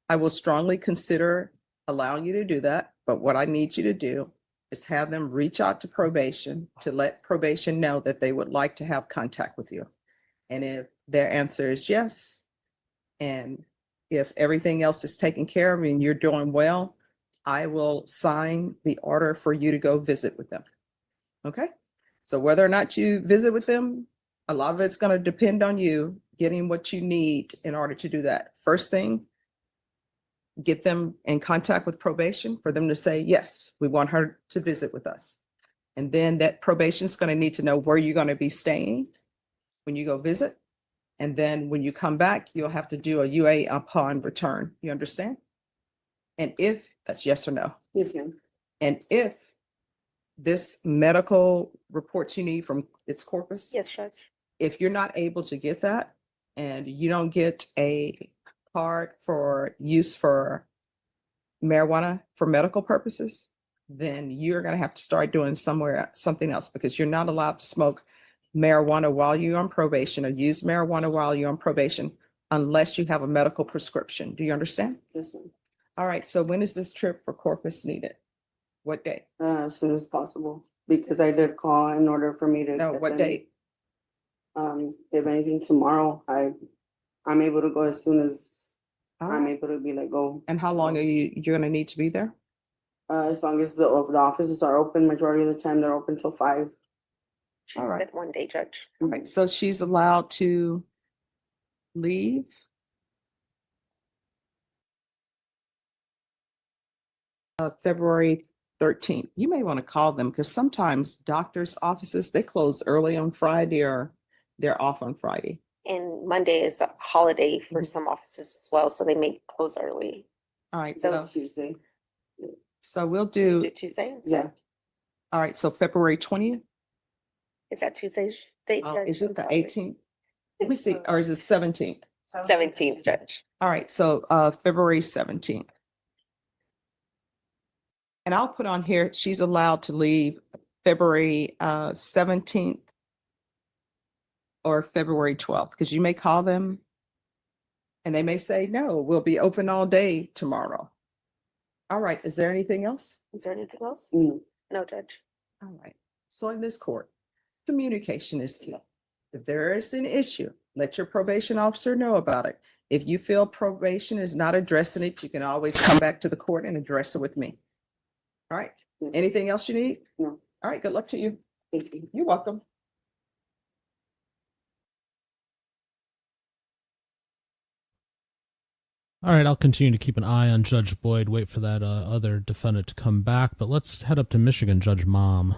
I will strongly consider allowing you to do that. But what I need you to do is have them reach out to probation to let probation know that they would like to have contact with you. And if their answer is yes, and if everything else is taken care of and you're doing well, I will sign the order for you to go visit with them. Okay? So whether or not you visit with them, a lot of it's going to depend on you getting what you need in order to do that. First thing, get them in contact with probation for them to say, yes, we want her to visit with us. And then that probation is going to need to know where you're going to be staying when you go visit. And then when you come back, you'll have to do a UA upon return. You understand? And if that's yes or no. Yes, ma'am. And if this medical reports you need from its corpus, Yes, Judge. if you're not able to get that and you don't get a card for use for marijuana for medical purposes, then you're going to have to start doing something else, because you're not allowed to smoke marijuana while you're on probation or use marijuana while you're on probation unless you have a medical prescription. Do you understand? Yes, ma'am. All right. So when is this trip for Corpus needed? What day? As soon as possible, because I did call in order for me to. No, get what them. date? If anything tomorrow, I'm able to go as soon as All I'm right. able to be let go. And how long are you're going to need to be there? As long as the offices are open, majority of the time they're open till 5. All right. Said one day, Judge. All right. So she's allowed to leave. February 13th. You may want to call them, because sometimes doctors' offices, they close early on Friday or they're off on Friday. And Monday is a holiday for some offices as well, so they may close early. All right. So Tuesday. So we'll do, do Tuesday? Yeah. all right. So February 20th. Is that Tuesday's date? Judge? Is it the 18th? Let me see. Or is it 17th? 17th, Judge. All right. So February 17th. And I'll put on here, she's allowed to leave February 17th or February 12th, because you may call them and they may say, no, we'll be open all day tomorrow. All right. Is there anything else? Is there anything else? No. No, Judge. All right. So in this court, communication is key. If there is an issue, let your probation officer know about it. If you feel probation is not addressing it, you can always come back to the court and address it with me. All right. Yes. Anything else you need? No. All right. Good luck to you. Thank you. You're welcome. All right, I'll continue to keep an eye on Judge Boyd, wait for that other defendant to come back, but let's head up to Michigan, Judge Mom.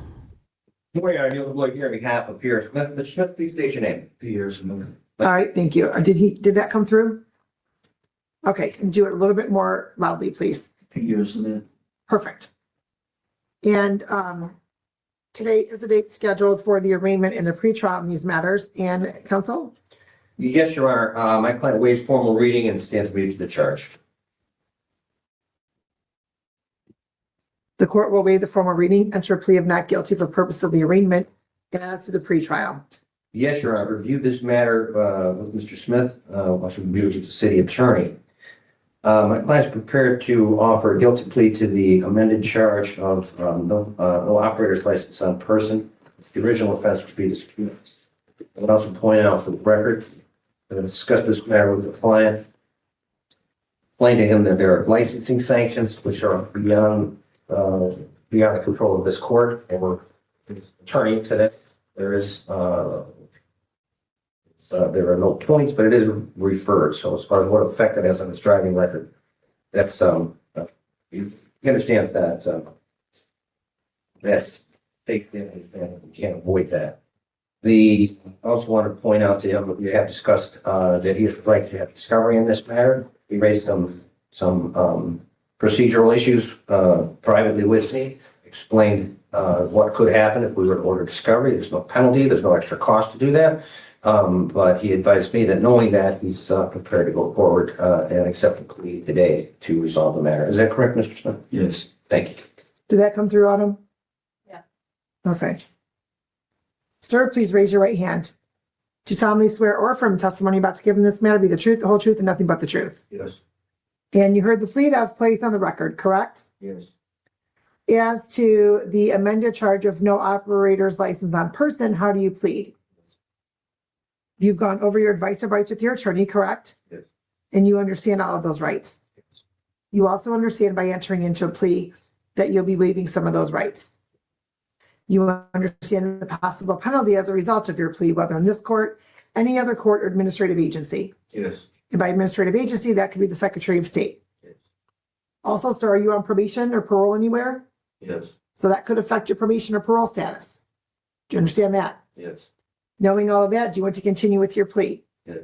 Good morning, I'm Neil Boyd here on behalf of Pierre Smith. Mr. Smith, please state your name. Pierre Smith. All right, thank you. Did that come through? Okay, and do it a little bit more loudly, please. Peter Smith. Perfect. And today is the date scheduled for the arraignment and the pretrial in these matters. And counsel? Yes, Your Honor. My client waives formal reading and stands immune to the charge. The court will waive the formal reading, enter a plea of not guilty for purpose of the arraignment and as to the pretrial. Yes, Your Honor. Reviewed this matter with Mr. Smith, also reviewed with the city attorney. My client is prepared to offer a guilty plea to the amended charge of no operator's license on person. The original offense would be disputed. I would also point out for the record, I'm going to discuss this matter with the client. Explain to him that there are licensing sanctions which are beyond the control of this court and we're attorney today. There are no points, but it is referred. So as far as what effect it has on his driving record, that's he understands that that's big thing and we can't avoid that. I also want to point out to him that we have discussed that he would like to have discovery in this matter. He raised some procedural issues privately with me, explained what could happen if we were to order discovery. There's no penalty, there's no extra cost to do that. But he advised me that knowing that, he's prepared to go forward and accept the plea today to resolve the matter. Is that correct, Mr. Smith? Yes. Thank you. Did that come through, Autumn? Yeah. Perfect. Sir, please raise your right hand. Do you solemnly swear or affirm testimony about to give in this matter be the truth, the whole truth, and nothing but the truth? Yes. And you heard the plea that was placed on the record, correct? Yes. As to the amended charge of no operator's license on person, how do you plead? You've gone over your advice and rights with your attorney, correct? Yes. And you understand all of those rights. You also understand by entering into a plea that you'll be waiving some of those rights. You understand the possible penalty as a result of your plea, whether in this court, any other court, or administrative agency. Yes. And by administrative agency, that could be the Secretary of State. Yes. Also, sir, are you on probation or parole anywhere? Yes. So that could affect your probation or parole status. Do you understand that? Yes. Knowing all of that, do you want to continue with your plea? Yes.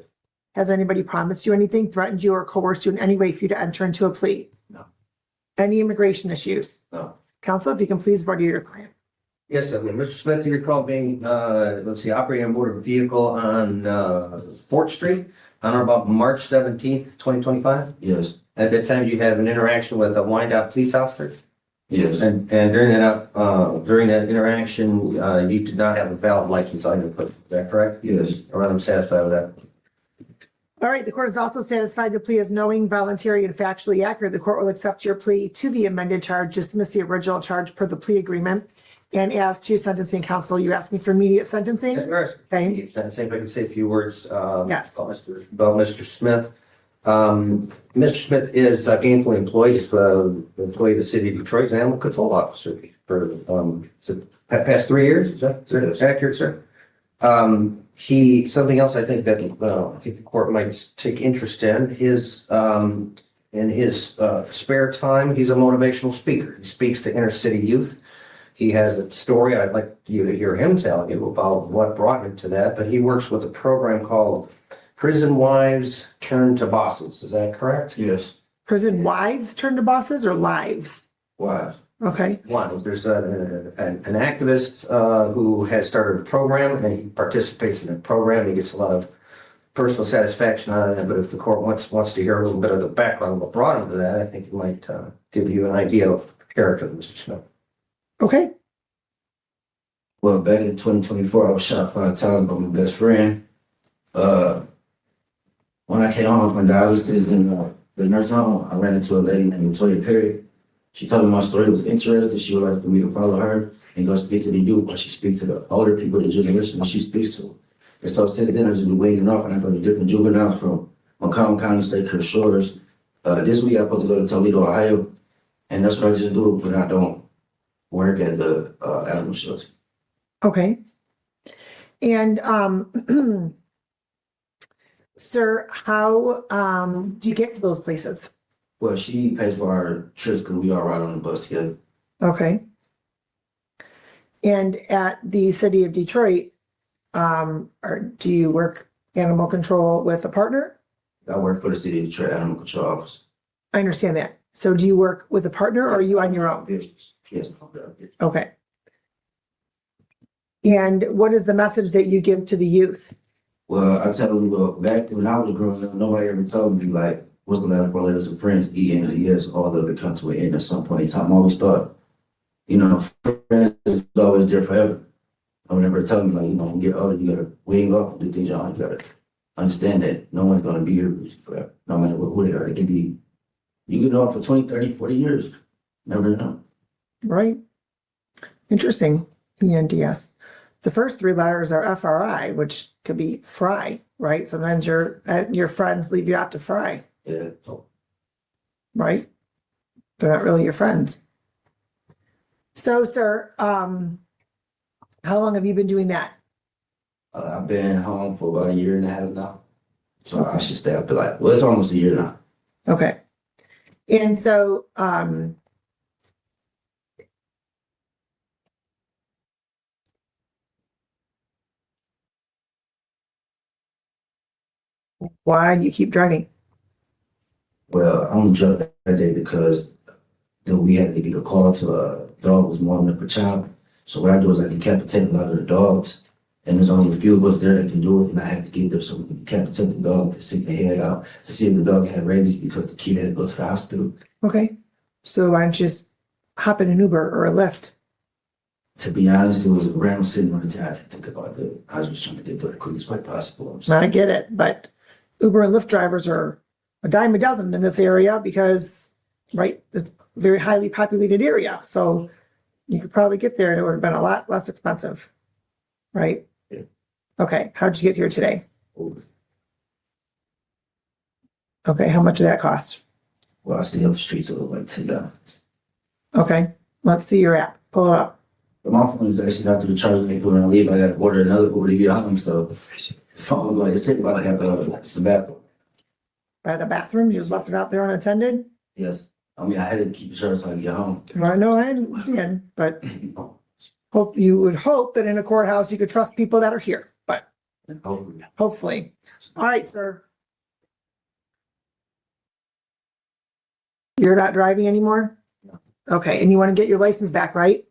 Has anybody promised you anything, threatened you, or coerced you in any way for you to enter into a plea? No. Any immigration issues? No. Counsel, if you can please order your client. Yes, Mr. Smith, you recall being, operating a motor vehicle on 4th Street on or about March 17th, 2025? Yes. At that time, you had an interaction with a Wyandotte police officer? Yes. And during that interaction, you did not have a valid license on your equipment, is that correct? Yes. Or I'm satisfied with that. All right, the court is also satisfied the plea is knowing, voluntary, and factually accurate. The court will accept your plea to the amended charge, dismiss the original charge per the plea agreement. And as to sentencing, counsel, you asking for immediate sentencing? Yes. Okay. Same, if I can say a few words Yes. about Mr. Smith. Mr. Smith is gainfully employed. He's employed the city of Detroit's animal control officer for past 3 years. Is that accurate, sir? Something else I think that I think the court might take interest in is in his spare time, he's a motivational speaker. He speaks to inner city youth. He has a story I'd like you to hear him tell you about what brought him to that, but he works with a program called Prison Wives Turn to Bosses. Is that correct? Yes. Prison wives turn to bosses or lives? Wives. Okay. One, there's an activist who has started a program and he participates in the program. He gets a lot of personal satisfaction out of that. But if the court wants to hear a little bit of the background of what brought him to that, I think it might give you an idea of the character of Mr. Smith. Okay. Well, back in 2024, I was shot 5 times by my best friend. When I came home from dialysis in the nursing home, I ran into a lady named Toya Perry. She told me my story was interesting. She would like for me to follow her and go speak to the youth, but she speaks to the older people, the generation that she speaks to. And so since then, I've just been waiting off and I go to different juveniles from Macomb County, St. Clair Shores. This week, I'm supposed to go to Toledo, Ohio. And that's what I just do when I don't work at the animal shelter. Okay. And sir, how do you get to those places? Well, she pays for our trips because we all ride on the bus together. Okay. And at the city of Detroit, or do you work animal control with a partner? I work for the city of Detroit Animal Control Office. I understand that. So do you work with a partner or are you on your own? Yes. Okay. And what is the message that you give to the youth? Well, I tell them, well, back when I was growing up, nobody ever told me like, what's the last four letters of friends? E-N-D-S, all of it comes to an end at some point in time. I always thought, you know, friends is always there forever. No one ever told me like, you know, when you get older, you gotta wing off and do things your own. You gotta understand that no one's gonna be here with you forever. No matter who they are. It can be, you can know it for 20, 30, 40 years. Never know. Right. Interesting. E-N-D-S. The first three letters are F-R-I, which could be fry, right? Sometimes your friends leave you out to fry, Yeah. right? They're not really your friends. So, sir, how long have you been doing that? I've been home for about 1.5 years now. So I should stay up to like, well, it's almost 1 year now. Okay. And so, why do you keep driving? Well, I only drove that day because we had to get a call to a dog was warming up a child. So what I do is I decapitate a lot of the dogs. And there's only a few of us there that can do it. And I had to get there so we can decapitate the dog to stick the head out to see if the dog had rabies because the kid had to go to the hospital. Okay. So why don't you just hop in an Uber or a Lyft? To be honest, it was a random sitting right there. I didn't think about it. I was just trying to get there the quickest way possible. I get it, but Uber and Lyft drivers are a dime a dozen in this area because, right, it's a very highly populated area. So you could probably get there and it would have been a lot less expensive, right? Yeah. Okay, how'd you get here today? Okay, how much did that cost? Well, I stay up the street, so it was like $10. Okay, let's see your app. Pull it up. But my phone is actually not through the charger. When I leave, I got to order another Uber to get home. So the phone was going to sit about to have the bathroom. By the bathroom, you just left it out there unattended? Yes. I mean, I had to keep the charger so I could get home. I know, I understand, but you would hope that in a courthouse, you could trust people that are here, but hopefully. All right, sir. You're not driving anymore? Okay, and you want to get your license back, right?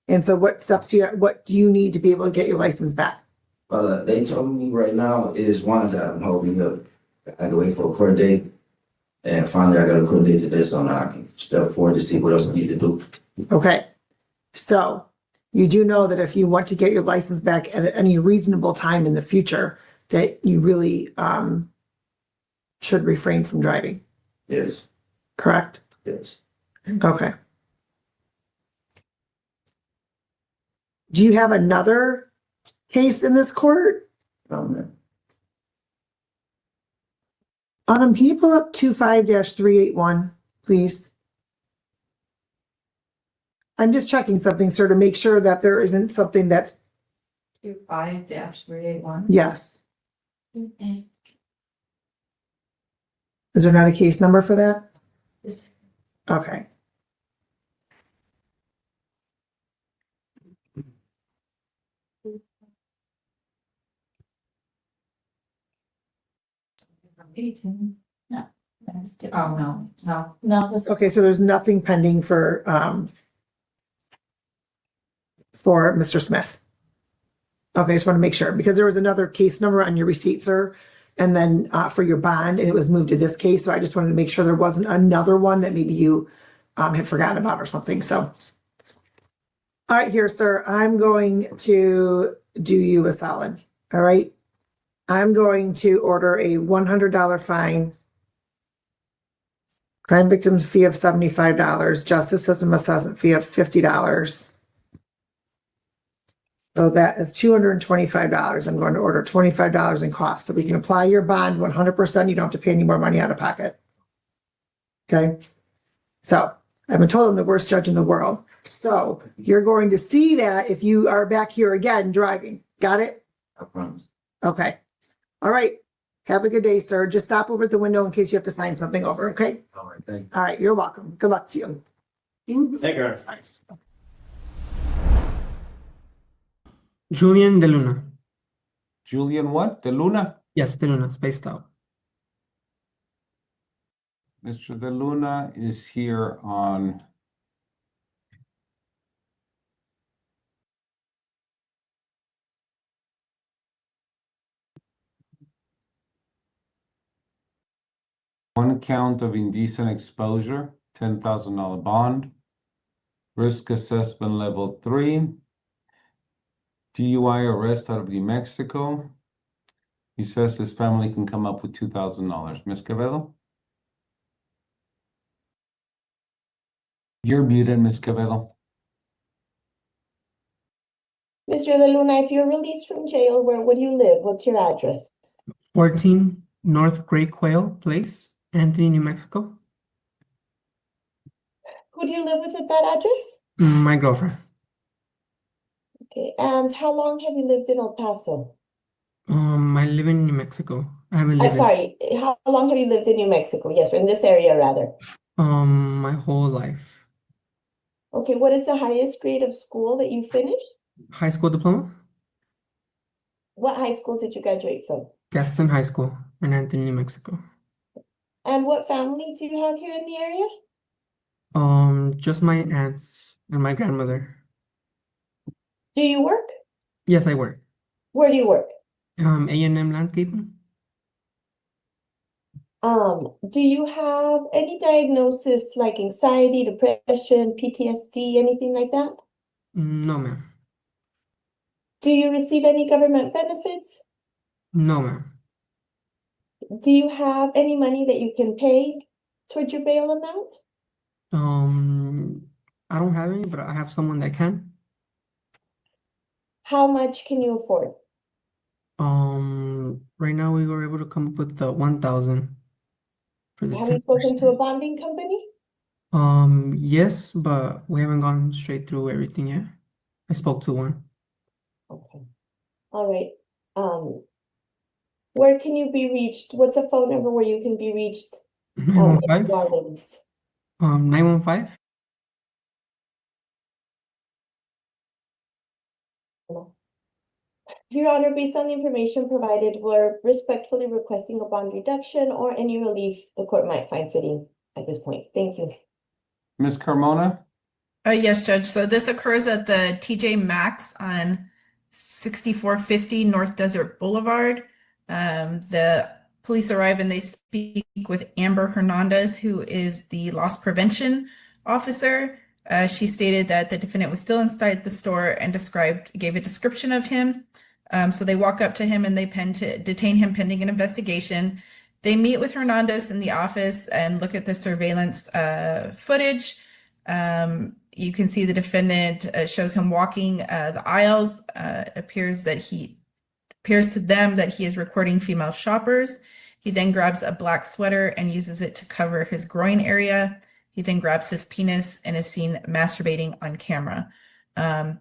And so what do you need to be able to get your license back? Well, they told me right now is one that I'm hoping up. I had to wait for a court date. And finally, I got a court date today, so now I can step forward to see what else I need to do. Okay, so you do know that if you want to get your license back at any reasonable time in the future, that you really should refrain from driving. Yes. Correct? Yes. Okay. Do you have another case in this court? No. Can you pull up 25-381, please? I'm just checking something, sir, to make sure that there isn't something that's. 25-381. Yes. Okay. Is there not a case number for that? Yes. Okay. No. Oh, no. Okay, so there's nothing pending for Mr. Smith. Okay, I just want to make sure, because there was another case number on your receipt, sir, and then for your bond, and it was moved to this case, so I just wanted to make sure there wasn't another one that maybe you had forgotten about or something, so. All right, here, sir, I'm going to do you a solid, all right? I'm going to order a $100 fine, crime victims fee of $75, justice system assessment fee of $50. So that is $225. I'm going to order $25 in costs. So we can apply your bond 100%. You don't have to pay any more money out of pocket. Okay. So I've been told I'm the worst judge in the world. So you're going to see that if you are back here again driving. Got it? I promise. Okay. All right. Have a good day, sir. Just stop over at the window in case you have to sign something over. Okay. All right. Thank you. All right. You're welcome. Good luck to you. Thank you. Julian De Luna. Julian what? De Luna? Yes, De Luna, spaced out. Mr. De Luna is here on one count of indecent exposure, $10,000 bond, risk assessment level 3, DUI arrest out of New Mexico. He says his family can come up with $2,000. Ms. Quevedo? You're muted, Ms. Quevedo. Mr. De Luna, if you're released from jail, where would you live? What's your address? 14 North Great Quail Place, Anthony, New Mexico. Who do you live with at that address? My girlfriend. Okay, and how long have you lived in El Paso? I live in New Mexico. I haven't I'm lived sorry, how long have you lived in New Mexico? Yes, or in this area rather. my whole life. Okay, what is the highest grade of school that you finished? High school diploma, What high school did you graduate from? Gaston High School in Anthony, New Mexico. And what family do you have here in the area? Just my aunts and my grandmother. Do you work? Yes, I work. Where do you work? A&M Landscaping. Do you have any diagnosis like anxiety, depression, PTSD, anything like that? No, ma'am. Do you receive any government benefits? No, ma'am. Do you have any money that you can pay towards your bail amount? I don't have any, but I have someone that can. How much can you afford? Right now we were able to come up with the 1,000 for the Have you spoken 10%. to a bonding company? Yes, but we haven't gone straight through everything yet. I spoke to one. Okay. All right. Where can you be reached? What's a phone number where you can be reached? If 915? you are released? 915? Your Honor, based on the information provided, we're respectfully requesting a bond reduction or any relief the court might find fitting at this point. Thank you. Ms. Carmona? Yes, Judge. So this occurs at the TJ Maxx on 6450 North Desert Boulevard. The police arrive and they speak with Amber Hernandez, who is the loss prevention officer. She stated that the defendant was still inside the store and gave a description of him. So they walk up to him and they detain him pending an investigation. They meet with Hernandez in the office and look at the surveillance footage. You can see the defendant shows him walking the aisles. Appears to them that he is recording female shoppers. He then grabs a black sweater and uses it to cover his groin area. He then grabs his penis and is seen masturbating on camera. The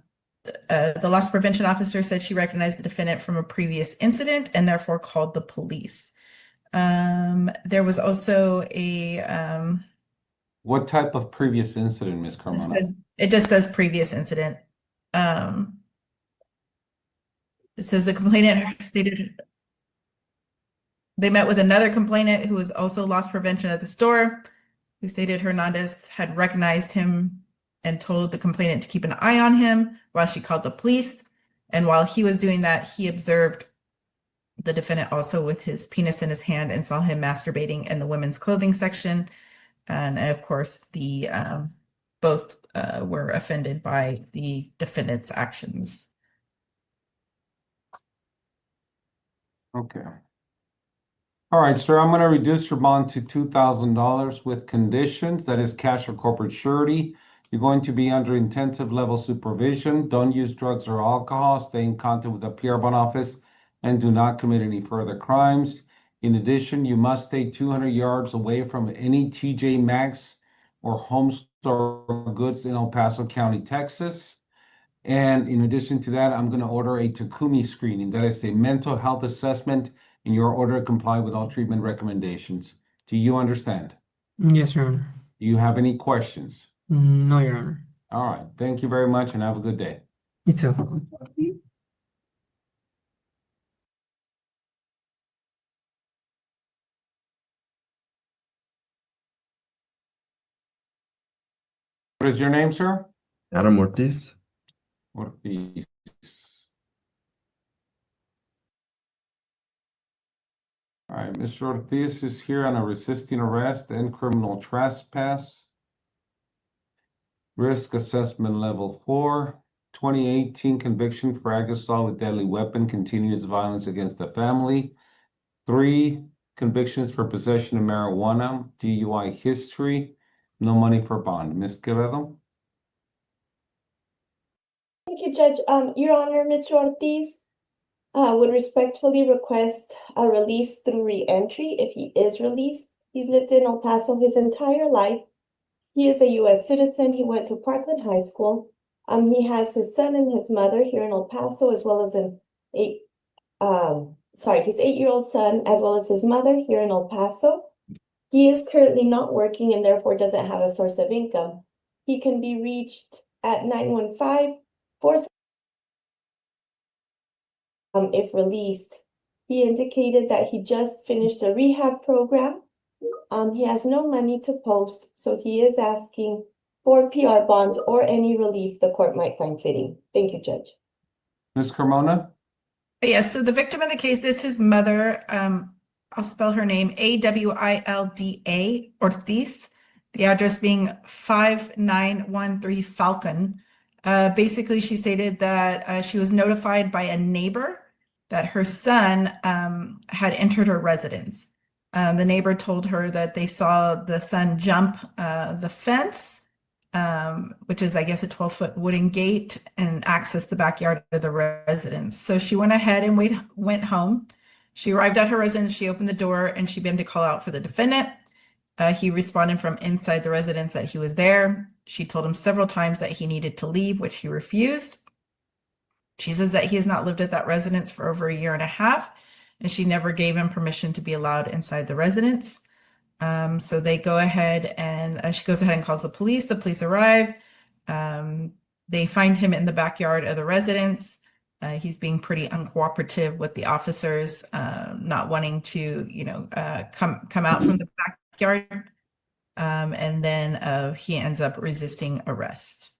loss prevention officer said she recognized the defendant from a previous incident and therefore called the police. There was also a What type of previous incident, Ms. Carmona? it just says previous incident. It says the complainant stated they met with another complainant who was also loss prevention at the store, who stated Hernandez had recognized him and told the complainant to keep an eye on him while she called the police. And while he was doing that, he observed the defendant also with his penis in his hand and saw him masturbating in the women's clothing section. And of course, the both were offended by the defendant's actions. Okay. All right, sir, I'm going to reduce your bond to $2,000 with conditions. That is cash or corporate surety. You're going to be under intensive level supervision. Don't use drugs or alcohol. Stay in contact with the PR bond office and do not commit any further crimes. In addition, you must stay 200 yards away from any TJ Maxx or Home Store goods in El Paso County, Texas. And in addition to that, I'm going to order a Takumi screening. That is a mental health assessment in your order to comply with all treatment recommendations. Do you understand? Yes, Your Honor. Do you have any questions? No, Your Honor. All right. Thank you very much and have a good day. You too. What is your name, sir? Adam Ortiz. Ortiz. All right, Mr. Ortiz is here on a resisting arrest and criminal trespass. Risk assessment level 4. 2018 conviction for aggravated assault with deadly weapon, continuous violence against the family. 3 convictions for possession of marijuana, DUI history, no money for bond. Ms. Quevedo? Thank you, Judge. Your Honor, Mr. Ortiz would respectfully request a release through re-entry if he is released. He's lived in El Paso his entire life. He is a U.S. citizen. He went to Parkland High School. He has his son and his mother here in El Paso, as well as his 8-year-old son, as well as his mother here in El Paso. He is currently not working and therefore doesn't have a source of income. He can be reached at 915-4. If released. He indicated that he just finished a rehab program. He has no money to post, so he is asking for PR bonds or any relief the court might find fitting. Thank you, Judge. Ms. Carmona? Yes, so the victim in the case is his mother. I'll spell her name, Awilda Ortiz. The address being 5913 Falcon. Basically, she stated that she was notified by a neighbor that her son had entered her residence. The neighbor told her that they saw the son jump the fence, which is, I guess, a 12-foot wooden gate, and access the backyard of the residence. So she went ahead and went home. She arrived at her residence, she opened the door, and she began to call out for the defendant. He responded from inside the residence that he was there. She told him several times that he needed to leave, which he refused. She says that he has not lived at that residence for over 1.5 years, and she never gave him permission to be allowed inside the residence. So they go ahead and she goes ahead and calls the police. The police arrive. They find him in the backyard of the residence. He's being pretty uncooperative with the officers, not wanting to, come out from the backyard. And then he ends up resisting arrest.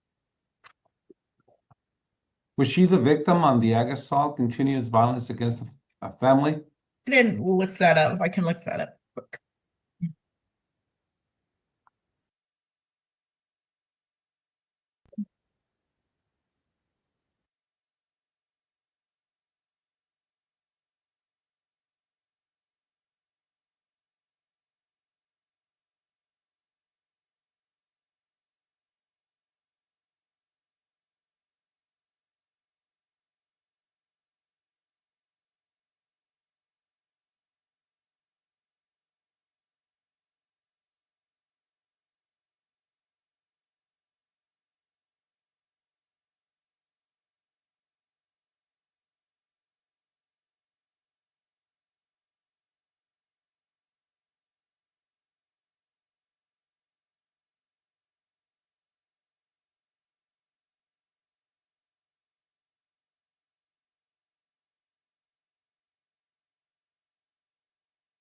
Was she the victim on the ag assault, continuous violence against a family? I didn't look that up. I can look that up.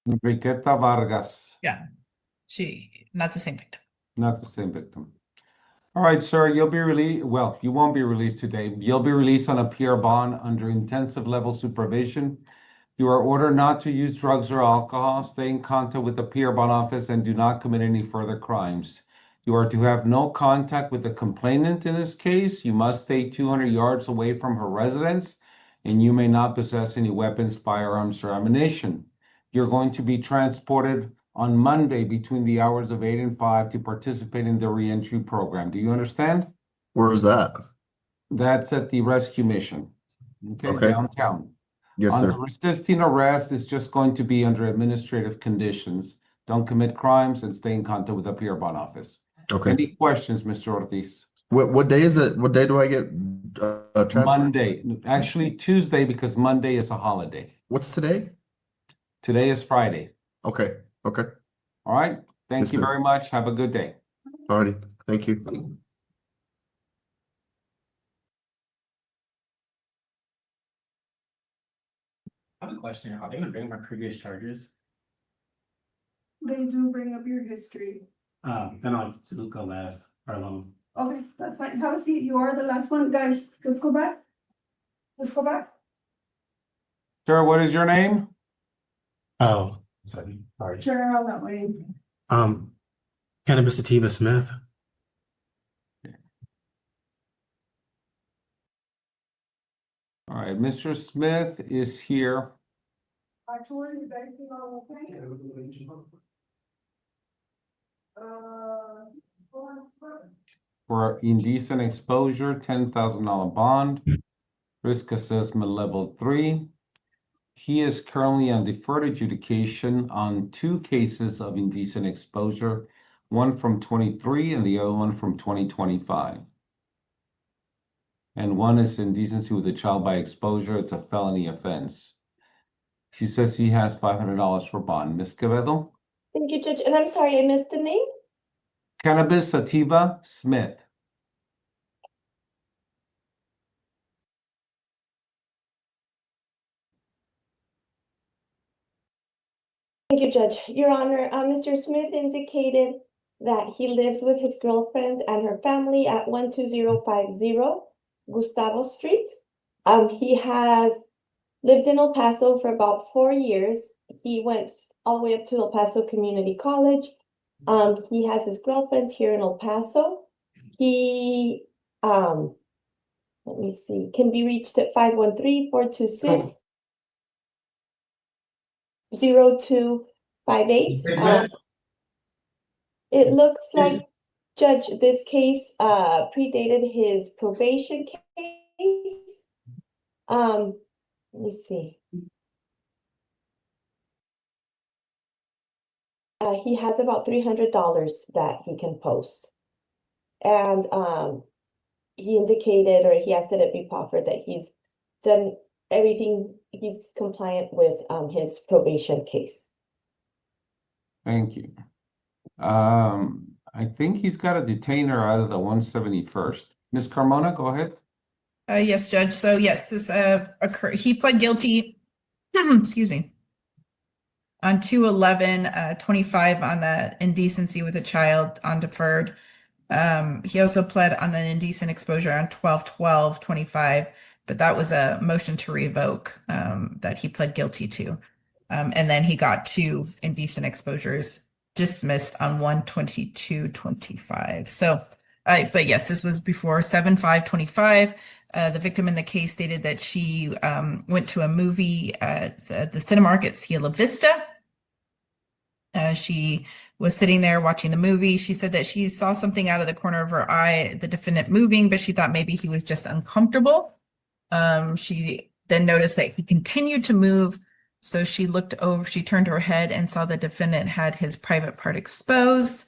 Enriqueta Vargas. Yeah, not the same victim. Not the same victim. All right, sir, you'll be released. Well, you won't be released today. You'll be released on a PR bond under intensive level supervision. You are ordered not to use drugs or alcohol, stay in contact with the PR bond office, and do not commit any further crimes. You are to have no contact with the complainant in this case. You must stay 200 yards away from her residence, and you may not possess any weapons, firearms, or ammunition. You're going to be transported on Monday between the hours of 8 and 5 to participate in the reentry program. Do you understand? Where is that? That's at the rescue mission. Okay. Downtown. Yes, On sir. the resisting arrest, it's just going to be under administrative conditions. Don't commit crimes and stay in contact with the PR bond office. Okay. Any questions, Mr. Ortiz? What day is it? What day do I get transferred? Monday. Actually, Tuesday, because Monday is a holiday. What's today? Today is Friday. Okay. Okay. All right. Thank Yes, you sir. very much. Have a good day. Alrighty. Thank you. I have a question. Are they gonna bring my previous charges? They do bring up your history. Then I'll Luca last, or Okay, that's fine. Have a seat. You are the last one. Guys, let's go back. Let's go back. Sir, what is your name? Oh, sorry. Turn around that way. Cannabis Sativa Smith. All right, Mr. Smith is here. Actually, is everything all okay? For indecent exposure, $10,000 bond, risk assessment level 3. He is currently on deferred adjudication on 2 cases of indecent exposure, one from 23 and the other one from 2025. And one is indecency with a child by exposure. It's a felony offense. She says he has $500 for bond. Ms. Quevedo? Thank you, Judge. And I'm sorry, I missed the name. Cannabis Sativa Smith. Thank you, Judge. Your Honor, Mr. Smith indicated that he lives with his girlfriend and her family at 12050 Gustavo Street. He has lived in El Paso for about 4 years. He went all the way up to El Paso Community College. He has his girlfriend here in El Paso. He, let me see, can be reached at 513-426 0258. It looks like, Judge, this case predated his probation case. Let me see. He has about $300 that he can post. And he indicated, or he asked that it be proffered, that he's done everything, he's compliant with his probation case. Thank you. I think he's got a detainer out of the 171st. Ms. Carmona, go ahead. Yes, Judge. So yes, this occurred. He pled guilty, excuse me, on 2/11/25 on the indecency with a child on deferred. He also pled on an indecent exposure on 12/12/25, but that was a motion to revoke that he pled guilty to. And then he got 2 indecent exposures dismissed on 1/22/25. So, but yes, this was before 7/5/25. The victim in the case stated that she went to a movie at the Cinemark at Cielo Vista. She was sitting there watching the movie. She said that she saw something out of the corner of her eye, the defendant moving, but she thought maybe he was just uncomfortable. She then noticed that he continued to move. So she looked over, she turned her head and saw the defendant had his private part exposed.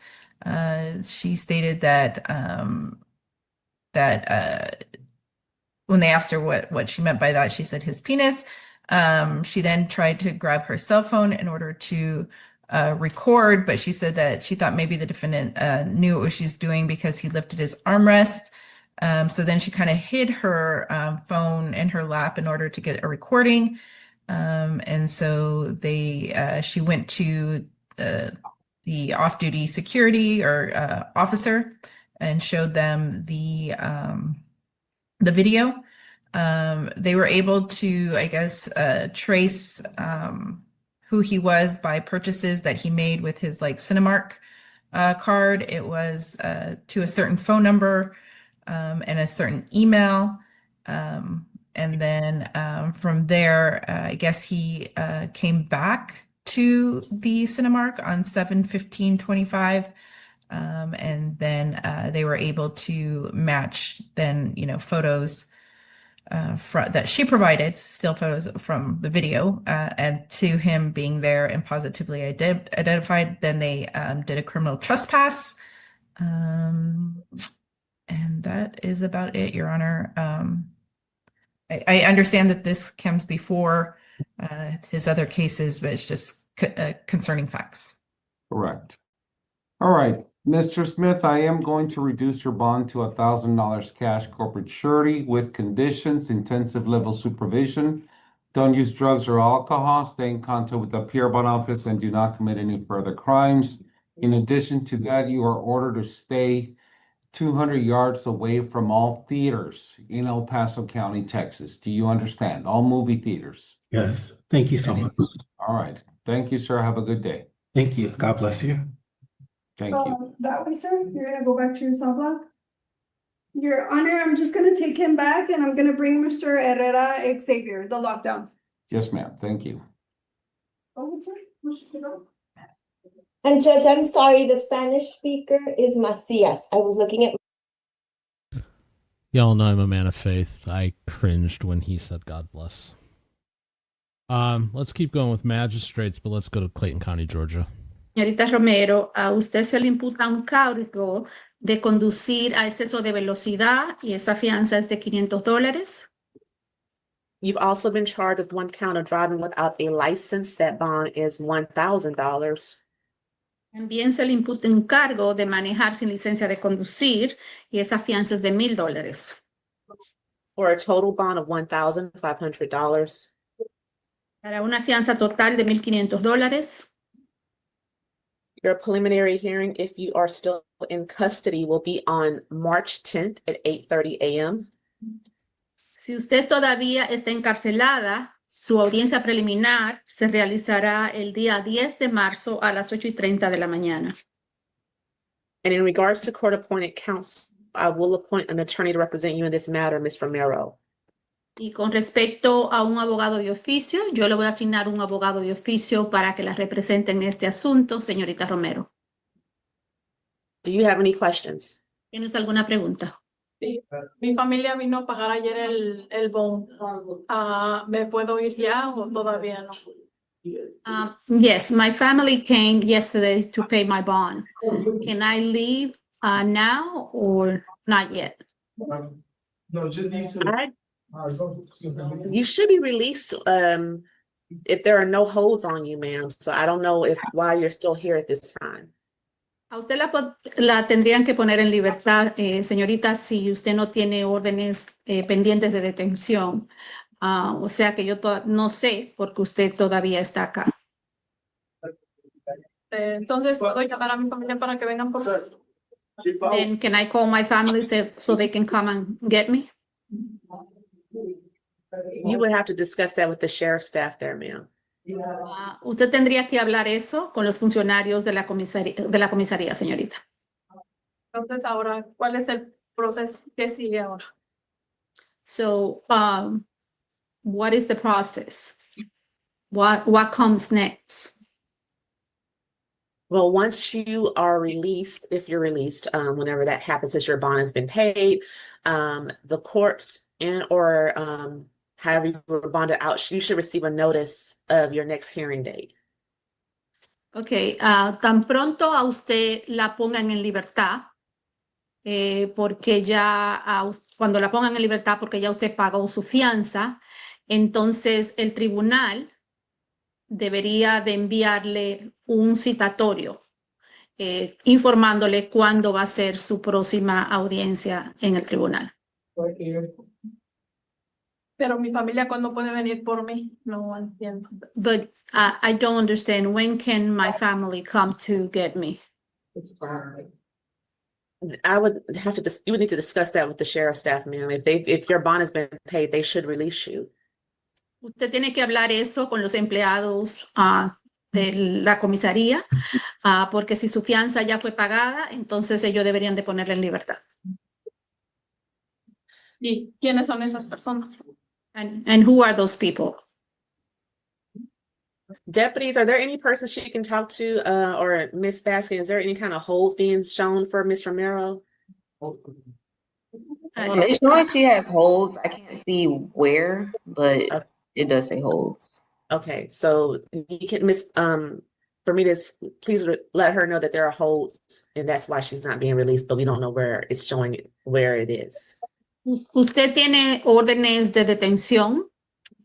She stated that when they asked her what she meant by that, she said his penis. She then tried to grab her cell phone in order to record, but she said that she thought maybe the defendant knew what she's doing because he lifted his armrest. So then she kind of hid her phone in her lap in order to get a recording. And so she went to the off-duty security or officer and showed them the video. They were able to, I guess, trace who he was by purchases that he made with his Cinemark card. It was to a certain phone number and a certain email. And then from there, I guess he came back to the Cinemark on 7/15/25. And then they were able to match then, photos that she provided, still photos from the video, and to him being there and positively identified. Then they did a criminal trespass. And that is about it, Your Honor. I understand that this comes before his other cases, but it's just concerning facts. Correct. All right, Mr. Smith, I am going to reduce your bond to $1,000 cash corporate surety with conditions, intensive level supervision. Don't use drugs or alcohol, stay in contact with the peer bond office, and do not commit any further crimes. In addition to that, you are ordered to stay 200 yards away from all theaters in El Paso County, Texas. Do you understand? All movie theaters. Yes. Thank you so much. All right. Thank you, sir. Have a good day. Thank you. God bless you. Thank you. That way, sir, you're gonna go back to your cell block? Your Honor, I'm just gonna take him back and I'm gonna bring Mr. Herrera Xavier, the lockdown. Yes, ma'am. Thank you. Oh, sir, push it up. And Judge, I'm sorry, the Spanish speaker is Macias. I was looking at. Y'all know I'm a man of faith. I cringed when he said God bless. Let's keep going with magistrates, but let's go to Clayton County, Georgia. Señorita Romero, a usted se le imputa un cargo de conducir a exceso de velocidad y esa fianza es de $500. You've also been charged with one count of driving without a license. That bond is $1,000. También se le imputa un cargo de manejar sin licencia de conducir y esa fianza es de $1,000. For a total bond of $1,500. Para una fianza total de $1,500. Your preliminary hearing, if you are still in custody, will be on March 10th at 8:30 a.m. Si usted todavía está encarcelada, su audiencia preliminar se realizará el día 10 de marzo a las 8:30 de la mañana. And in regards to court-appointed counsel, I will appoint an attorney to represent you in this matter, Ms. Romero. Y con respecto a un abogado de oficio, yo le voy a asignar un abogado de oficio para que la represente en este asunto, señorita Romero. Do you have any questions? ¿Tienes alguna pregunta? Sí, mi familia vino a pagar ayer el bond. ¿Me puedo ir ya o todavía no? Yes, my family came yesterday to pay my bond. Can I leave now or not yet? No, just need to. You should be released if there are no holds on you, ma'am. So I don't know why you're still here at this time. A usted la tendrían que poner en libertad, señorita, si usted no tiene órdenes pendientes de detención. O sea que yo no sé por qué usted todavía está acá. Entonces, ¿puedo llamar a mi familia para que vengan por mí? Then can I call my family so they can come and get me? You would have to discuss that with the sheriff's staff there, ma'am. Usted tendría que hablar eso con los funcionarios de la comisaría, señorita. Entonces, ahora, ¿cuál es el proceso que sigue ahora? So, what is the process? What comes next? Well, once you are released, if you're released, whenever that happens, as your bond has been paid, the courts however you were bonded out, you should receive a notice of your next hearing date. Okay, tan pronto a usted la pongan en libertad, porque ya cuando la pongan en libertad, porque ya usted pagó su fianza, entonces el tribunal debería de enviarle un citatorio informándole cuándo va a ser su próxima audiencia en el tribunal. Pero mi familia, ¿cuándo puede venir por mí? No entiendo. But I don't understand. When can my family come to get me? I would have to, you would need to discuss that with the sheriff's staff, ma'am. If your bond has been paid, they should release you. Usted tiene que hablar eso con los empleados de la comisaría, porque si su fianza ya fue pagada, entonces ellos deberían de ponerla en libertad. ¿Y quiénes son esas personas? And who are those people? Deputies, are there any persons she can talk to, or Miss Baskin, is there any kind of holds being shown for Miss Romero? It's showing she has holds. I can't see where, but it does say holds. Okay, so you can for me to please let her know that there are holds, and that's why she's not being released, but we don't know where it's showing where it is. Usted tiene órdenes de detención,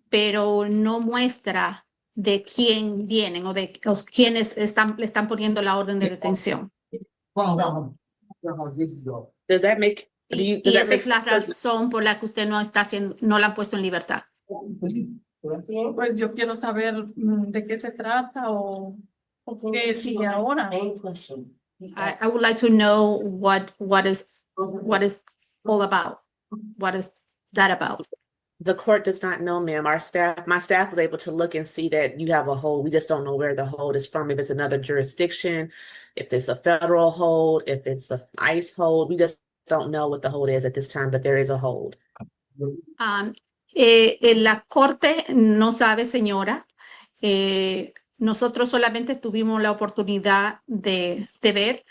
pero no muestra de quién vienen o de quiénes le están poniendo la orden de detención. Does that make Y esa es la razón por la que usted no la ha puesto en libertad. Pues yo quiero saber de qué se trata o qué sigue ahora. I would like to know what is what is all about? What is that about? The court does not know, ma'am. My staff was able to look and see that you have a hold. We just don't know where the hold is from. If it's another jurisdiction, if it's a federal hold, if it's a ICE hold, we just don't know what the hold is at this time, but there is a hold. La corte no sabe, señora. Nosotros solamente tuvimos la oportunidad de ver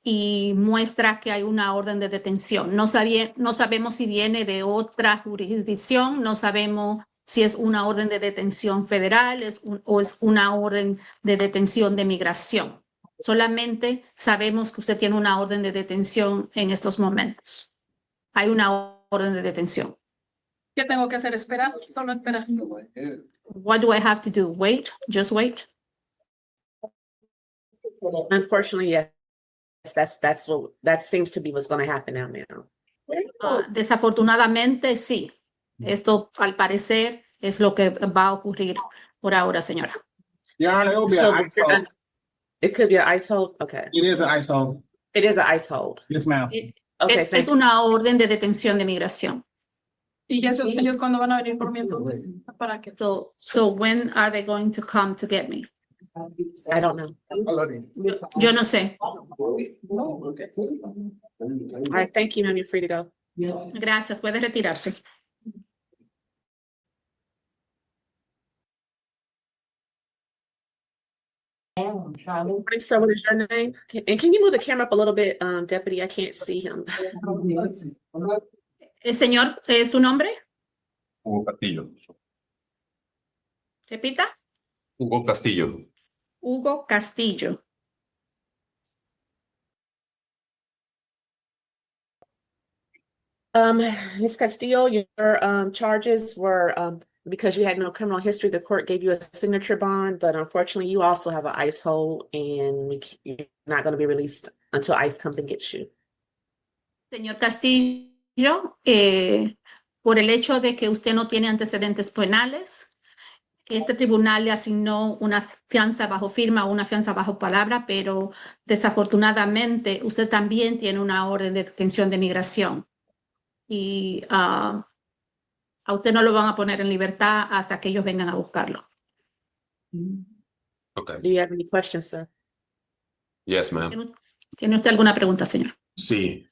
y muestra que hay una orden de detención. No sabemos si viene de otra jurisdicción, no sabemos si es una orden de detención federal o es una orden de detención de migración. Solamente sabemos que usted tiene una orden de detención en estos momentos. Hay una orden de detención. ¿Qué tengo que hacer? ¿Esperar? Solo esperar. What do I have to do? Wait? Just wait? Unfortunately, yes. That seems to be what's going to happen now, ma'am. Desafortunadamente, sí. Esto, al parecer, es lo que va a ocurrir por ahora, señora. Your Honor, it will be an ICE hold. It could be an ICE hold? Okay. It is an ICE hold. It is an ICE hold. Yes, ma'am. Okay, Es una orden de detención de migración. ¿Y ellos cuándo van a venir por mí entonces? ¿Para qué? So when are they going to come to get me? I don't know. Yo no sé. All right, thank you, ma'am. You're free to go. Gracias, puede retirarse. So what is your name? And can you move the camera up a little bit, Deputy? I can't see him. Señor, ¿su nombre? Hugo Castillo. Repita. Hugo Castillo. Hugo Castillo. Ms. Castillo, your charges were because you had no criminal history. The court gave you a signature bond, but unfortunately, you also have an ICE hold, and you're not going to be released until ICE comes and gets you. Señor Castillo, por el hecho de que usted no tiene antecedentes penales, este tribunal le asignó una fianza bajo firma o una fianza bajo palabra, pero desafortunadamente usted también tiene una orden de detención de migración. Y a usted no lo van a poner en libertad hasta que ellos vengan a buscarlo. Okay. Do you have any questions, sir? Yes, ma'am. ¿Tiene usted alguna pregunta, señor? Sí.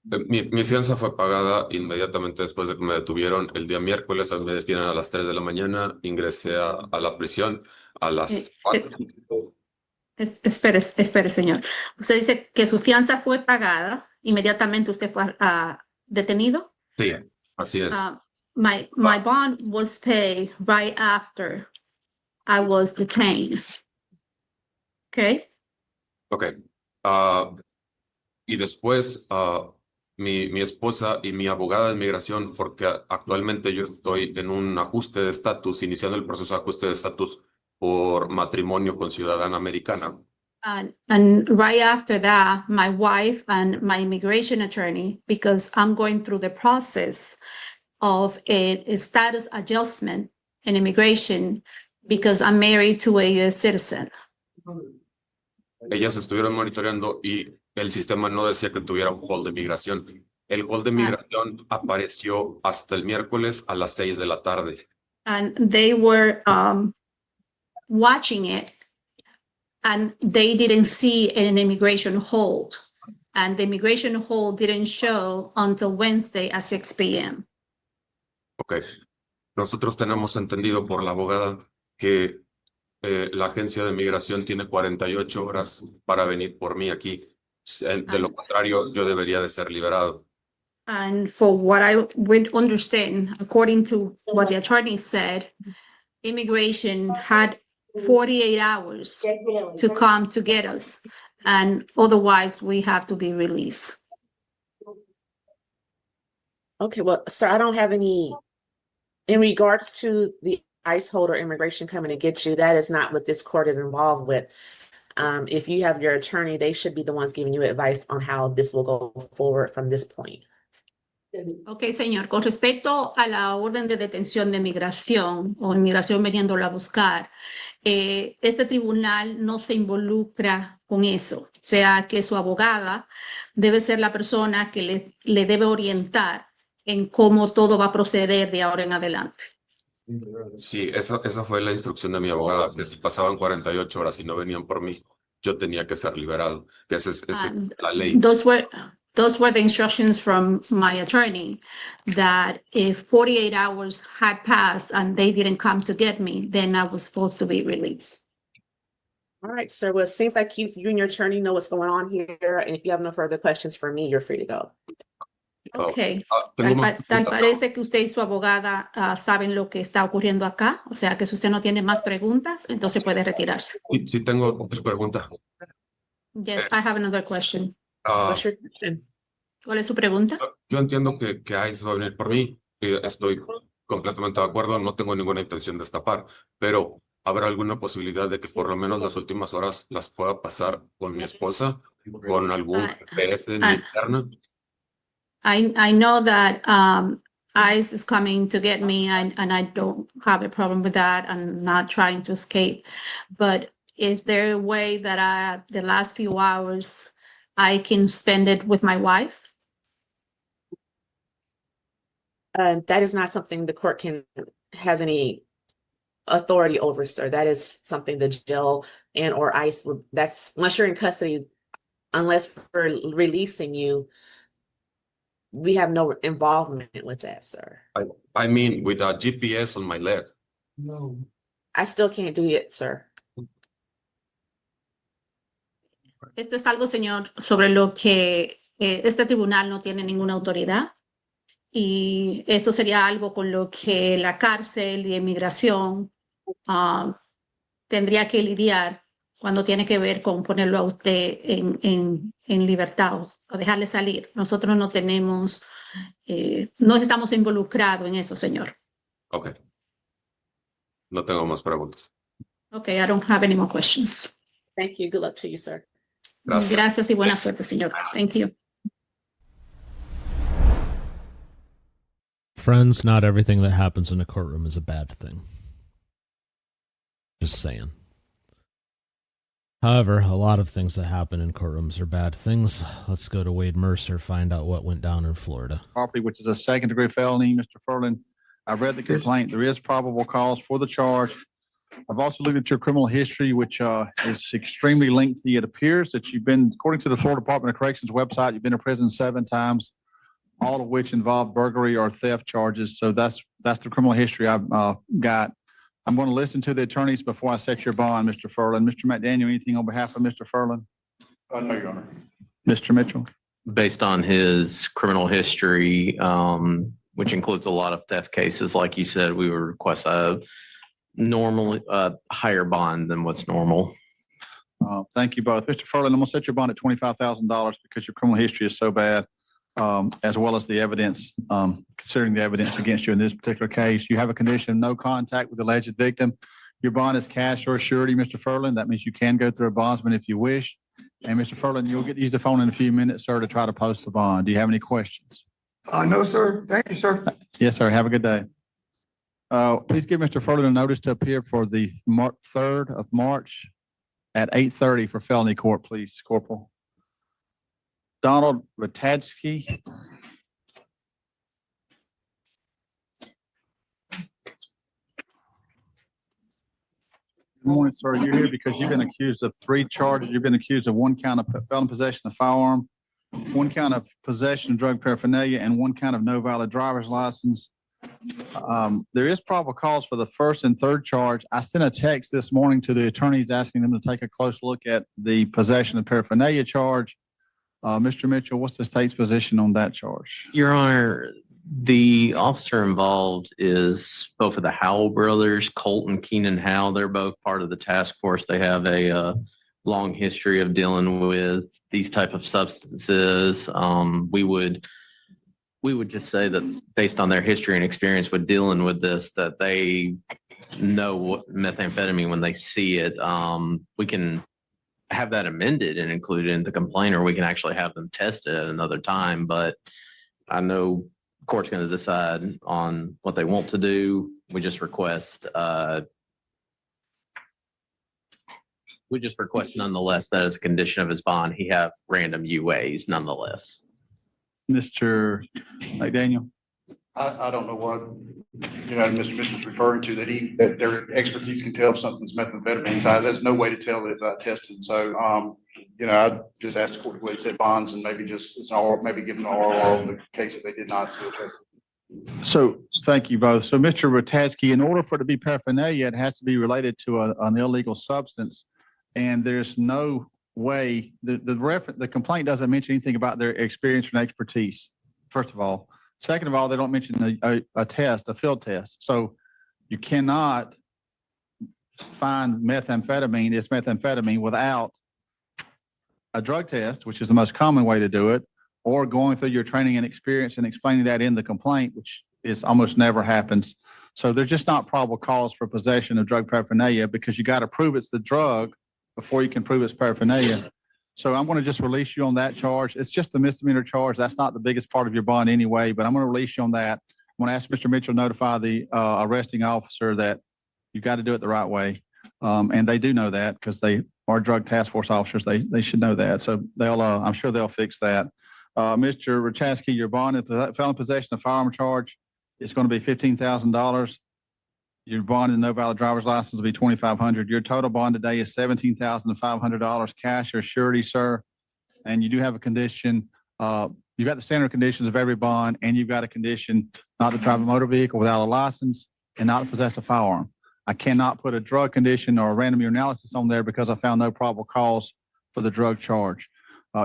Mi fianza fue pagada inmediatamente después de que me detuvieron el día miércoles. Me detienen a las 3 de la mañana. Ingresé a la prisión a las 4. Espere, señor. Usted dice que su fianza fue pagada. Inmediatamente usted fue detenido. Sí, así es. My bond was paid right after I was detained. Okay. Okay. Y después mi esposa y mi abogada de inmigración, porque actualmente yo estoy en un ajuste de estatus, iniciando el proceso de ajuste de estatus por matrimonio con ciudadana americana. And right after that, my wife and my immigration attorney, because I'm going through the process of a status adjustment in immigration because I'm married to a US citizen. Ellas estuvieron monitoreando y el sistema no decía que tuviera un hold de migración. El hold de migración apareció hasta el miércoles a las 6 de la tarde. And they were watching it, and they didn't see an immigration hold. And the immigration hold didn't show until Wednesday at 6 p.m. Ok. Nosotros tenemos entendido por la abogada que la agencia de migración tiene 48 horas para venir por mí aquí. De lo contrario, yo debería de ser liberado. And for what I would understand, according to what the attorney said, immigration had 48 hours to come to get us, and otherwise we have to be released. Okay, well, sir, I don't have any, in regards to the ICE holder immigration coming to get you, that is not what this court is involved with. If you have your attorney, they should be the ones giving you advice on how this will go forward from this point. Ok, señor. Con respecto a la orden de detención de migración o inmigración veniéndolo a buscar, este tribunal no se involucra con eso. O sea, que su abogada debe ser la persona que le debe orientar en cómo todo va a proceder de ahora en adelante. Sí, esa fue la instrucción de mi abogada, que si pasaban 48 horas y no venían por mí, yo tenía que ser liberado. Que esa es la ley. Those were the instructions from my attorney, that if 48 hours had passed and they didn't come to get me, then I was supposed to be released. All right, sir. Well, it seems like you and your attorney know what's going on here. And if you have no further questions for me, you're free to go. Ok, tengo una tal parece que usted y su abogada saben lo que está ocurriendo acá, o sea que si usted no tiene más preguntas, entonces puede retirarse. Sí, tengo otra pregunta. Yes, I have another question. What's your question? ¿Cuál es su pregunta? Yo entiendo que ICE va a venir por mí, y estoy completamente de acuerdo, no tengo ninguna intención de escapar, pero ¿habrá alguna posibilidad de que por lo menos las últimas horas las pueda pasar con mi esposa, con algún PS de mi interna? I know that ICE is coming to get me, and I don't have a problem with that. I'm not trying to escape. But is there a way that the last few hours I can spend it with my wife? That is not something the court has any authority over, sir. That is something the jail and or ICE will, that's once you're in custody, unless we're releasing you, we have no involvement with that, sir. I mean, with a GPS on my leg. No. I still can't do it, sir. Esto es algo, señor, sobre lo que este tribunal no tiene ninguna autoridad. Y esto sería algo con lo que la cárcel y inmigración tendría que lidiar cuando tiene que ver con ponerlo a usted en libertad o dejarle salir. Nosotros no tenemos, no estamos involucrados en eso, señor. Ok. No tengo más preguntas. Okay, I don't have any more questions. Thank you. Good luck to you, sir. Gracias y buena suerte, señor. Thank you. Friends, not everything that happens in a courtroom is a bad thing. Just saying. However, a lot of things that happen in courtrooms are bad things. Let's go to Wade Mercer, find out what went down in Florida. Property, which is a second-degree felony, Mr. Furlan. I've read the complaint. There is probable cause for the charge. I've also looked at your criminal history, which is extremely lengthy. It appears that you've been, according to the Florida Department of Corrections website, you've been to prison 7 times, all of which involve burglary or theft charges. So that's the criminal history I've got. I'm going to listen to the attorneys before I set your bond, Mr. Furlan. Mr. McDaniel, anything on behalf of Mr. Furlan? No, Your Honor. Mr. Mitchell? Based on his criminal history, which includes a lot of theft cases, like you said, we would request a normally higher bond than what's normal. Thank you both. Mr. Furlan, I'm going to set your bond at $25,000 because your criminal history is so bad, as well as the evidence, considering the evidence against you in this particular case. You have a condition of no contact with the alleged victim. Your bond is cash or surety, Mr. Furlan. That means you can go through a bondsman if you wish. And Mr. Furlan, you'll get to use the phone in a few minutes, sir, to try to post the bond. Do you have any questions? No, sir. Thank you, sir. Yes, sir. Have a good day. Please give Mr. Furlan a notice to appear for the 3rd of March at 8:30 for felony court, please, Corporal. Donald Ratajski. Good morning, sir. You're here because you've been accused of 3 charges. You've been accused of 1 count of felon possession of firearm, 1 count of possession of drug paraphernalia, and 1 count of no valid driver's license. There is probable cause for the 1st and 3rd charge. I sent a text this morning to the attorneys asking them to take a close look at the possession of paraphernalia charge. Mr. Mitchell, what's the state's position on that charge? Your Honor, the officer involved is both of the Howell brothers, Colt and Keenan Howell. They're both part of the task force. They have a long history of dealing with these type of substances. We would just say that based on their history and experience with dealing with this, that they know what methamphetamine when they see it. We can have that amended and included in the complaint, or we can actually have them tested at another time. But I know court's going to decide on what they want to do. We just request nonetheless that as a condition of his bond, he have random UAs nonetheless. Mr. McDaniel? I don't know what, Mr. Mitchell's referring to, that their expertise can tell if something's methamphetamine. So there's no way to tell it without testing. So, I just asked the court to set bonds and maybe give them an ROR in the case that they did not do a test. So thank you both. So Mr. Ratajski, in order for it to be paraphernalia, it has to be related to an illegal substance. And there's no way, the complaint doesn't mention anything about their experience and expertise, first of all. Second of all, they don't mention a test, a field test. So you cannot find methamphetamine, it's methamphetamine, without a drug test, which is the most common way to do it, or going through your training and experience and explaining that in the complaint, which is almost never happens. So there's just not probable cause for possession of drug paraphernalia because you got to prove it's the drug before you can prove it's paraphernalia. So I'm going to just release you on that charge. It's just a misdemeanor charge. That's not the biggest part of your bond anyway, but I'm going to release you on that. I'm going to ask Mr. Mitchell to notify the arresting officer that you've got to do it the right way. And they do know that because they are drug task force officers. They should know that. So I'm sure they'll fix that. Mr. Ratajski, your bond in felon possession of firearm charge is going to be $15,000. Your bond and no valid driver's license will be $2,500. Your total bond today is $17,500 cash or surety, sir. And you do have a condition. You've got the standard conditions of every bond, and you've got a condition not to drive a motor vehicle without a license and not to possess a firearm. I cannot put a drug condition or a random urinalysis on there because I found no probable cause for the drug charge.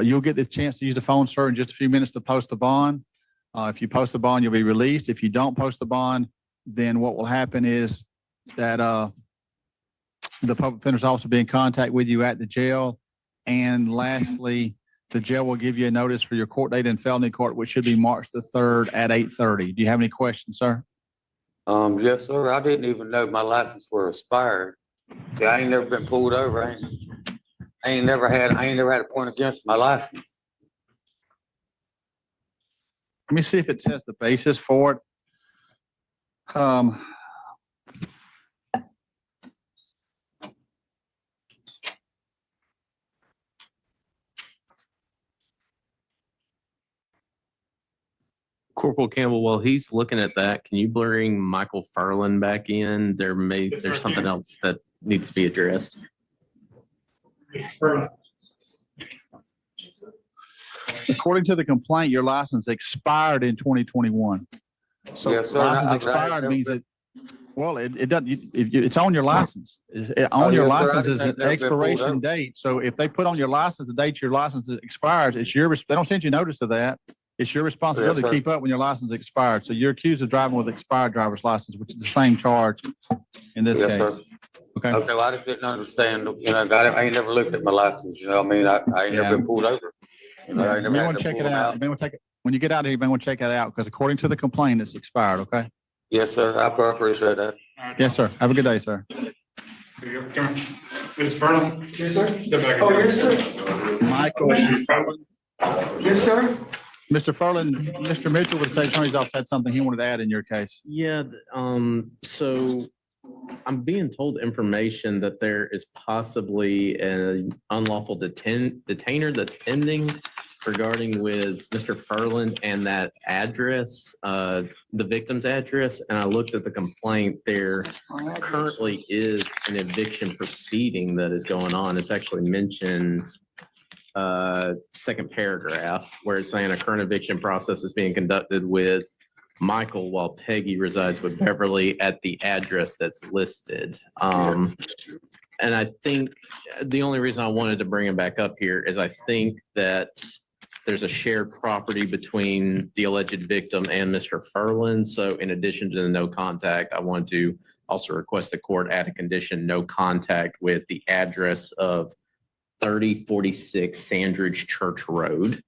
You'll get the chance to use the phone, sir, in just a few minutes to post the bond. If you post the bond, you'll be released. If you don't post the bond, then what will happen is that the public defender's office will be in contact with you at the jail. And lastly, the jail will give you a notice for your court date in felony court, which should be March the 3rd at 8:30. Do you have any questions, sir? Yes, sir. I didn't even know my license were expired. See, I ain't never been pulled over. I ain't never had a point against my license. Let me see if it says the basis for it. Corporal Campbell, while he's looking at that, can you bring Michael Furlan back in? There's something else that needs to be addressed. According to the complaint, your license expired in 2021. So yes, sir. license expired means that, well, it doesn't, it's on your license. On your license is an expiration date. So if they put on your license the date your license expires, they don't send you notice of that. It's your responsibility to keep up when your license expired. So you're accused of driving with expired driver's license, which is the same charge in this case. Sir. Okay. Okay. Well, I just didn't understand. I ain't never looked at my license. I ain't never been pulled over. You may want to check it out. When you get out of here, you may want to check that out because according to the complaint, it's expired. Okay. Yes, sir. I appreciate that. Yes, sir. Have a good day, sir. Ms. Furlan? Yes, sir. Oh, yes, sir. Michael. Yes, sir. Mr. Furlan, Mr. Mitchell with the state attorney's office had something he wanted to add in your case. Yeah. So I'm being told information that there is possibly an unlawful detainer that's pending regarding with Mr. Furlan and that address, the victim's address. And I looked at the complaint. There currently is an eviction proceeding that is going on. It's actually mentioned second paragraph where it's saying a current eviction process is being conducted with Michael while Peggy resides with Beverly at the address that's listed. And I think the only reason I wanted to bring him back up here is I think that there's a shared property between the alleged victim and Mr. Furlan. So in addition to the no contact, I want to also request the court add a condition, no contact with the address of 3046 Sandridge Church Road.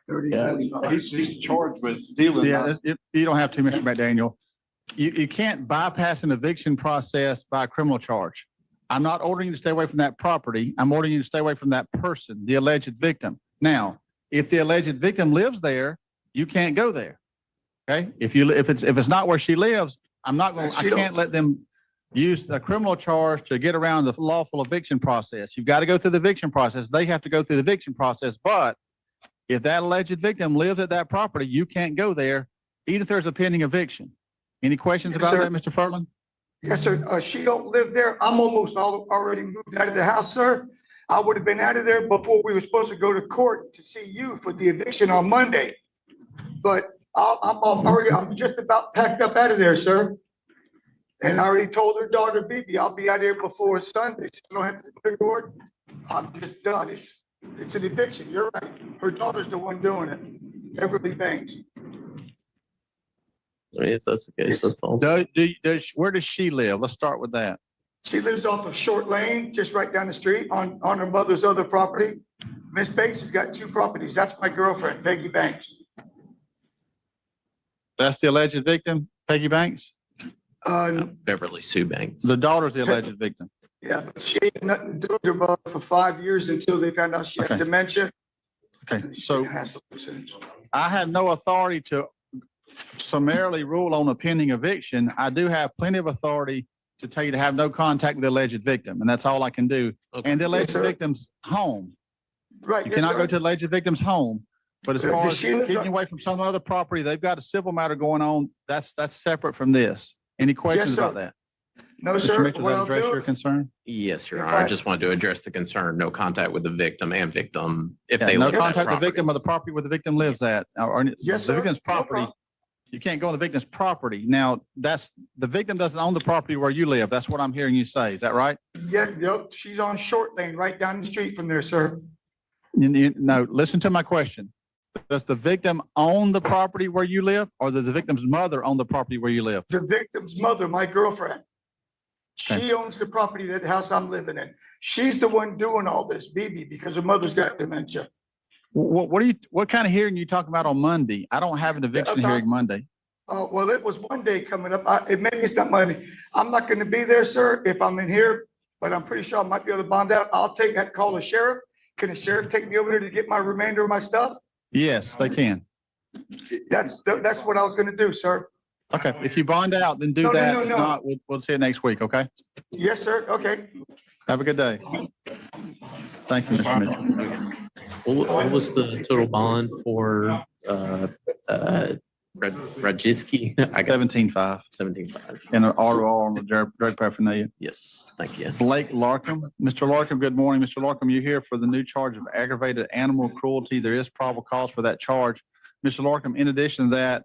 Yeah, he's charged with dealing. Yeah, you don't have to, Mr. McDaniel. You can't bypass an eviction process by a criminal charge. I'm not ordering you to stay away from that property. I'm ordering you to stay away from that person, the alleged victim. Now, if the alleged victim lives there, you can't go there. Okay, if it's not where she lives, I can't let them use a criminal charge to get around the lawful eviction process. You've got to go through the eviction process. They have to go through the eviction process. But if that alleged victim lives at that property, you can't go there, even if there's a pending eviction. Any questions about that, Mr. Furlan? Yes, sir. She don't live there. I'm almost already moved out of the house, sir. I would have been out of there before we were supposed to go to court to see you for the eviction on Monday. But I'm just about packed up out of there, sir. And I already told her daughter, Bibi, I'll be out here before Sunday. She don't have to go to court. I'm just done. It's an eviction. You're right. Her daughter's the one doing it. Beverly Banks. If that's the case, that's all. Where does she live? Let's start with that. She lives off of Short Lane, just right down the street on her mother's other property. Miss Banks has got 2 properties. That's my girlfriend, Peggy Banks. That's the alleged victim, Peggy Banks? Beverly Sue Banks. The daughter's the alleged victim. Yeah, but she had nothing to do with her mother for 5 years until they found out she had dementia. Okay, so I have no authority to summarily rule on a pending eviction. I do have plenty of authority to tell you to have no contact with the alleged victim, and that's all I can do. And the alleged victim's home. Right. You cannot go to the alleged victim's home. But as far as keeping away from some other property, they've got a civil matter going on. That's separate from this. Any questions about that? No, Mr. sir. Mitchell, does that address your concern? Yes, Your Honor. I just wanted to address the concern, no contact with the victim and victim if Yeah, they no live at that contact with the property. victim of the property where the victim lives at, or Yes, the sir. victim's No property. problem. You can't go on the victim's property. Now, the victim doesn't own the property where you live. That's what I'm hearing you say. Is that right? Yeah, yep. She's on Short Lane, right down the street from there, sir. No, listen to my question. Does the victim own the property where you live, or does the victim's mother own the property where you live? The victim's mother, my girlfriend. Okay. She owns the property, that house I'm living in. She's the one doing all this, Bibi, because her mother's got dementia. What kind of hearing you talking about on Monday? I don't have an eviction hearing Monday. Well, it was one day coming up. Maybe it's not Monday. I'm not going to be there, sir, if I'm in here, but I'm pretty sure I might be able to bond out. I'll call the sheriff. Can the sheriff take me over there to get my remainder of my stuff? Yes, they can. That's what I was going to do, sir. Okay, if you bond out, then do No, no, that. no, If no. not, we'll see you next week, okay? Yes, sir. Okay. Have a good day. Thank you, Mr. Mitchell. What was the total bond for Rajiski? I got 17.5. 17.5. And an ROR on the drug paraphernalia. Yes, thank you. Blake Larkham. Mr. Larkham, good morning. Mr. Larkham, you're here for the new charge of aggravated animal cruelty. There is probable cause for that charge. Mr. Larkham, in addition to that,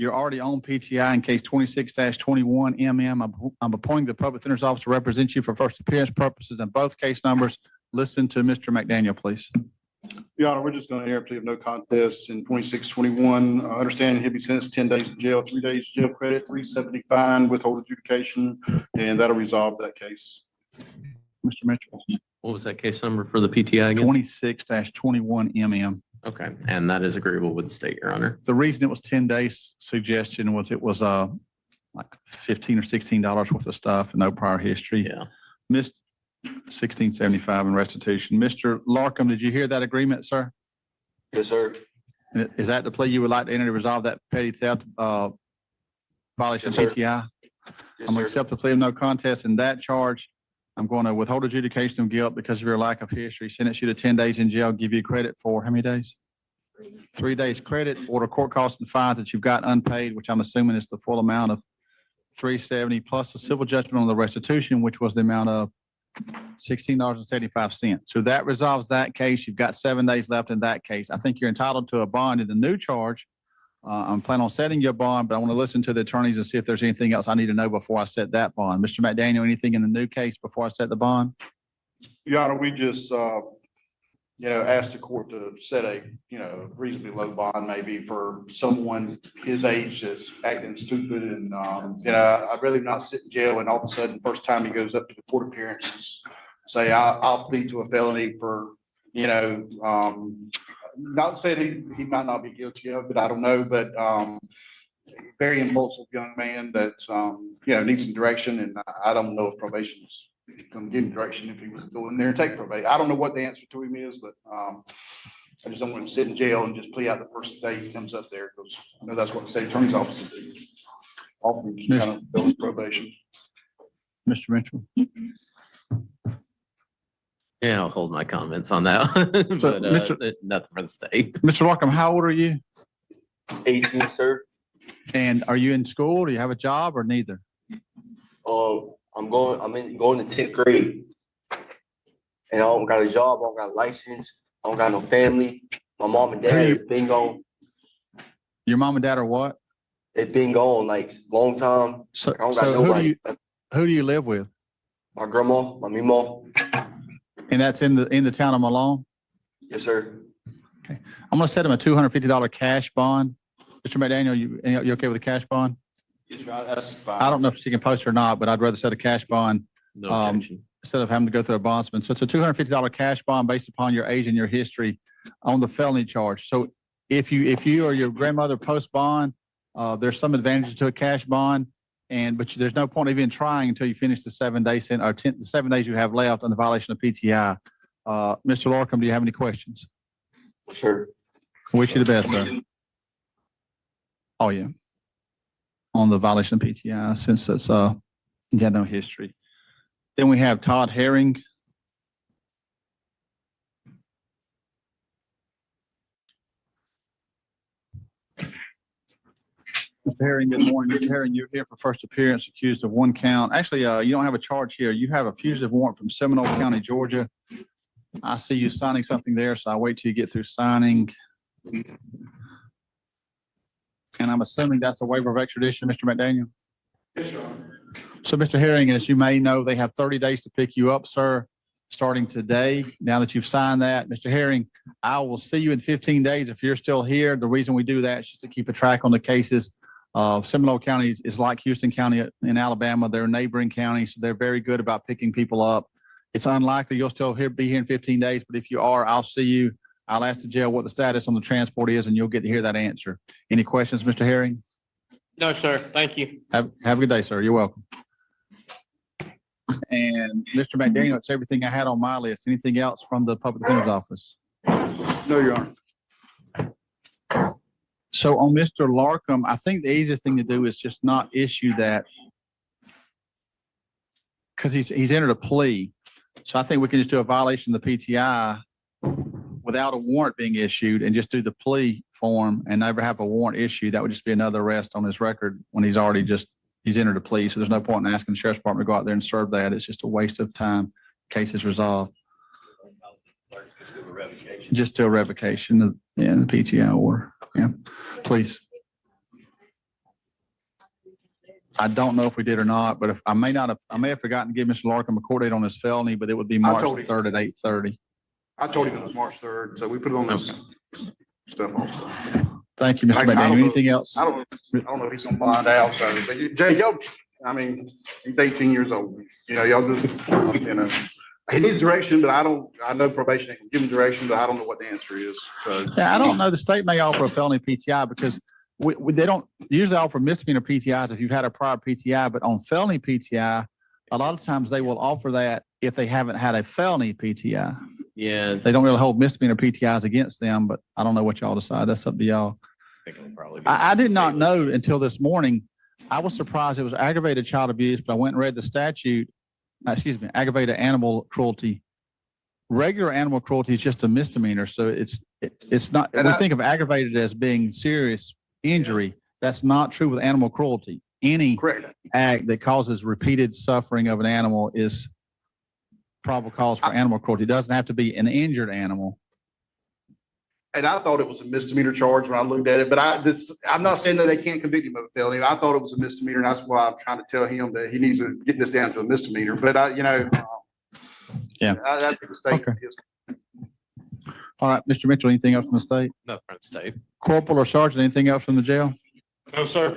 you're already on PTI in case 26-21 MM. I'm appointing the public defender's office to represent you for first appearance purposes in both case numbers. Listen to Mr. McDaniel, please. Your Honor, we're just going to hear a plea of no contest in 26-21. Understanding he'll be sentenced 10 days in jail, 3 days jail credit, 370 fine, withhold adjudication, and that'll resolve that case. Mr. Mitchell. What was that case number for the PTI again? 26-21 MM. Okay, and that is agreeable with the state, Your Honor. The reason it was 10 days suggestion was it was like $15 or $16 worth of stuff and no prior history. Yeah. Missed $16.75 in restitution. Mr. Larkham, did you hear that agreement, sir? Yes, sir. Is that the plea you would like to enter to resolve that petty theft violation of Yes, sir. PTI? Yes, I'm going sir. to accept the plea of no contest in that charge. I'm going to withhold adjudication of guilt because of your lack of history. Sentence you to 10 days in jail, give you credit for how many days? 3 days credit, order court costs and fines that you've got unpaid, which I'm assuming is the full amount of $370 plus the civil judgment on the restitution, which was the amount of $16.75. So that resolves that case. You've got 7 days left in that case. I think you're entitled to a bond in the new charge. I'm planning on setting your bond, but I want to listen to the attorneys and see if there's anything else I need to know before I set that bond. Mr. McDaniel, anything in the new case before I set the bond? Your Honor, we just, asked the court to set a, reasonably low bond maybe for someone his age that's acting stupid and, I'd rather not sit in jail and all of a sudden, first time he goes up to the court appearances, say, I'll plead to a felony for, not saying he might not be guilty of, but I don't know, but, very impulsive young man that, needs some direction. And I don't know if probation's going to give him direction if he was going there and take probation. I don't know what the answer to him is, but I just don't want him to sit in jail and just plea out the first day he comes up there, because I know that's what the state attorney's office is doing. Often kind of fill his probation. Mr. Mitchell. Yeah, I'll hold my comments on that. But So, Mr. nothing for the state. Mr. Larkham, how old are you? 18, sir. And are you in school? Do you have a job or neither? I'm going to 10th grade. And I don't got a job, I don't got a license, I don't got no family. My mom and dad have been gone. Your mom and dad are what? They've been gone like long time. So, I don't got so nobody. who do you live with? My grandma, my mama. And that's in the town of Malone? Yes, sir. Okay. I'm gonna set him a $250 cash bond. Mr. McDaniel, you okay with a cash bond? Yes, sir, that's fine. I don't know if she can post or not, but I'd rather set a cash bond. No objection. Instead of having to go through a bondsman. So it's a $250 cash bond based upon your age and your history on the felony charge. So if you or your grandmother post bond, there's some advantages to a cash bond, but there's no point even trying until you finish the 7 days the 7 days you have left on the violation of PTI. Mr. Larkham, do you have any questions? Sure. Wish you the best, sir. Oh yeah. On the violation of PTI, since it's you got no history. Then we have Todd Herring. Mr. Herring, good morning. Mr. Herring, you're here for first appearance, accused of one count. Actually, you don't have a charge here. You have a fugitive warrant from Seminole County, Georgia. I see you signing something there, so I'll wait till you get through signing. And I'm assuming that's a waiver of extradition, Mr. McDaniel? Yes, sir. So, Mr. Herring, as you may know, they have 30 days to pick you up, sir, starting today. Now that you've signed that, Mr. Herring, I will see you in 15 days if you're still here. The reason we do that is just to keep a track on the cases. Seminole County is like Houston County in Alabama. They're neighboring counties. So they're very good about picking people up. It's unlikely you'll still be here in 15 days, but if you are, I'll see you. I'll ask the jail what the status on the transport is, and you'll get to hear that answer. Any questions, Mr. Herring? No, sir. Thank you. Have a good day, sir. You're welcome. And Mr. McDaniel, it's everything I had on my list. Anything else from the public defender's office? No, Your Honor. So on Mr. Larkham, I think the easiest thing to do is just not issue that because he's entered a plea. So I think we can just do a violation of the PTI without a warrant being issued and just do the plea form and never have a warrant issued. That would just be another arrest on his record when he's entered a plea. So there's no point in asking the sheriff's department to go out there and serve that. It's just a waste of time. Case is resolved. Just do a revocation of the PTI order. Yeah, please. I don't know if we did or not, but if I may have forgotten to give Mr. Larkham a court date on his felony, but it would be March 3rd at 8:30. I told him it was March 3rd, so we put it on this stuff also. Thank you, Mr. McDaniel. Anything else? I don't know if he's gonna find out, so, but Jay, he's 18 years old. Y'all just, he needs direction, but I know probation can give him direction, but I don't know what the answer is. So. Yeah, I don't know. The state may offer a felony PTI because they don't usually offer misdemeanor PTIs if you've had a prior PTI, but on felony PTI, a lot of times they will offer that if they haven't had a felony PTI. Yeah. They don't really hold misdemeanor PTIs against them, but I don't know what y'all decide. That's up to y'all. I did not know until this morning. I was surprised it was aggravated child abuse, but I went and read the statute. Aggravated animal cruelty. Regular animal cruelty is just a misdemeanor, so it's not. We think of aggravated as being serious injury. That's not true with animal cruelty. Any act that causes repeated suffering of an animal is probable cause for animal cruelty. It doesn't have to be an injured animal. And I thought it was a misdemeanor charge when I looked at it, but I'm not saying that they can't convict him of a felony. I thought it was a misdemeanor, and that's why I'm trying to tell him that he needs to get this down to a misdemeanor. But yeah, I think the state is. All right, Mr. Mitchell, anything else from the state? No, from the state. Corporal or sergeant, anything else from the jail? No, sir.